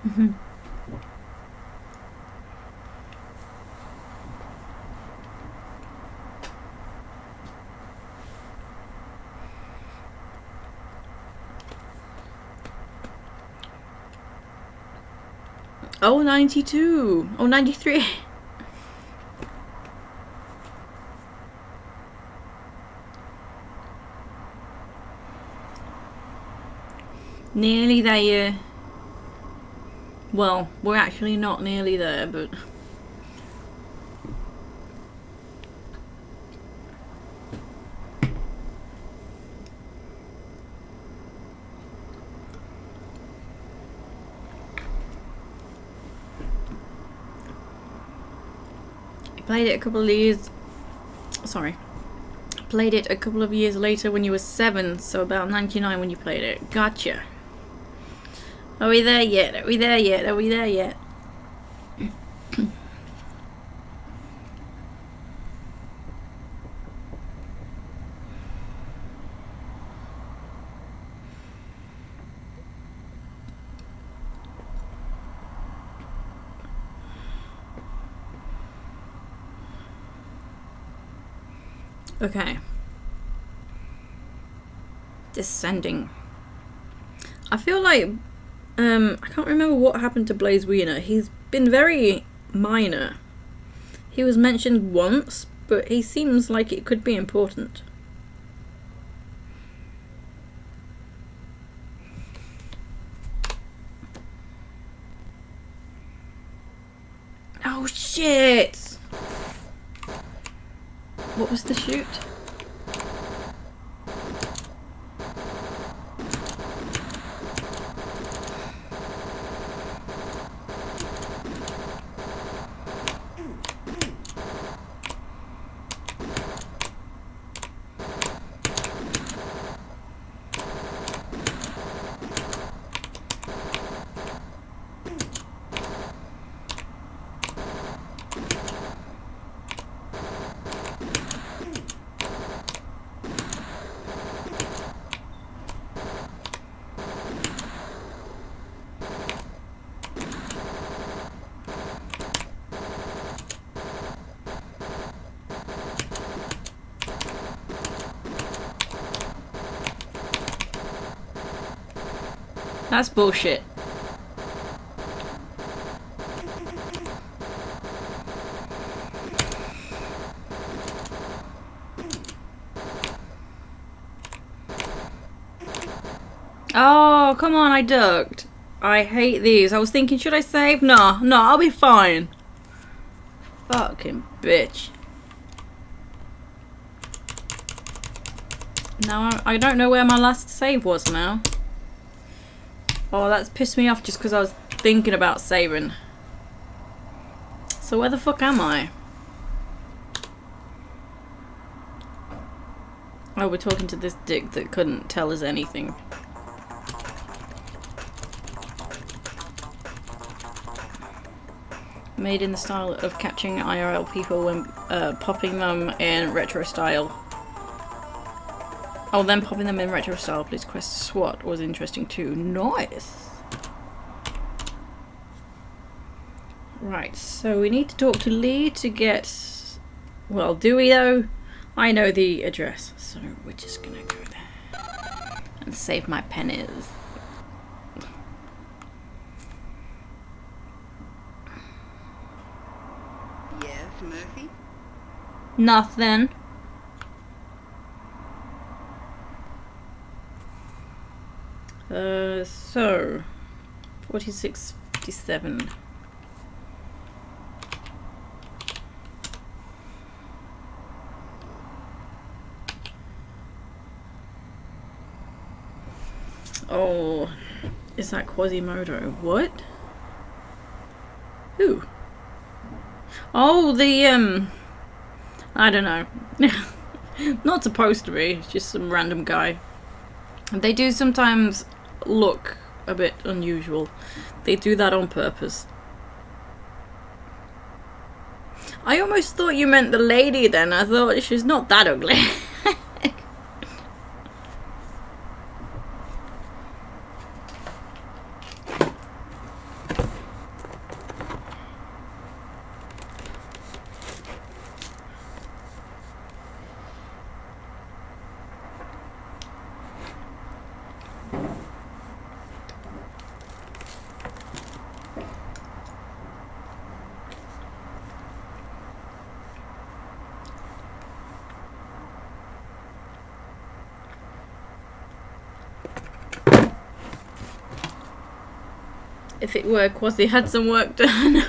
Mm-hmm. Oh, 92. Oh, 93. Nearly there. Well, we're actually not nearly there, but... Played it a couple of years... Sorry. Played it a couple of years later when you were 7, so about 99 when you played it. Gotcha. Are we there yet? Are we there yet? Are we there yet? Okay. Descending. I feel like I can't remember what happened to Blaze Wiener. He's been very minor. He was mentioned once, but he seems like it could be important. Oh shit! What was the shoot? That's bullshit. Oh, come on, I ducked. I hate these. I was thinking, should I save? No, I'll be fine. Fucking bitch. Now I don't know where my last save was now. Oh, that's pissed me off just because I was thinking about saving. So where the fuck am I? Oh, we're talking to this dick that couldn't tell us anything. Made in the style of capturing IRL people when popping them in retro style. Oh, then popping them in retro style, please quest SWAT was interesting too. Nice! Right, so we need to talk to Lee to get... Well, do we though? I know the address, so we're just gonna go there. Save my pennies. Yes, Murphy? Nothing. So 46.57. Oh, is that Quasimodo? What? Who? Oh, the I don't know. Not supposed to be. It's just some random guy. They do sometimes look a bit unusual. They do that on purpose. I almost thought you meant the lady then. I thought she's not that ugly. If it were Quasi had some work done.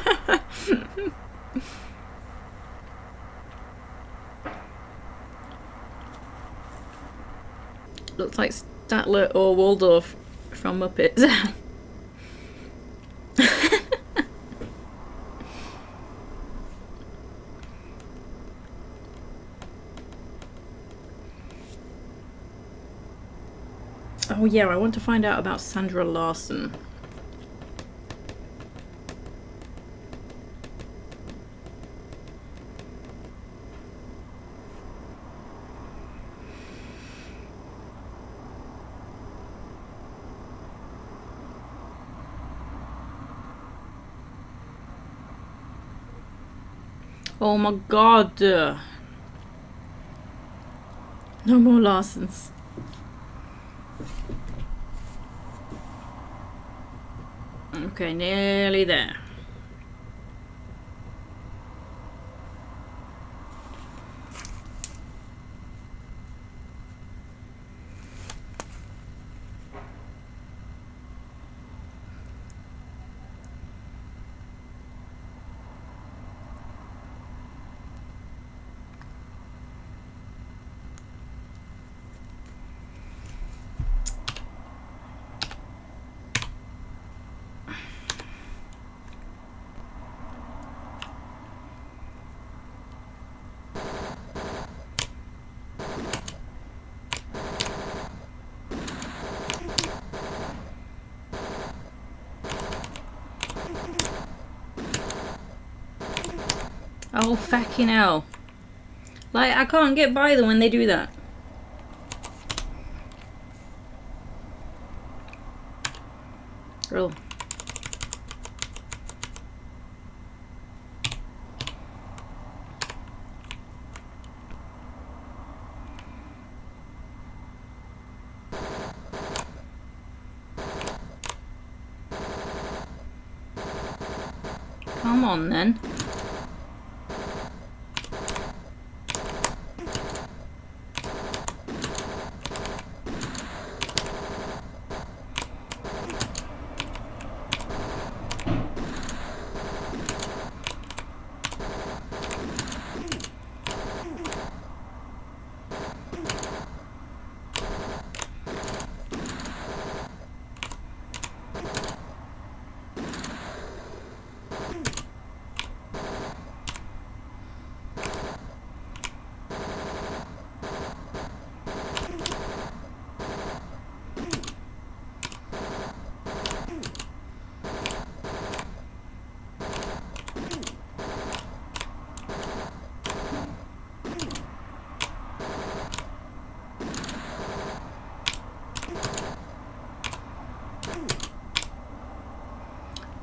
Looks like Statler or Waldorf from Muppets. Oh yeah, I want to find out about Sandra Larson. Oh my god. No more Larsons. Okay, nearly there. Oh, fucking hell. Like, I can't get by them when they do that. Oh. Come on, then.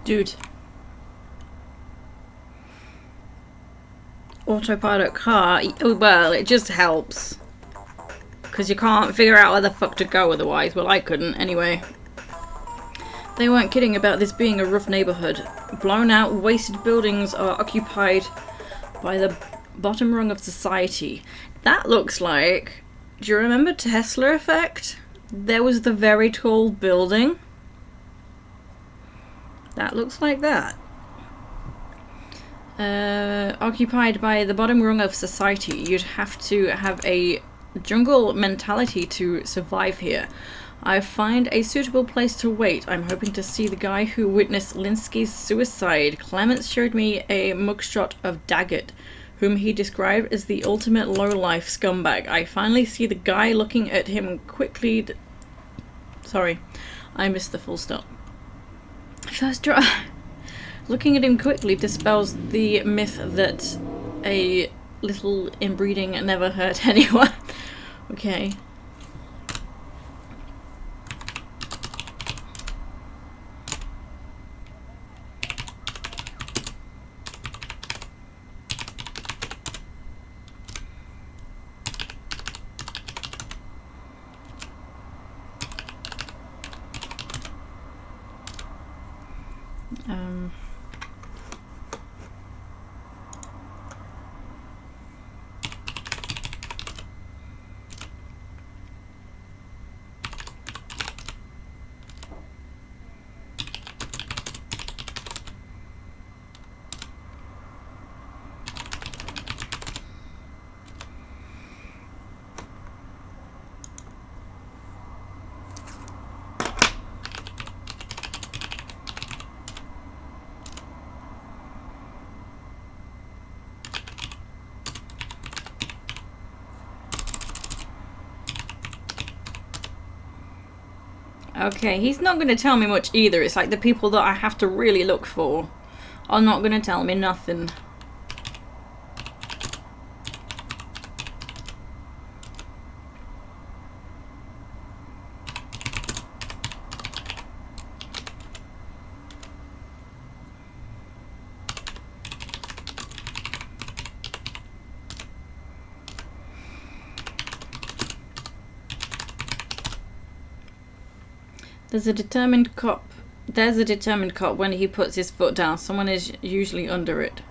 Dude. Autopilot car, well, it just helps. because you can't figure out where the fuck to go otherwise. Well, I couldn't anyway. They weren't kidding about this being a rough neighborhood. Blown out, wasted buildings are occupied by the bottom rung of society. That looks like... Do you remember Tesla Effect? There was the very tall building. That looks like that. Occupied by the bottom rung of society. You'd have to have a jungle mentality to survive here. I find a suitable place to wait. I'm hoping to see the guy who witnessed Linsky's suicide. Clements showed me a mugshot of Daggett, whom he described as the ultimate lowlife scumbag. I finally see the guy looking at him quickly. Sorry, I missed the full stop. First try. Looking at him quickly dispels the myth that a little inbreeding never hurt anyone. Okay. Okay, he's not going to tell me much either. It's like the people that I have to really look for are not going to tell me nothing. There's a determined cop when he puts his foot down. Someone is usually under it.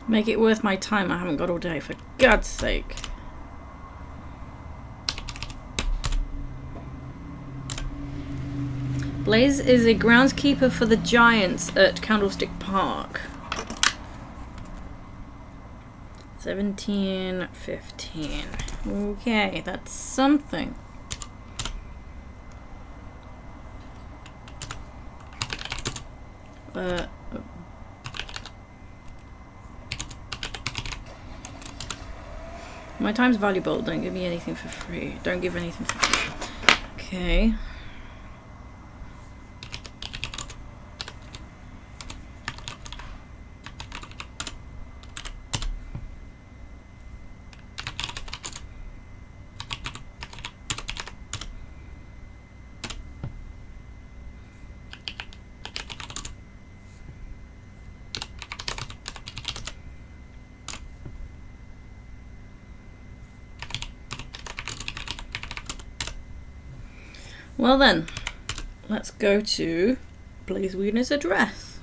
Make it worth my time. I haven't got all day, for God's sake. Blaze is a groundskeeper for the Giants at Candlestick Park. 17:15. Okay, that's something. My time's valuable. Don't give me anything for free. Don't give anything for free. Okay. Well then, let's go to Blaze Wiener's address.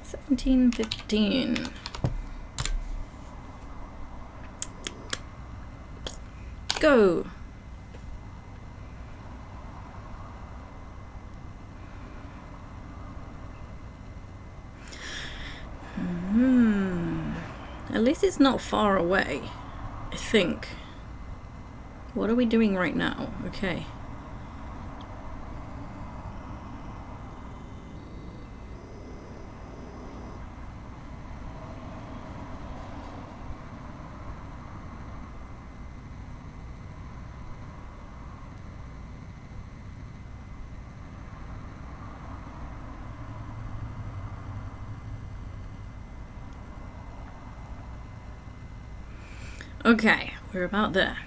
$17.15. Go. At least it's not far away, I think. What are we doing right now? Okay. Okay, we're about there.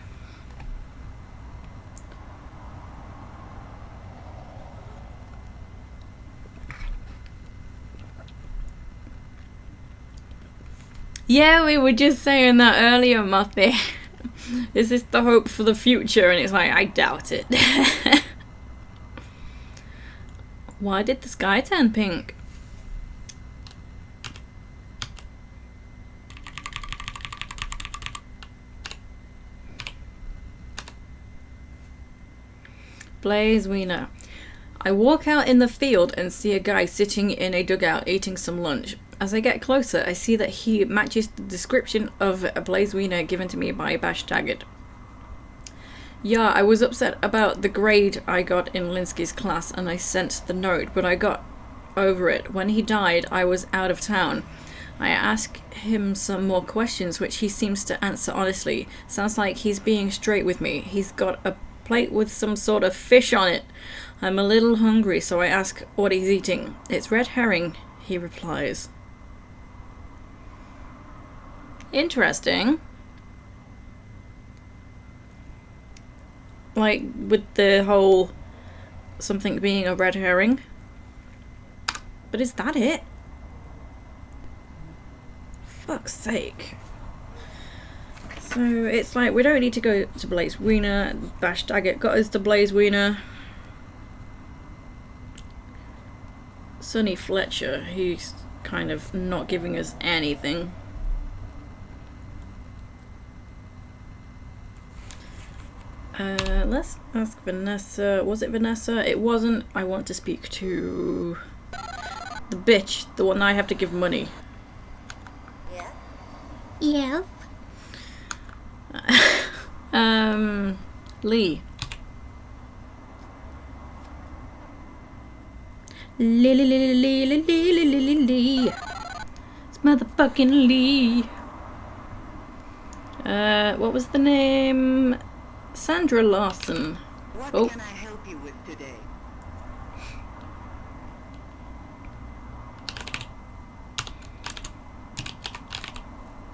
Yeah, we were just saying that earlier, Muffy. Is this the hope for the future? And it's like, I doubt it. Why did the sky turn pink? Blaze Wiener. I walk out in the field and see a guy sitting in a dugout eating some lunch. As I get closer, I see that he matches the description of a Blaze Wiener given to me by Bash Taggart. Yeah, I was upset about the grade I got in Linsky's class and I sent the note, but I got over it. When he died, I was out of town. I asked him some more questions, which he seems to answer honestly. Sounds like he's being straight with me. He's got a plate with some sort of fish on it. I'm a little hungry, so I ask what he's eating. It's red herring, he replies. Interesting. Like, with the whole something being a red herring. But is that it? Fuck's sake. So it's like, we don't need to go to Blaze Wiener. Bash Daggett got us to Blaze Wiener. Sonny Fletcher, he's kind of not giving us anything. Let's ask Vanessa. Was it Vanessa? It wasn't. I want to speak to the bitch, the one I have to give money. Yeah? Yes. Lee. Lee. It's motherfucking Lee. What was the name? Sandra Larson. What can I help you with today?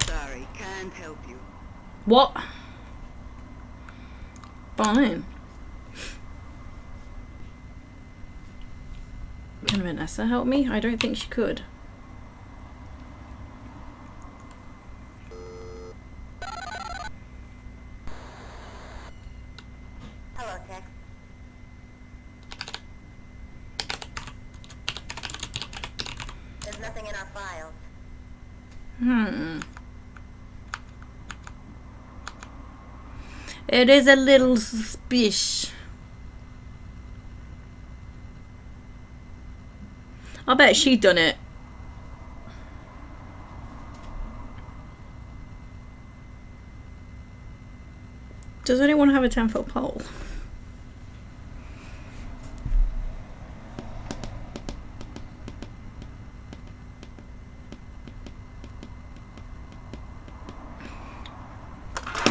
Sorry, can't help you. What? Fine. Can Vanessa help me? I don't think she could. Hello, Tex. There's nothing in our files. It is a little suspicious. I bet she done it. Does anyone have a 10-foot pole?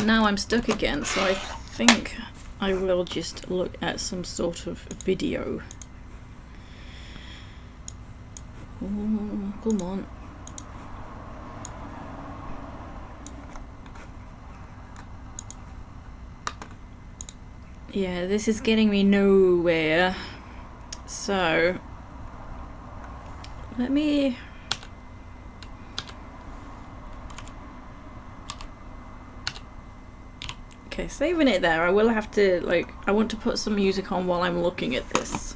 Now I'm stuck again, so I think I will just look at some sort of video. Oh, come on. Yeah, this is getting me nowhere. So, let me... Okay, saving it there. I will have to, like, I want to put some music on while I'm looking at this.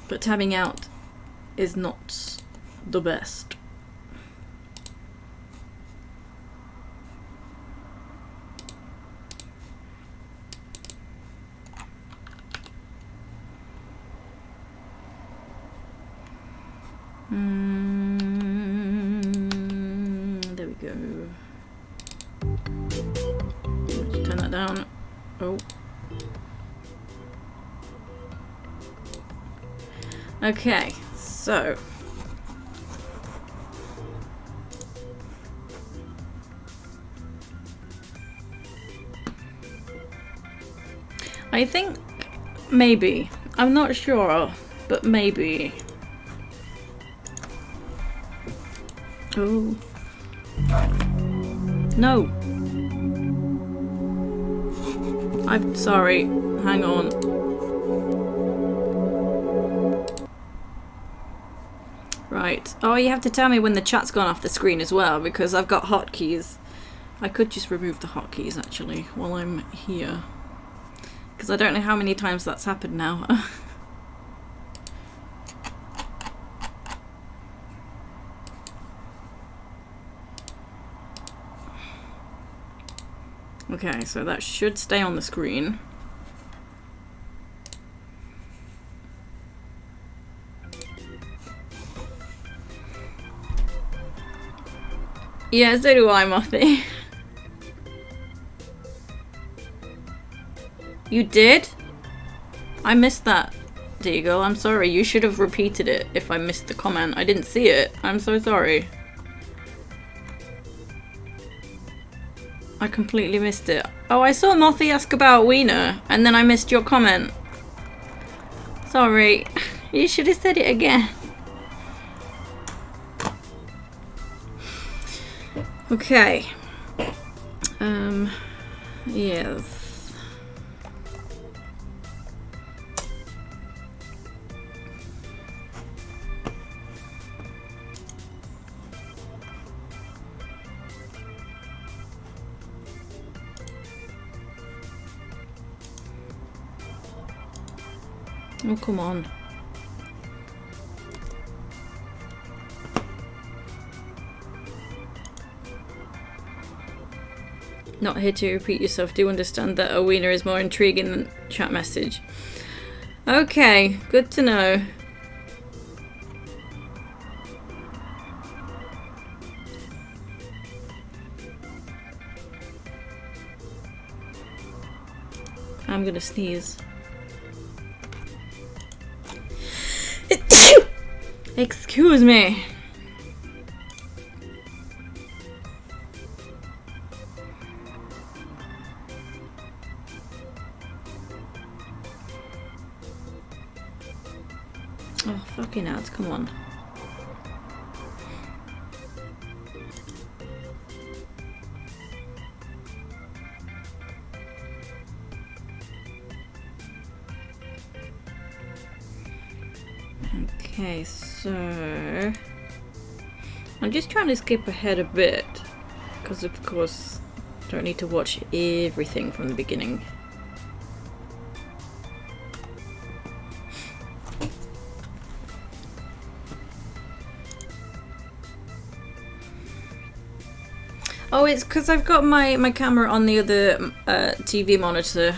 But tabbing out is not the best. Oh. Okay, so. I think maybe. I'm not sure, but maybe. Oh. No. I'm sorry. Hang on. Right. Oh, you have to tell me when the chat's gone off the screen as well, because I've got hotkeys. I could just remove the hotkeys actually while I'm here. Because I don't know how many times that's happened now. Okay, so that should stay on the screen. Yeah, so do I, Mothi. You did? I missed that, Deagle. I'm sorry. You should have repeated it if I missed the comment. I didn't see it. I'm so sorry. I completely missed it. Oh, I saw Mothi ask about Wiener, and then I missed your comment. Sorry. You should have said it again. Okay. Yes. Oh, come on. Not here to repeat yourself. Do understand that a wiener is more intriguing than chat message. Okay, good to know. I'm gonna sneeze. Excuse me. Oh, fucking ads, come on. Okay, so I'm just trying to skip ahead a bit because of course I don't need to watch everything from the beginning. Oh, it's because I've got my camera on the other TV monitor,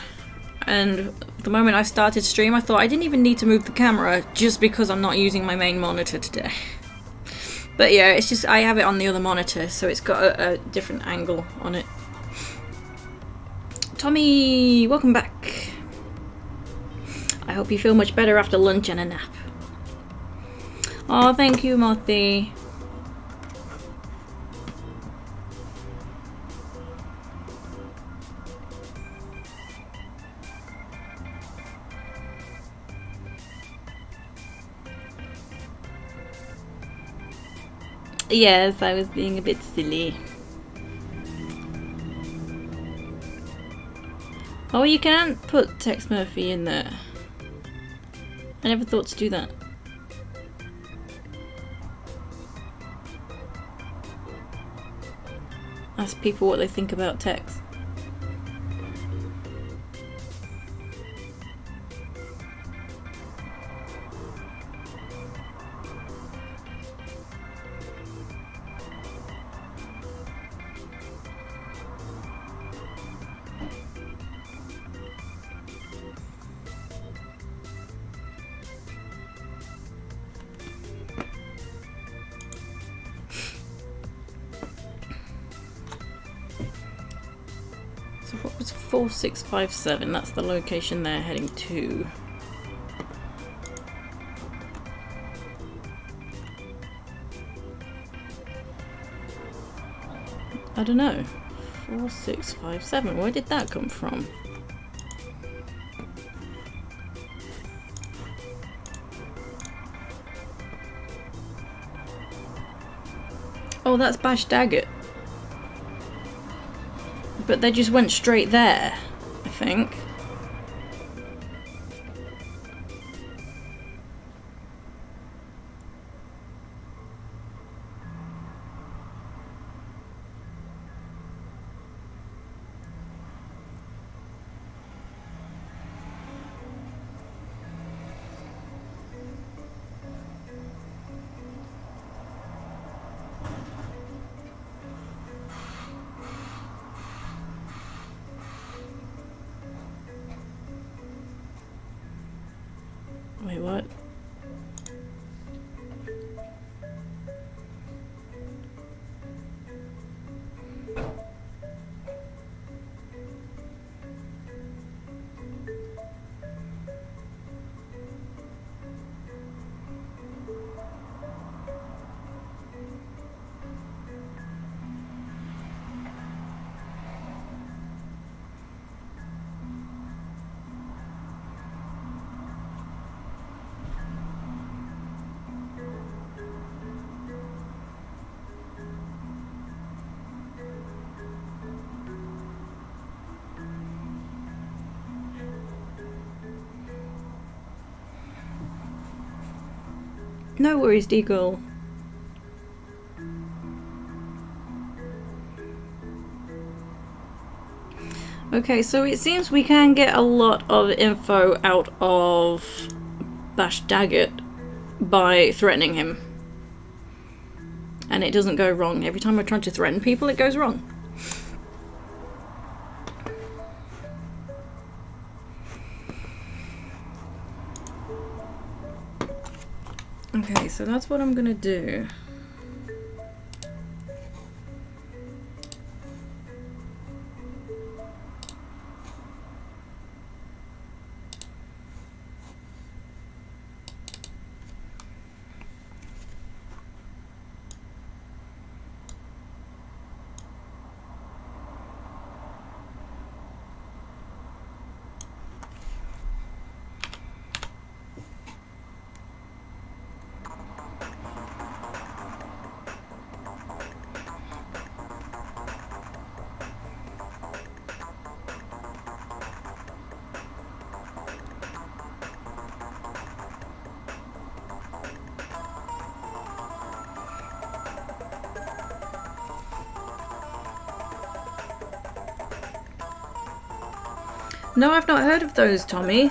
and the moment I started stream I thought I didn't even need to move the camera just because I'm not using my main monitor today. But yeah, it's just I have it on the other monitor, so it's got a different angle on it. Tommy, welcome back. I hope you feel much better after lunch and a nap. Oh, thank you, Mothi. Yes, I was being a bit silly. Oh, you can put Tex Murphy in there. I never thought to do that. Ask people what they think about Tex. So what was 4657? That's the location they're heading to. I don't know. 4657. Where did that come from? Oh, that's Bash Daggett. But they just went straight there, I think. Wait, what? No worries, Deagle. Okay, so it seems we can get a lot of info out of Bash Daggett by threatening him. And it doesn't go wrong. Every time I try to threaten people, it goes wrong. Okay, so that's what I'm gonna do. No, I've not heard of those, Tommy.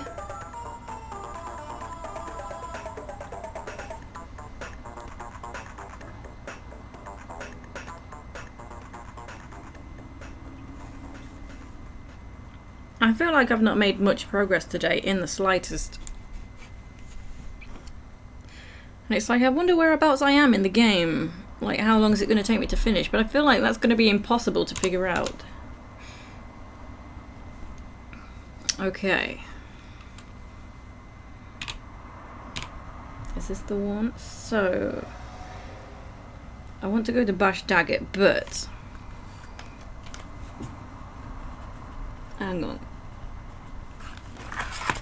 I feel like I've not made much progress today, in the slightest. And it's like, I wonder whereabouts I am in the game. Like, how long is it going to take me to finish? But I feel like that's going to be impossible to figure out. Okay. Is this the one? So, I want to go to Bash Daggett, but hang on.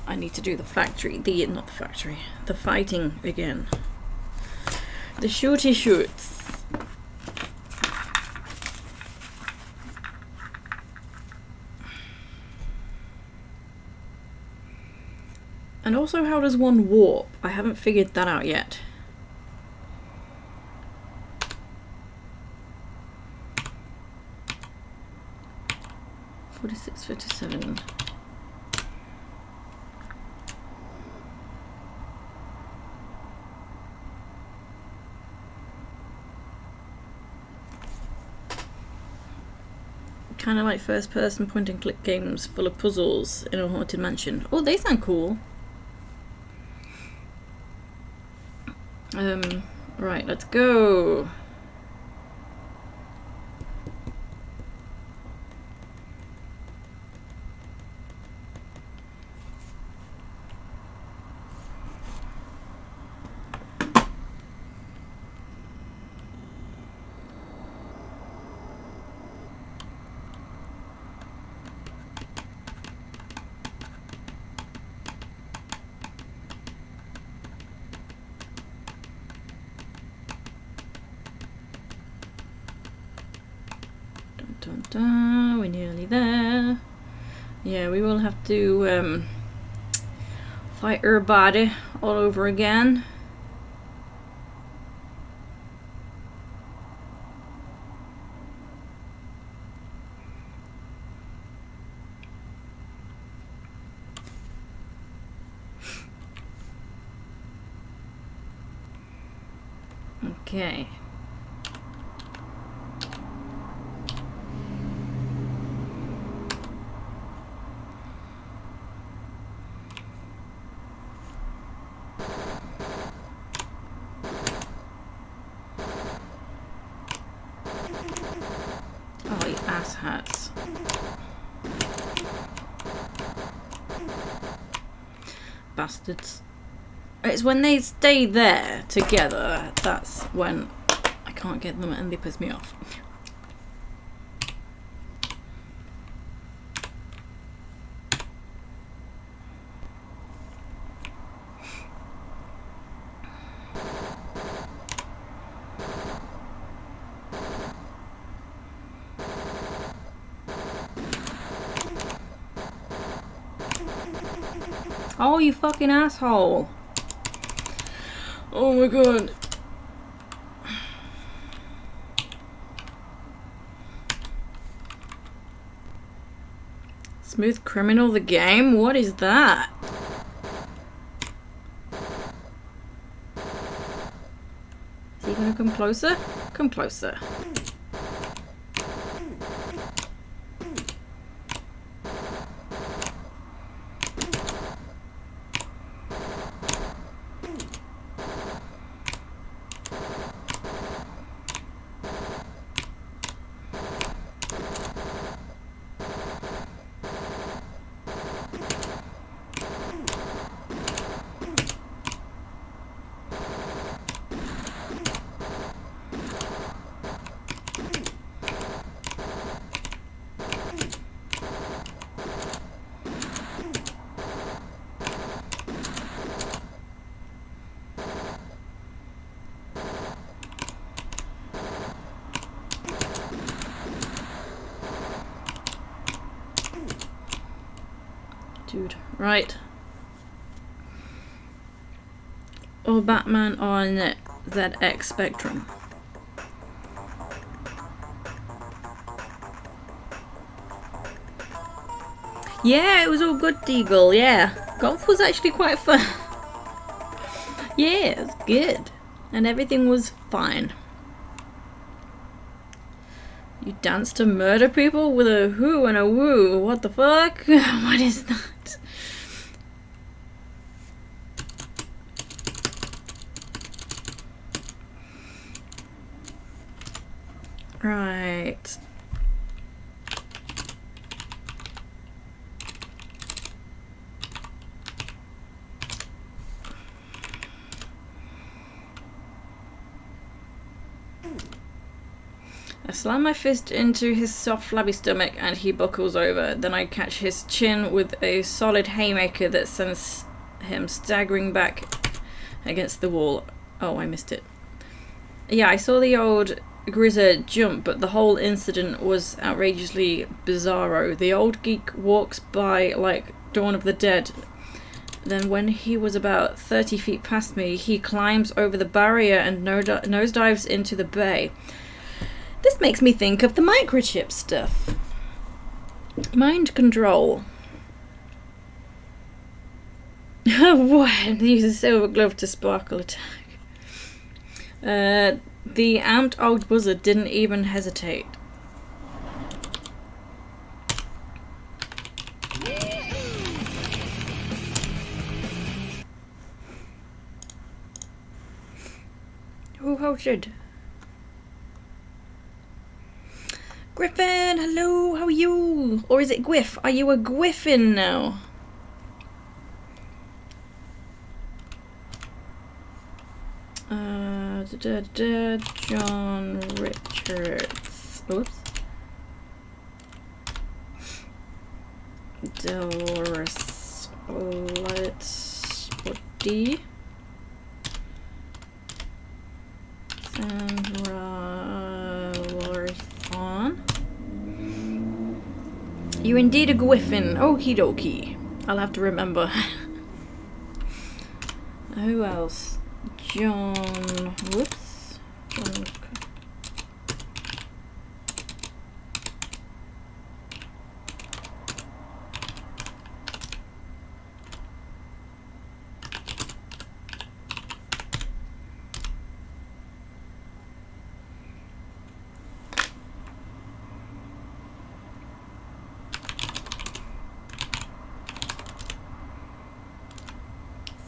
I need to do the factory. Not the factory. The fighting again. The shooty shoots. And also, how does one warp? I haven't figured that out yet. $46, $57. Kind of like first-person point-and-click games full of puzzles in a haunted mansion. Oh, they sound cool. Right, let's go. We're nearly there. Yeah, we will have to fight her body all over again. Okay. Oh, you asshats. Bastards. It's when they stay there together, that's when I can't get them and they piss me off. Oh, you fucking asshole. Oh my god. Smooth Criminal the game? What is that? Is he gonna come closer? Come closer. Dude, right. Or Batman on ZX Spectrum. Yeah, it was all good, Deagle, yeah. Golf was actually quite fun. Yeah, it was good. And everything was fine. You dance to murder people with a who and a woo. What the fuck? What is that? Right. I slam my fist into his soft, flabby stomach and he buckles over. Then I catch his chin with a solid haymaker that sends him staggering back against the wall. Oh, I missed it. Yeah, I saw the old Grizzer jump, but the whole incident was outrageously bizarro. The old geek walks by like Dawn of the Dead. Then when he was about 30 feet past me, he climbs over the barrier and nosedives into the bay. This makes me think of the microchip stuff. Mind control. What? Use a silver glove to sparkle attack. The amped old buzzard didn't even hesitate. Who hosted? Griffin, hello, how are you? Or is it Gwiff? Are you a Gwiffin now? John Richards. Oops. Doris. Let's put D. Sandra Larson. You're indeed a Gwyffin. Okie dokie. I'll have to remember. Who else? John. Whoops. John.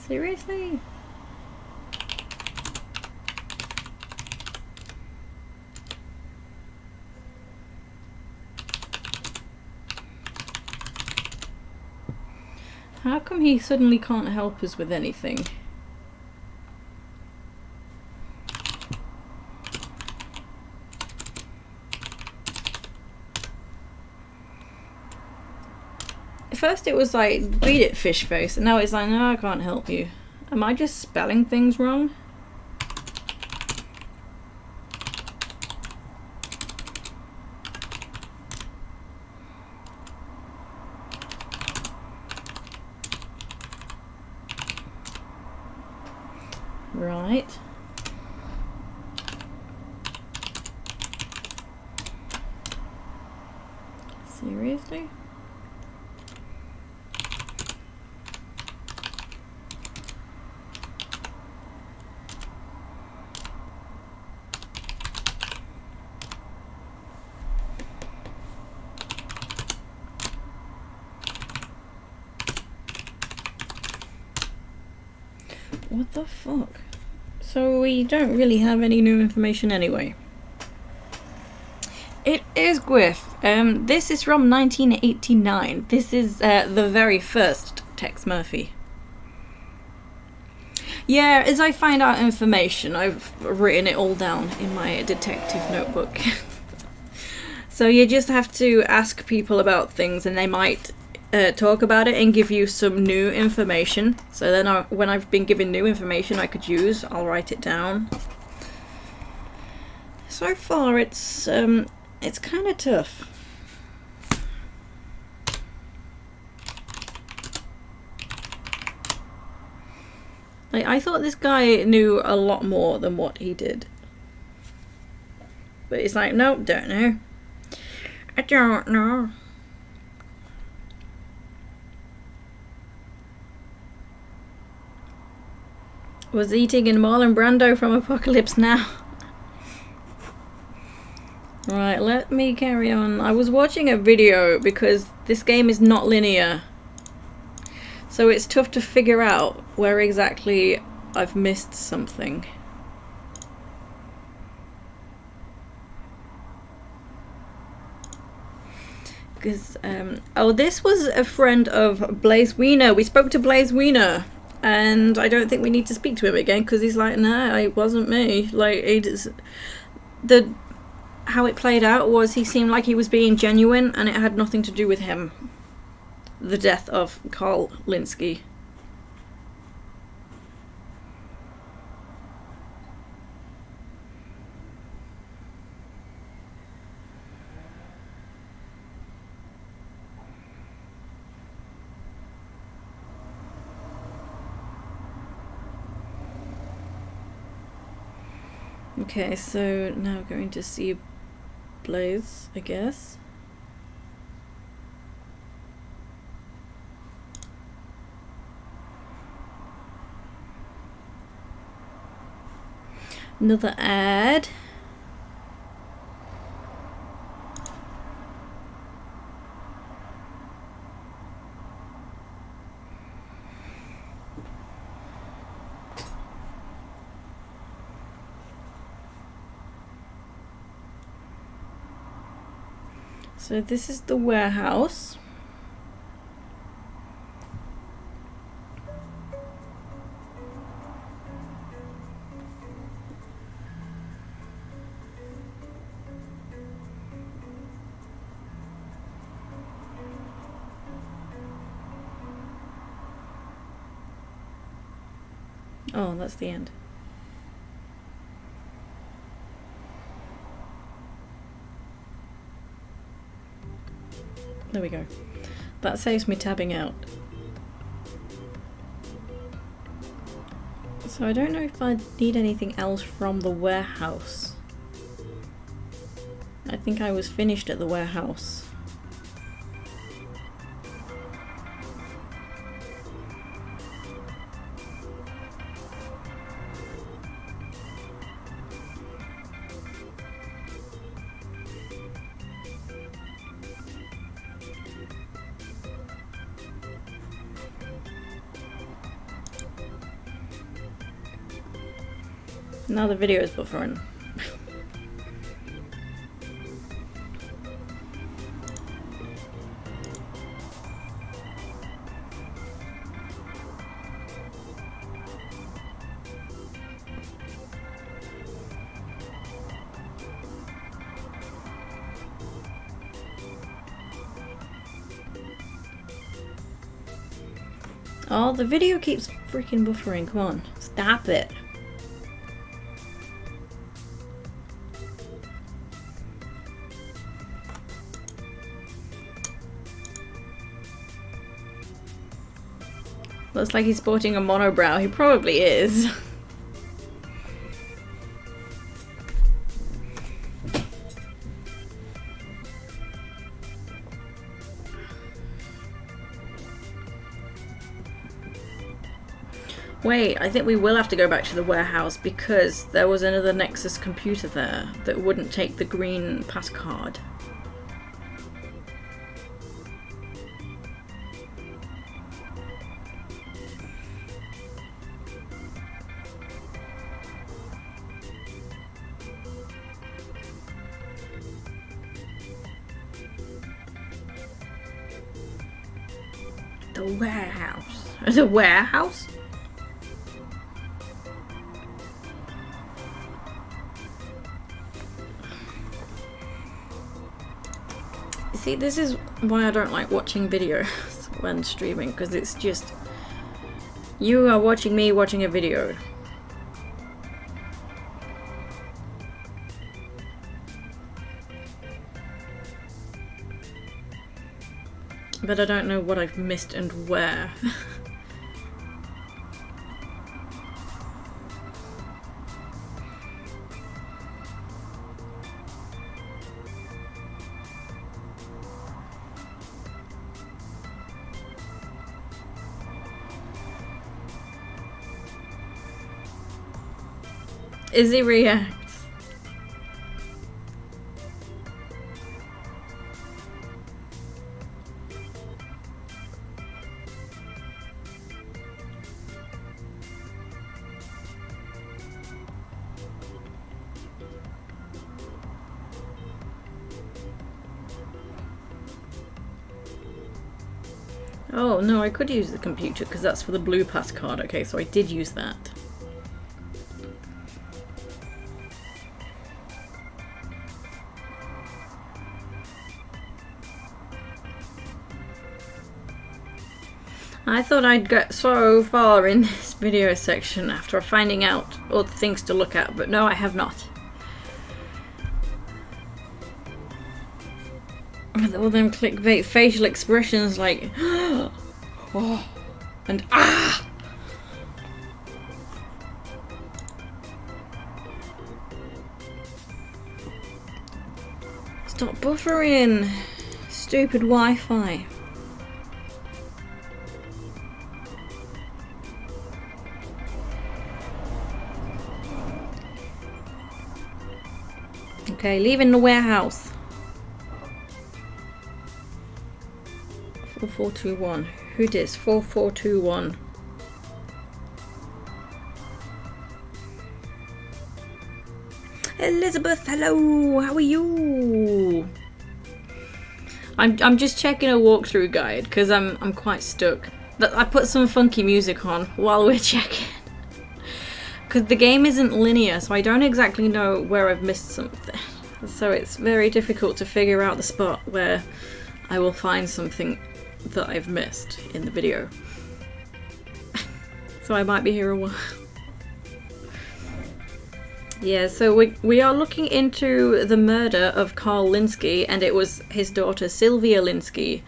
Seriously? How come he suddenly can't help us with anything? At first it was like, beat it, fish face, and now it's like, no, I can't help you. Am I just spelling things wrong? Right. Seriously? What the fuck? So we don't really have any new information anyway. It is Gwyff. This is from 1989. This is the very first Tex Murphy. Yeah, as I find out information, I've written it all down in my detective notebook. So you just have to ask people about things and they might talk about it and give you some new information. So then when I've been given new information I could use, I'll write it down. So far it's kind of tough. Like, I thought this guy knew a lot more than what he did. But it's like, nope, don't know. I don't know. Was eating in Marlon Brando from Apocalypse Now. Right, let me carry on. I was watching a video because this game is not linear. So it's tough to figure out where exactly I've missed something. Because, oh, this was a friend of Blaze Wiener. We spoke to Blaze Wiener. And I don't think we need to speak to him again because he's like, nah, it wasn't me. Like, how it played out was he seemed like he was being genuine and it had nothing to do with him. The death of Carl Linsky. Okay, so now going to see Blaze, I guess. Another ad. So this is the warehouse. Oh, that's the end. There we go. That saves me tabbing out. So I don't know if I need anything else from the warehouse. I think I was finished at the warehouse. Now the video is buffering. Oh, the video keeps freaking buffering. Come on, stop it. Looks like he's sporting a monobrow. He probably is. Wait, I think we will have to go back to the warehouse because there was another Nexus computer there that wouldn't take the green pass card. The warehouse. The warehouse? See, this is why I don't like watching videos when streaming, because it's just... You are watching me watching a video. But I don't know what I've missed and where. Izzy reacts. Oh no, I could use the computer because that's for the blue pass card. Okay, so I did use that. I thought I'd get so far in this video section after finding out all the things to look at, but no, I have not. With all them clickbait facial expressions like oh, and ah! Stop buffering! Stupid Wi-Fi. Okay, leaving the warehouse. 4421. Who dis? 4421. Elizabeth, hello. How are you? I'm just checking a walkthrough guide because I'm quite stuck. I put some funky music on while we're checking. Because the game isn't linear, so I don't exactly know where I've missed something. So it's very difficult to figure out the spot where I will find something that I've missed in the video. So I might be here a while. Yeah, so we are looking into the murder of Carl Linsky, and it was his daughter Sylvia Linsky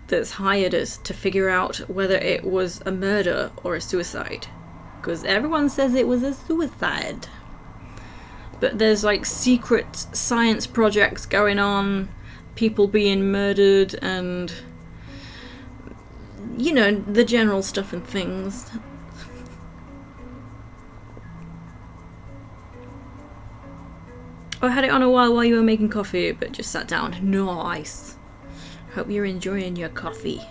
that's hired us to figure out whether it was a murder or a suicide. Because everyone says it was a suicide. But there's like secret science projects going on, people being murdered, and you know, the general stuff and things. I had it on a while you were making coffee, but just sat down. Nice. Hope you're enjoying your coffee.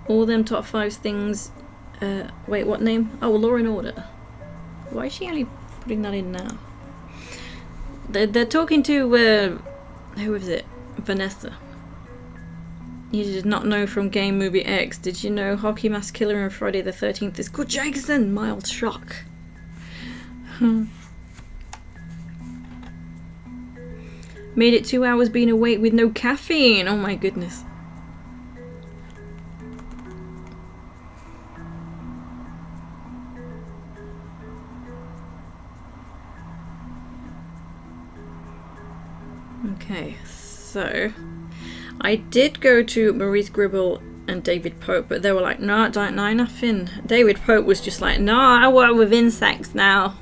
All them top 5 things. Wait, what name? Oh, Law and Order. Why is she only putting that in now? They're talking to who is it? Vanessa. You did not know from Game Movie X. Did you know Hockey Mask Killer and Friday the 13th is good? Jackson, mild shock. Made it 2 hours being awake with no caffeine. Oh my goodness. Okay, so I did go to Maurice Gribble and David Pope, but they were like, no, don't know nothing. David Pope was just like, no, I work with insects now.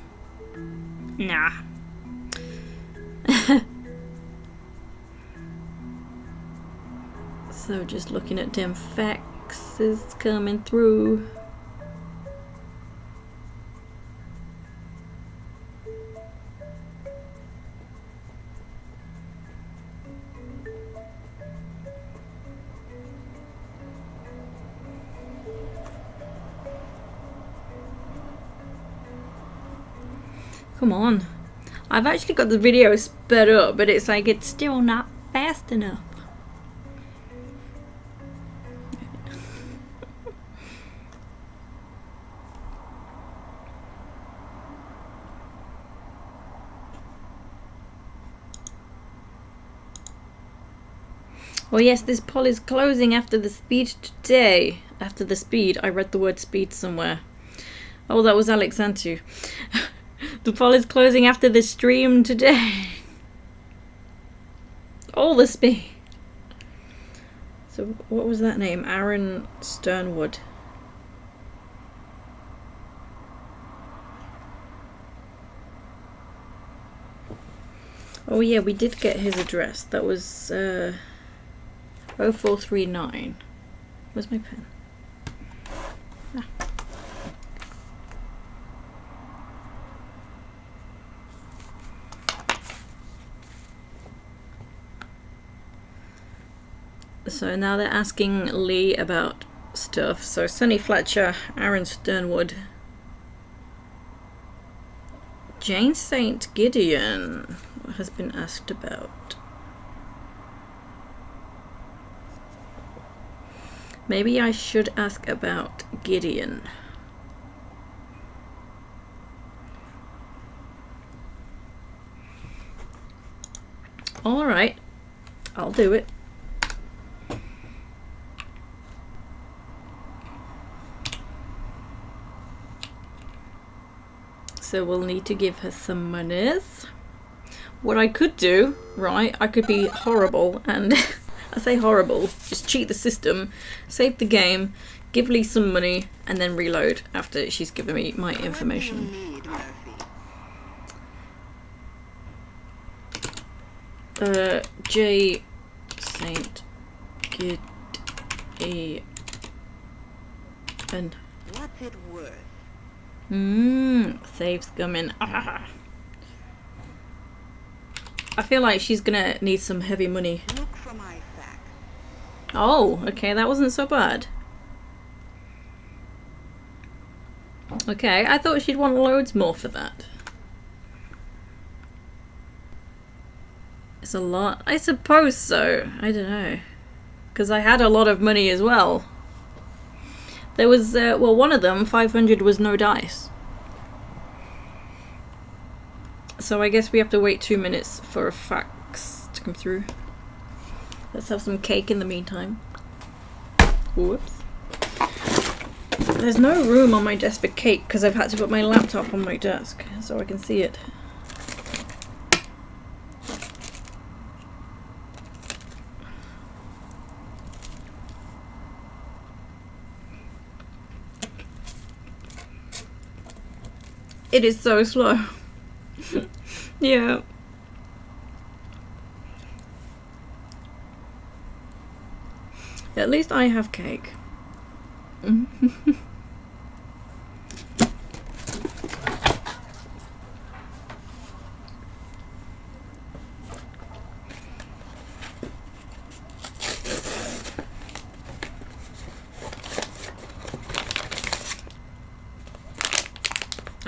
Nah. So just looking at them facts is coming through. Come on. I've actually got the video sped up, but it's like it's still not fast enough. Oh yes, this poll is closing after the speed today. After the speed, I read the word speed somewhere. Oh, that was Alex Antu. The poll is closing after the stream today. All the speed. So what was that name? Aaron Sternwood. Oh yeah, we did get his address. That was 0439. Where's my pen? Ah. So now they're asking Lee about stuff. So Sonny Fletcher, Aaron Sternwood, Jane St. Gideon has been asked about. Maybe I should ask about Gideon. Alright, I'll do it. So we'll need to give her some monies. What I could do, right, I could be horrible and I say horrible, just cheat the system, save the game, give Lee some money, and then reload after she's given me my information. What do you need, Murphy? J. Saint Gideon. What's it worth? Save's coming. Ah. I feel like she's gonna need some heavy money. Look for my facts. Oh, okay, that wasn't so bad. Okay, I thought she'd want loads more for that. It's a lot. I suppose so. I don't know. Because I had a lot of money as well. There was, well, one of them, 500, was no dice. So I guess we have to wait 2 minutes for a fax to come through. Let's have some cake in the meantime. Whoops. There's no room on my desk for cake because I've had to put my laptop on my desk so I can see it. It is so slow. Yeah. At least I have cake.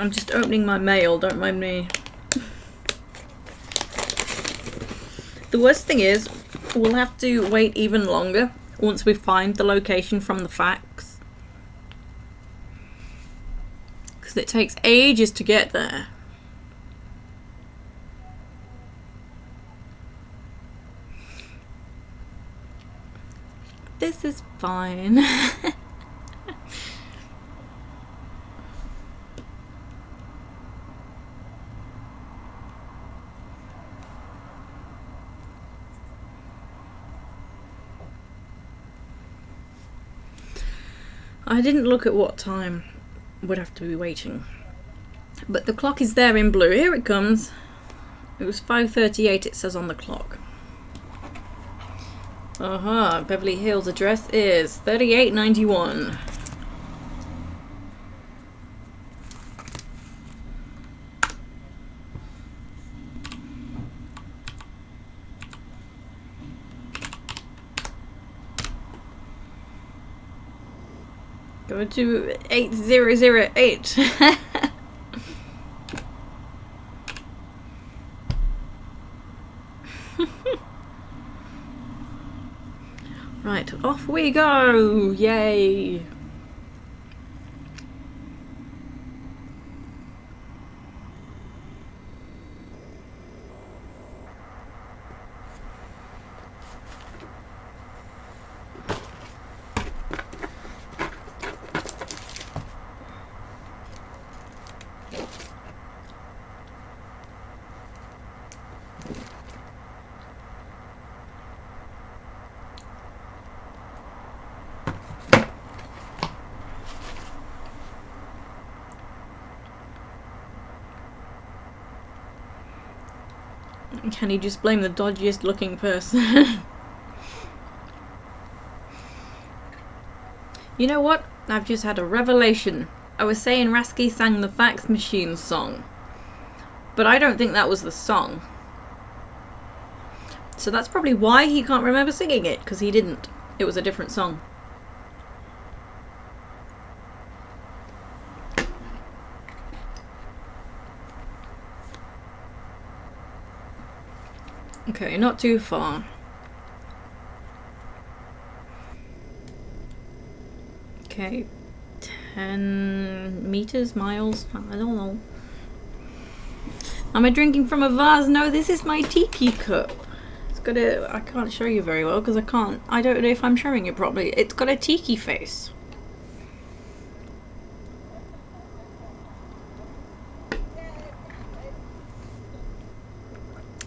I'm just opening my mail, don't mind me. The worst thing is, we'll have to wait even longer once we find the location from the fax. Because it takes ages to get there. This is fine. I didn't look at what time we'd have to be waiting, but the clock is there in blue. Here it comes. It was 5:38 it says on the clock. Beverly Hills address is 3891. Go to 8008. Right, off we go! Yay! Can you just blame the dodgiest looking person? You know what? I've just had a revelation. I was saying Rasky sang the fax machine song, but I don't think that was the song. So that's probably why he can't remember singing it, because he didn't. It was a different song. Okay, not too far. Okay, 10 meters, miles, I don't know. Am I drinking from a vase? No, this is my tiki cup. It's got a, I can't show you very well because I don't know if I'm showing it properly. It's got a tiki face.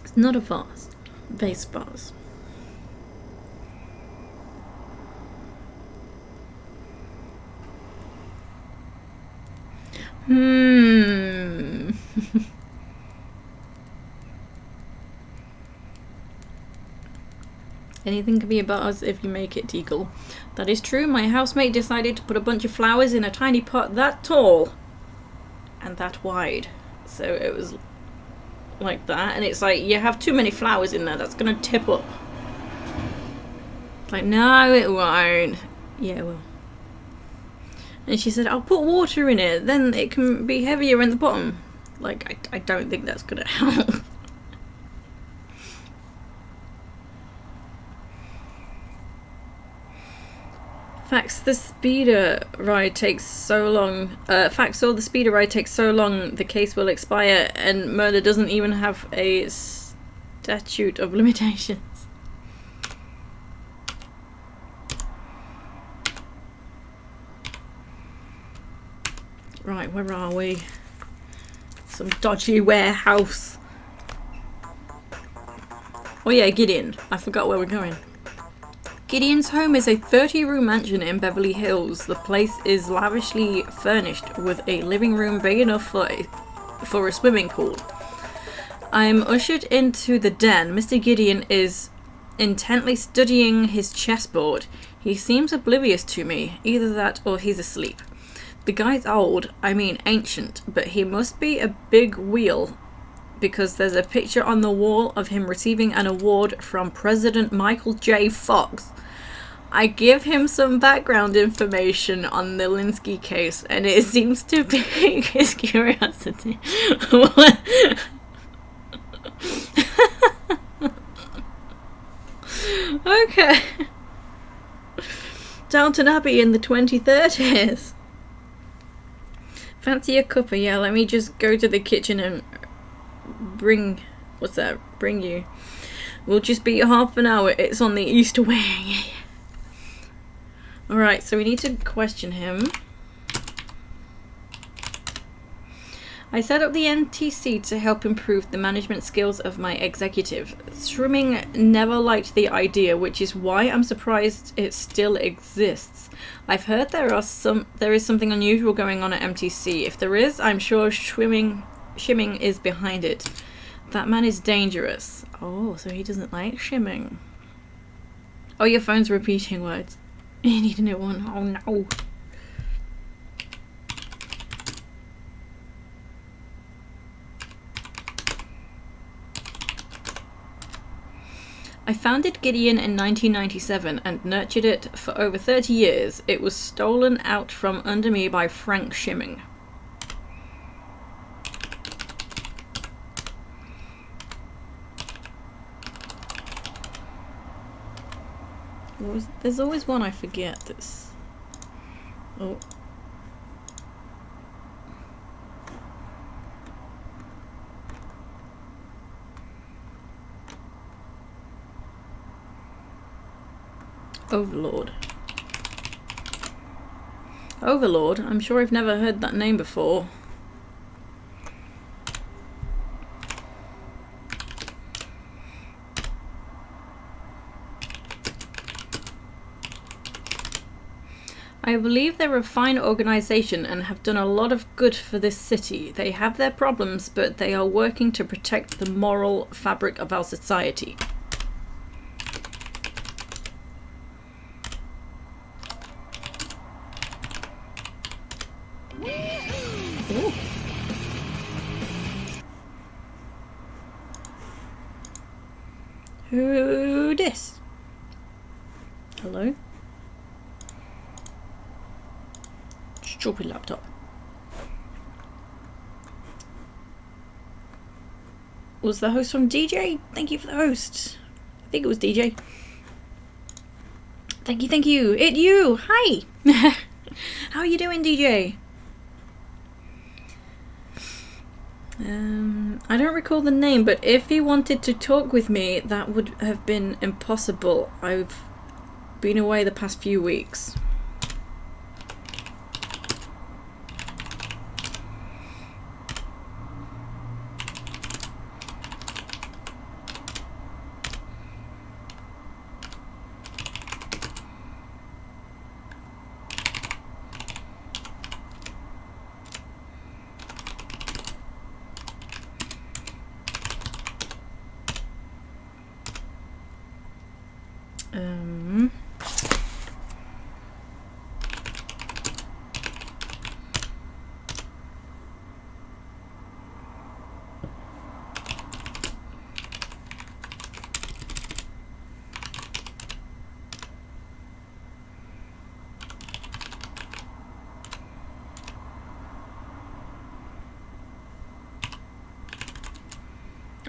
It's not a vase. Vase vase. Anything can be a vase if you make it tickle. That is true. My housemate decided to put a bunch of flowers in a tiny pot that tall and that wide. So it was like that, and it's like, you have too many flowers in there, that's gonna tip up. It's like, no, it won't. Yeah, it will. And she said, I'll put water in it, then it can be heavier in the bottom. Like, I don't think that's gonna help. Fax the speeder ride takes so long. Fax the speeder ride takes so long, the case will expire, and murder doesn't even have a statute of limitations. Right, where are we? Some dodgy warehouse. Oh yeah, Gideon. I forgot where we're going. Gideon's home is a 30-room mansion in Beverly Hills. The place is lavishly furnished with a living room big enough for a swimming pool. I'm ushered into the den. Mr. Gideon is intently studying his chessboard. He seems oblivious to me. Either that or he's asleep. The guy's old, I mean ancient, but he must be a big wheel because there's a picture on the wall of him receiving an award from President Michael J. Fox. I give him some background information on the Linsky case, and it seems to pique his curiosity. Okay. Downton Abbey in the 2030s. Fancy a cuppa? Yeah, let me just go to the kitchen and bring you. We'll just be half an hour. It's on the East Wing. Alright, so we need to question him. I set up the NTC to help improve the management skills of my executive. Swimming never liked the idea, which is why I'm surprised it still exists. I've heard there is something unusual going on at MTC. If there is, I'm sure shimming is behind it. That man is dangerous. Oh, so he doesn't like shimming. Oh, your phone's repeating words. You need a new one. Oh no. I founded Gideon in 1997 and nurtured it for over 30 years. It was stolen out from under me by Frank Shimming. There's always one I forget that's... Oh. Overlord. Overlord? I'm sure I've never heard that name before. I believe they're a fine organization and have done a lot of good for this city. They have their problems, but they are working to protect the moral fabric of our society. Ooh. Who this? Hello? Stupid laptop. Was the host from DJ? Thank you for the host. I think it was DJ. Thank you. It you. Hi. How are you doing, DJ? I don't recall the name, but if he wanted to talk with me, that would have been impossible. I've been away the past few weeks.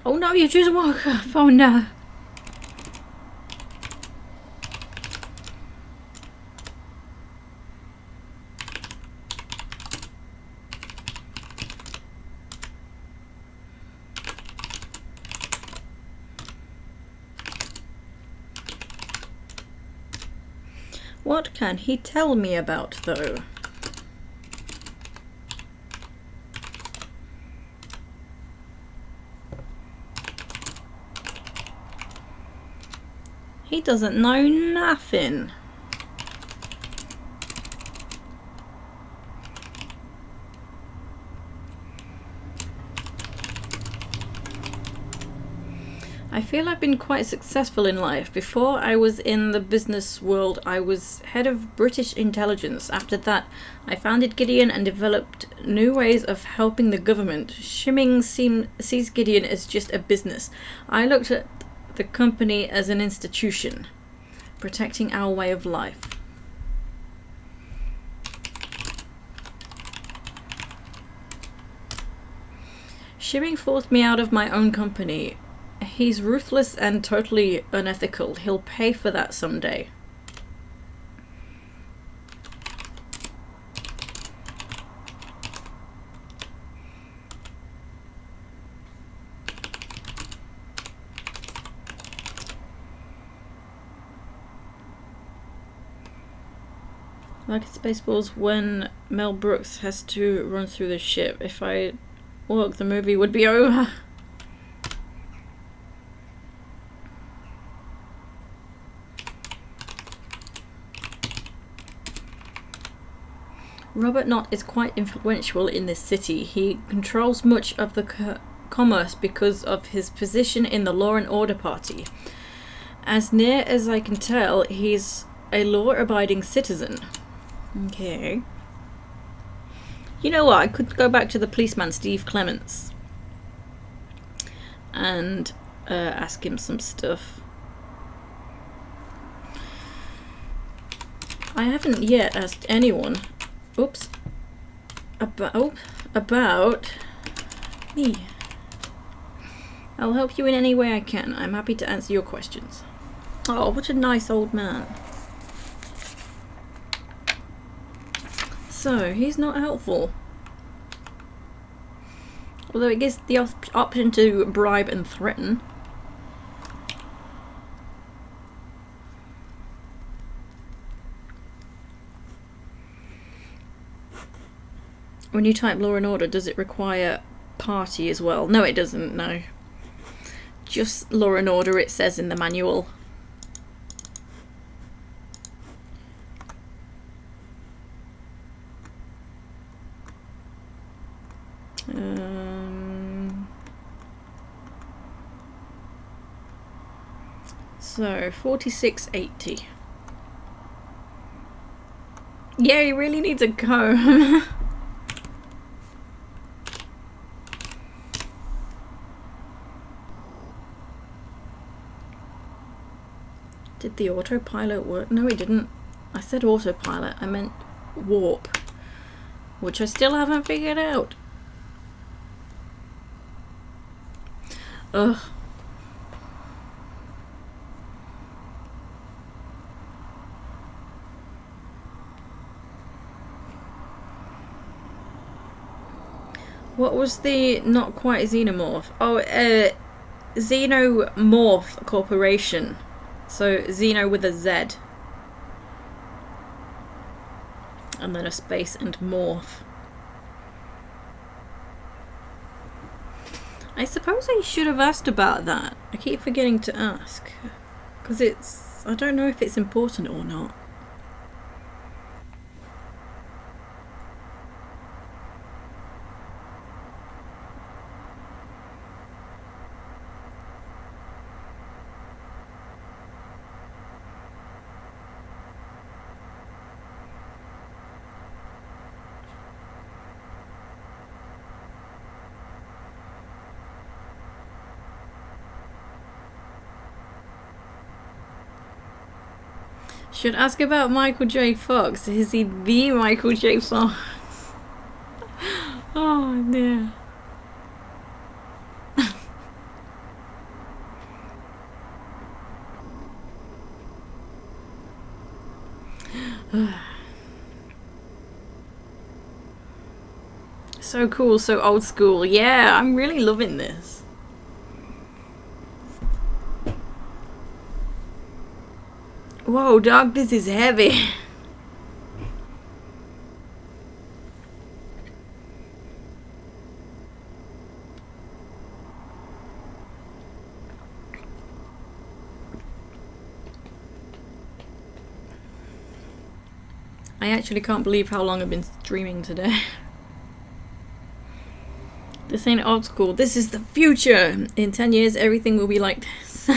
Oh no, you just woke up. Oh no. What can he tell me about, though? He doesn't know nothing. I feel I've been quite successful in life. Before I was in the business world, I was head of British intelligence. After that, I founded Gideon and developed new ways of helping the government. Shimming sees Gideon as just a business. I looked at the company as an institution, protecting our way of life. Shimming forced me out of my own company. He's ruthless and totally unethical. He'll pay for that someday. Like in Spaceballs, when Mel Brooks has to run through the ship. If I walk, the movie would be over. Robert Knott is quite influential in this city. He controls much of the commerce because of his position in the Law and Order Party. As near as I can tell, he's a law-abiding citizen. Okay. You know what? I could go back to the policeman, Steve Clements, and ask him some stuff. I haven't yet asked anyone. Oops. About me. I'll help you in any way I can. I'm happy to answer your questions. Oh, what a nice old man. So, he's not helpful. Although it gives the option to bribe and threaten. When you type Law and Order, does it require party as well? No, it doesn't, no. Just Law and Order, it says in the manual. So, 4680. Yeah, he really needs a comb. Did the autopilot work? No, it didn't. I said autopilot. I meant warp. Which I still haven't figured out. Ugh. What was the not quite xenomorph? Oh, Xenomorph Corporation. So Xeno with a Z. And then a space and morph. I suppose I should have asked about that. I keep forgetting to ask. Because I don't know if it's important or not. Should ask about Michael J. Fox. Is he the Michael J. Fox? Oh dear. So cool, so old school. Yeah, I'm really loving this. Whoa, dog, this is heavy. I actually can't believe how long I've been streaming today. This ain't old school. This is the future. In 10 years, everything will be like this.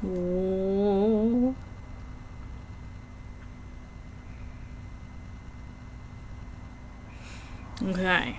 Whoa. Okay.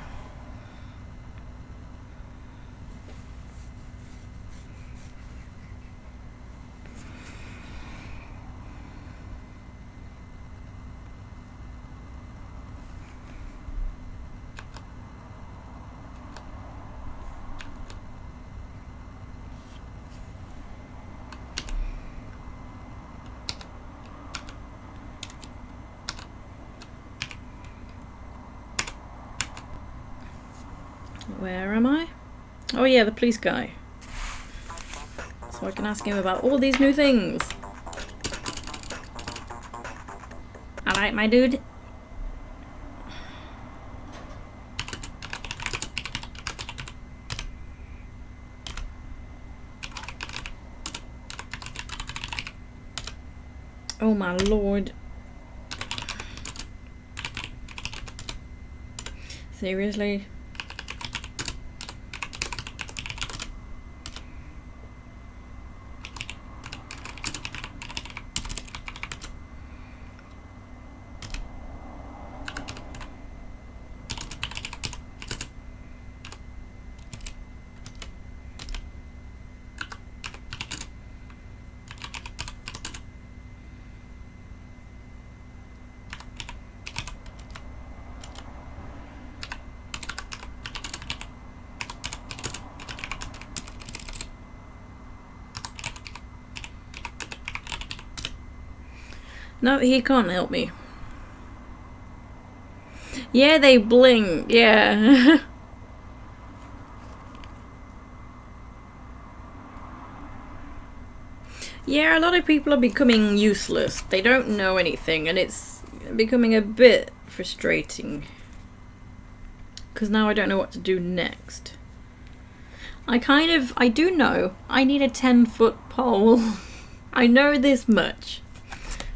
Where am I? Oh yeah, the police guy. So I can ask him about all these new things. Alright, my dude. Oh my lord. Seriously? No, he can't help me. Yeah, they bling. Yeah. Yeah, a lot of people are becoming useless. They don't know anything, and it's becoming a bit frustrating. Because now I don't know what to do next. I do know I need a 10-foot pole. I know this much.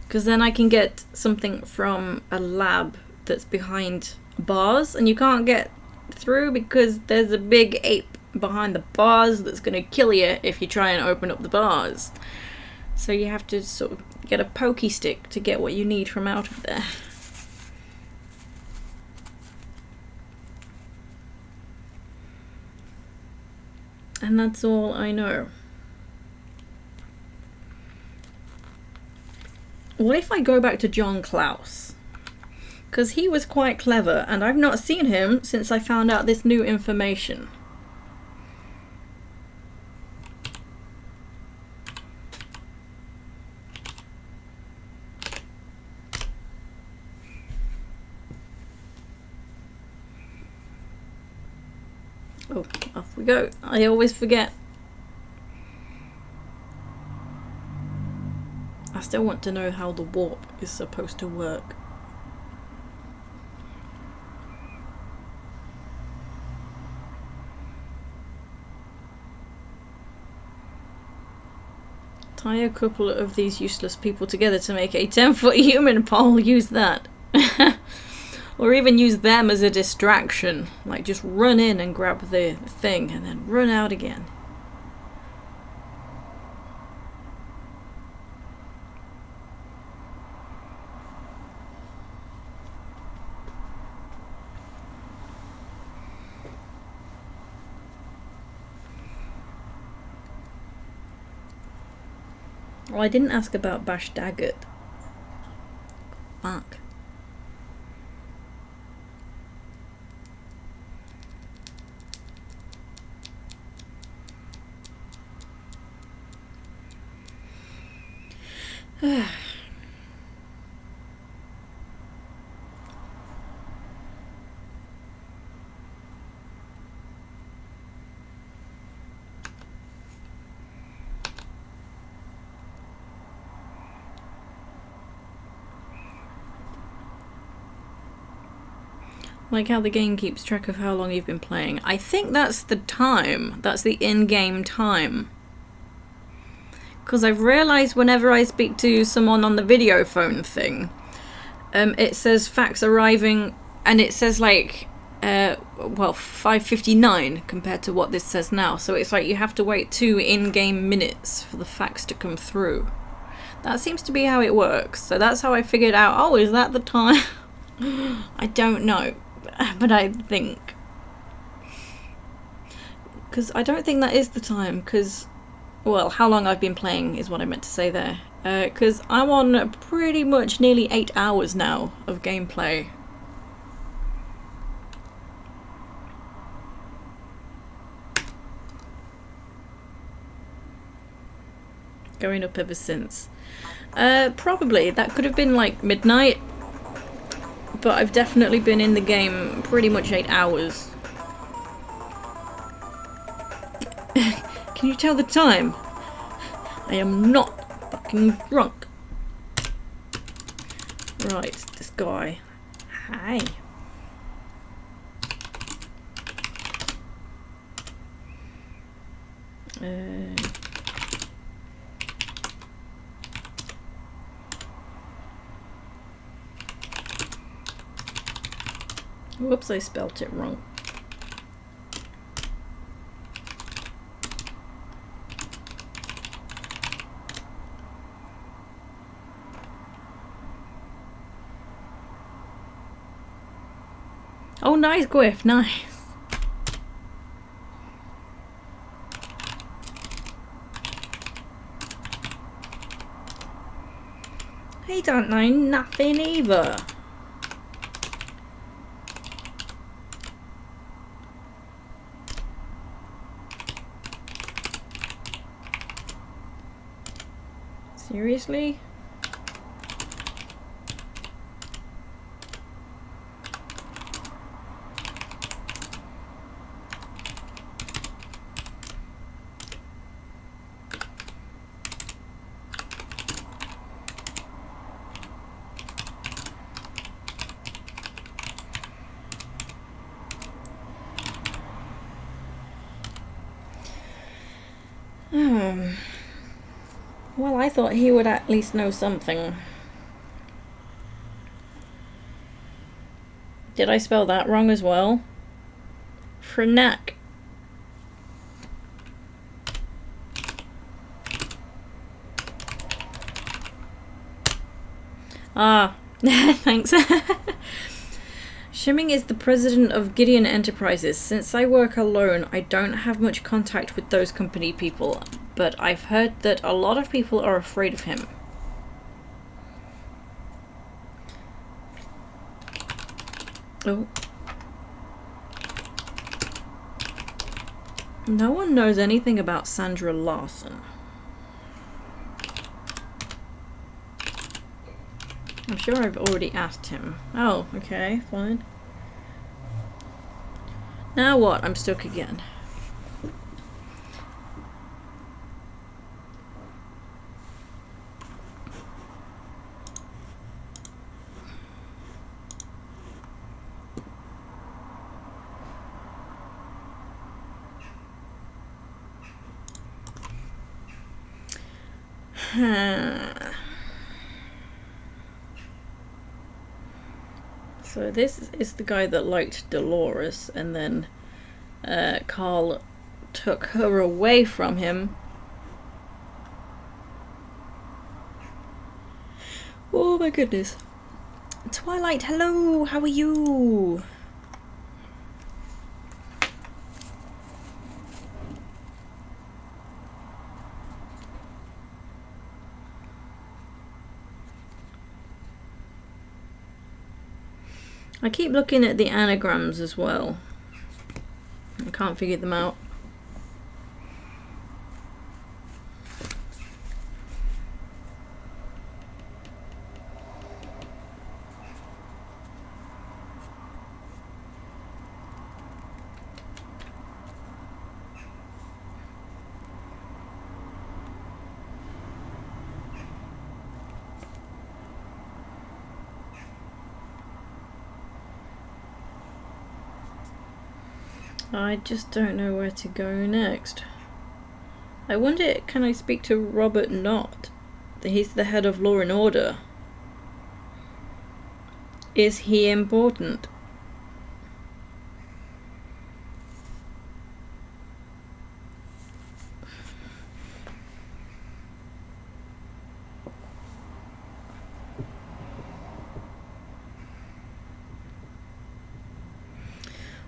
Because then I can get something from a lab that's behind bars, and you can't get through because there's a big ape behind the bars that's going to kill you if you try and open up the bars. So you have to sort of get a pokey stick to get what you need from out of there. And that's all I know. What if I go back to John Klaus? Because he was quite clever, and I've not seen him since I found out this new information. Oh, off we go. I always forget. I still want to know how the warp is supposed to work. Tie a couple of these useless people together to make a 10-foot human pole. Use that. Or even use them as a distraction. Like, just run in and grab the thing and then run out again. Oh, I didn't ask about Bash Daggett. Fuck. Like how the game keeps track of how long you've been playing. I think that's the time. That's the in-game time. Because I've realised whenever I speak to someone on the video phone thing, it says fax arriving, and it says like, well, 5:59 compared to what this says now. So it's like you have to wait 2 in-game minutes for the fax to come through. That seems to be how it works. So that's how I figured out, oh, is that the time? I don't know. But I think. Because I don't think that is the time. Because, well, how long I've been playing is what I meant to say there. Because I'm on pretty much nearly 8 hours now of gameplay. Going up ever since. Probably. That could have been like midnight. But I've definitely been in the game pretty much 8 hours. Can you tell the time? I am not fucking drunk. Right, this guy. Hi. Whoops, I spelt it wrong. Oh, nice, Griff, nice. He don't know nothing either. Seriously? Well, I thought he would at least know something. Did I spell that wrong as well? Frenak. Ah, thanks. Shimming is the president of Gideon Enterprises. Since I work alone, I don't have much contact with those company people, but I've heard that a lot of people are afraid of him. Oh. No one knows anything about Sandra Larson. I'm sure I've already asked him. Oh, okay, fine. Now what? I'm stuck again. So this is the guy that liked Dolores, and then Carl took her away from him. Oh my goodness. Twilight, hello, how are you? I keep looking at the anagrams as well. I can't figure them out. I just don't know where to go next. I wonder, can I speak to Robert Knott? He's the head of Law and Order. Is he important?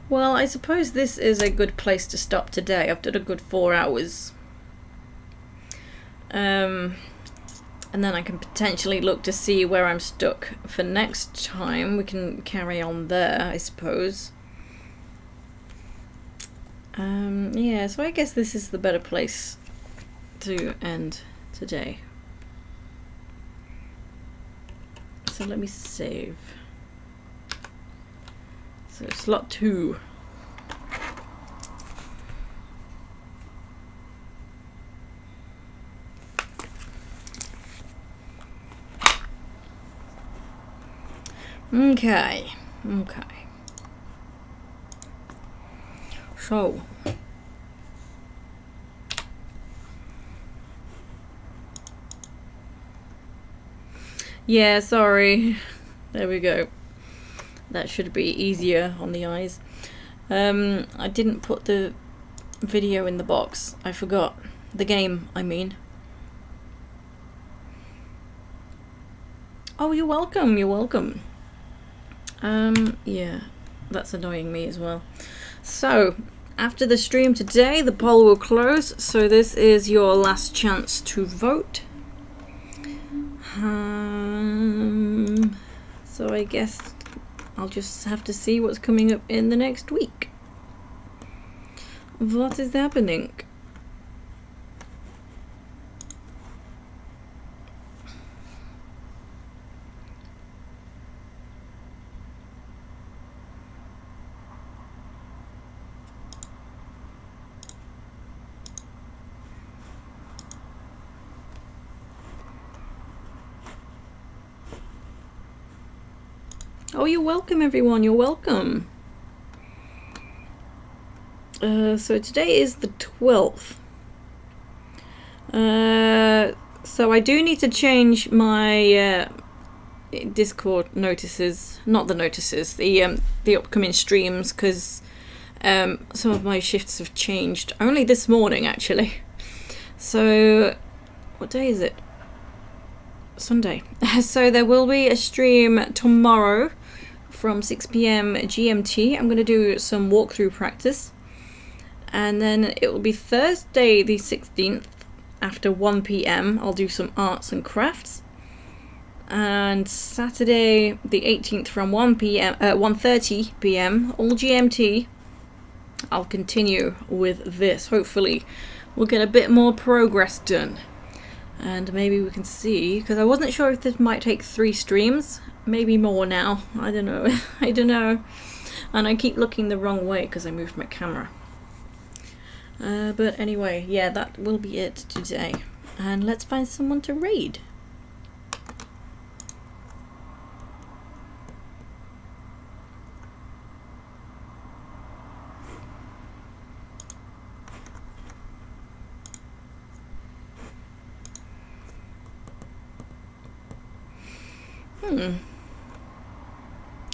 Well, I suppose this is a good place to stop today. I've done a good 4 hours. And then I can potentially look to see where I'm stuck for next time. We can carry on there, I suppose. Yeah, so I guess this is the better place to end today. So let me save. So slot 2. Okay. So yeah, sorry. There we go. That should be easier on the eyes. I didn't put the video in the box. I forgot. The game, I mean. Oh, you're welcome, you're welcome. Yeah, that's annoying me as well. So, after the stream today, the poll will close. So this is your last chance to vote. So I guess I'll just have to see what's coming up in the next week. What is happening? Oh, you're welcome, everyone. You're welcome. So today is the 12th. So I do need to change my Discord notices, not the notices, the upcoming streams, because some of my shifts have changed. Only this morning, actually. So, what day is it? Sunday. So there will be a stream tomorrow from 6 PM GMT. I'm going to do some walkthrough practice. And then it will be Thursday the 16th after 1 PM. I'll do some arts and crafts. And Saturday the 18th from 1:30 PM, all GMT. I'll continue with this. Hopefully we'll get a bit more progress done. And maybe we can see, because I wasn't sure if this might take 3 streams, maybe more now. I don't know. I don't know. And I keep looking the wrong way because I moved my camera. But anyway, yeah, that will be it today. And let's find someone to raid.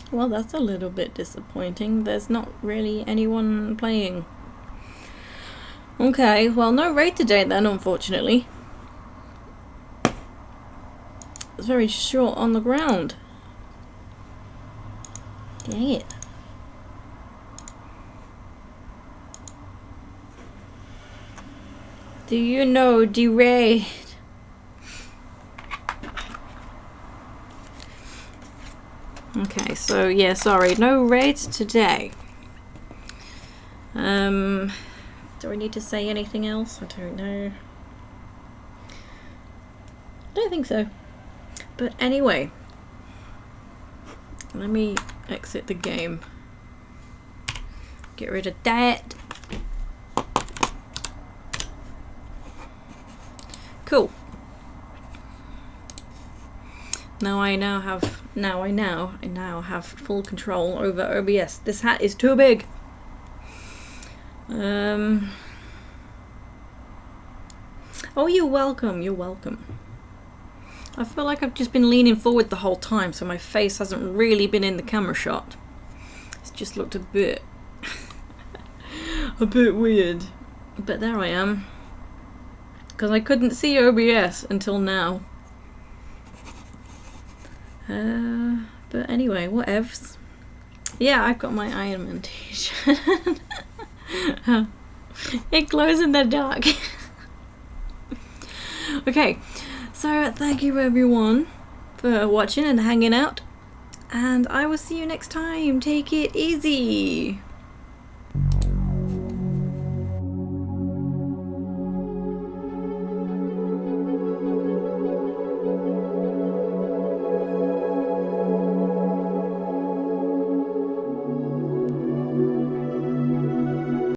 Well, that's a little bit disappointing. There's not really anyone playing. Okay, well, no raid today then, unfortunately. It's very short on the ground. Dang it. Do you know the raid? Okay, so yeah, sorry, no raids today. Do I need to say anything else? I don't know. I don't think so. But anyway, let me exit the game. Get rid of that. Cool. I now have full control over OBS. This hat is too big. Oh, you're welcome, you're welcome. I feel like I've just been leaning forward the whole time, so my face hasn't really been in the camera shot. It's just looked a bit weird. But there I am. Because I couldn't see OBS until now. But anyway, whatevs. Yeah, I've got my Iron Man t-shirt. It glows in the dark. Okay, so thank you everyone for watching and hanging out. And I will see you next time. Take it easy.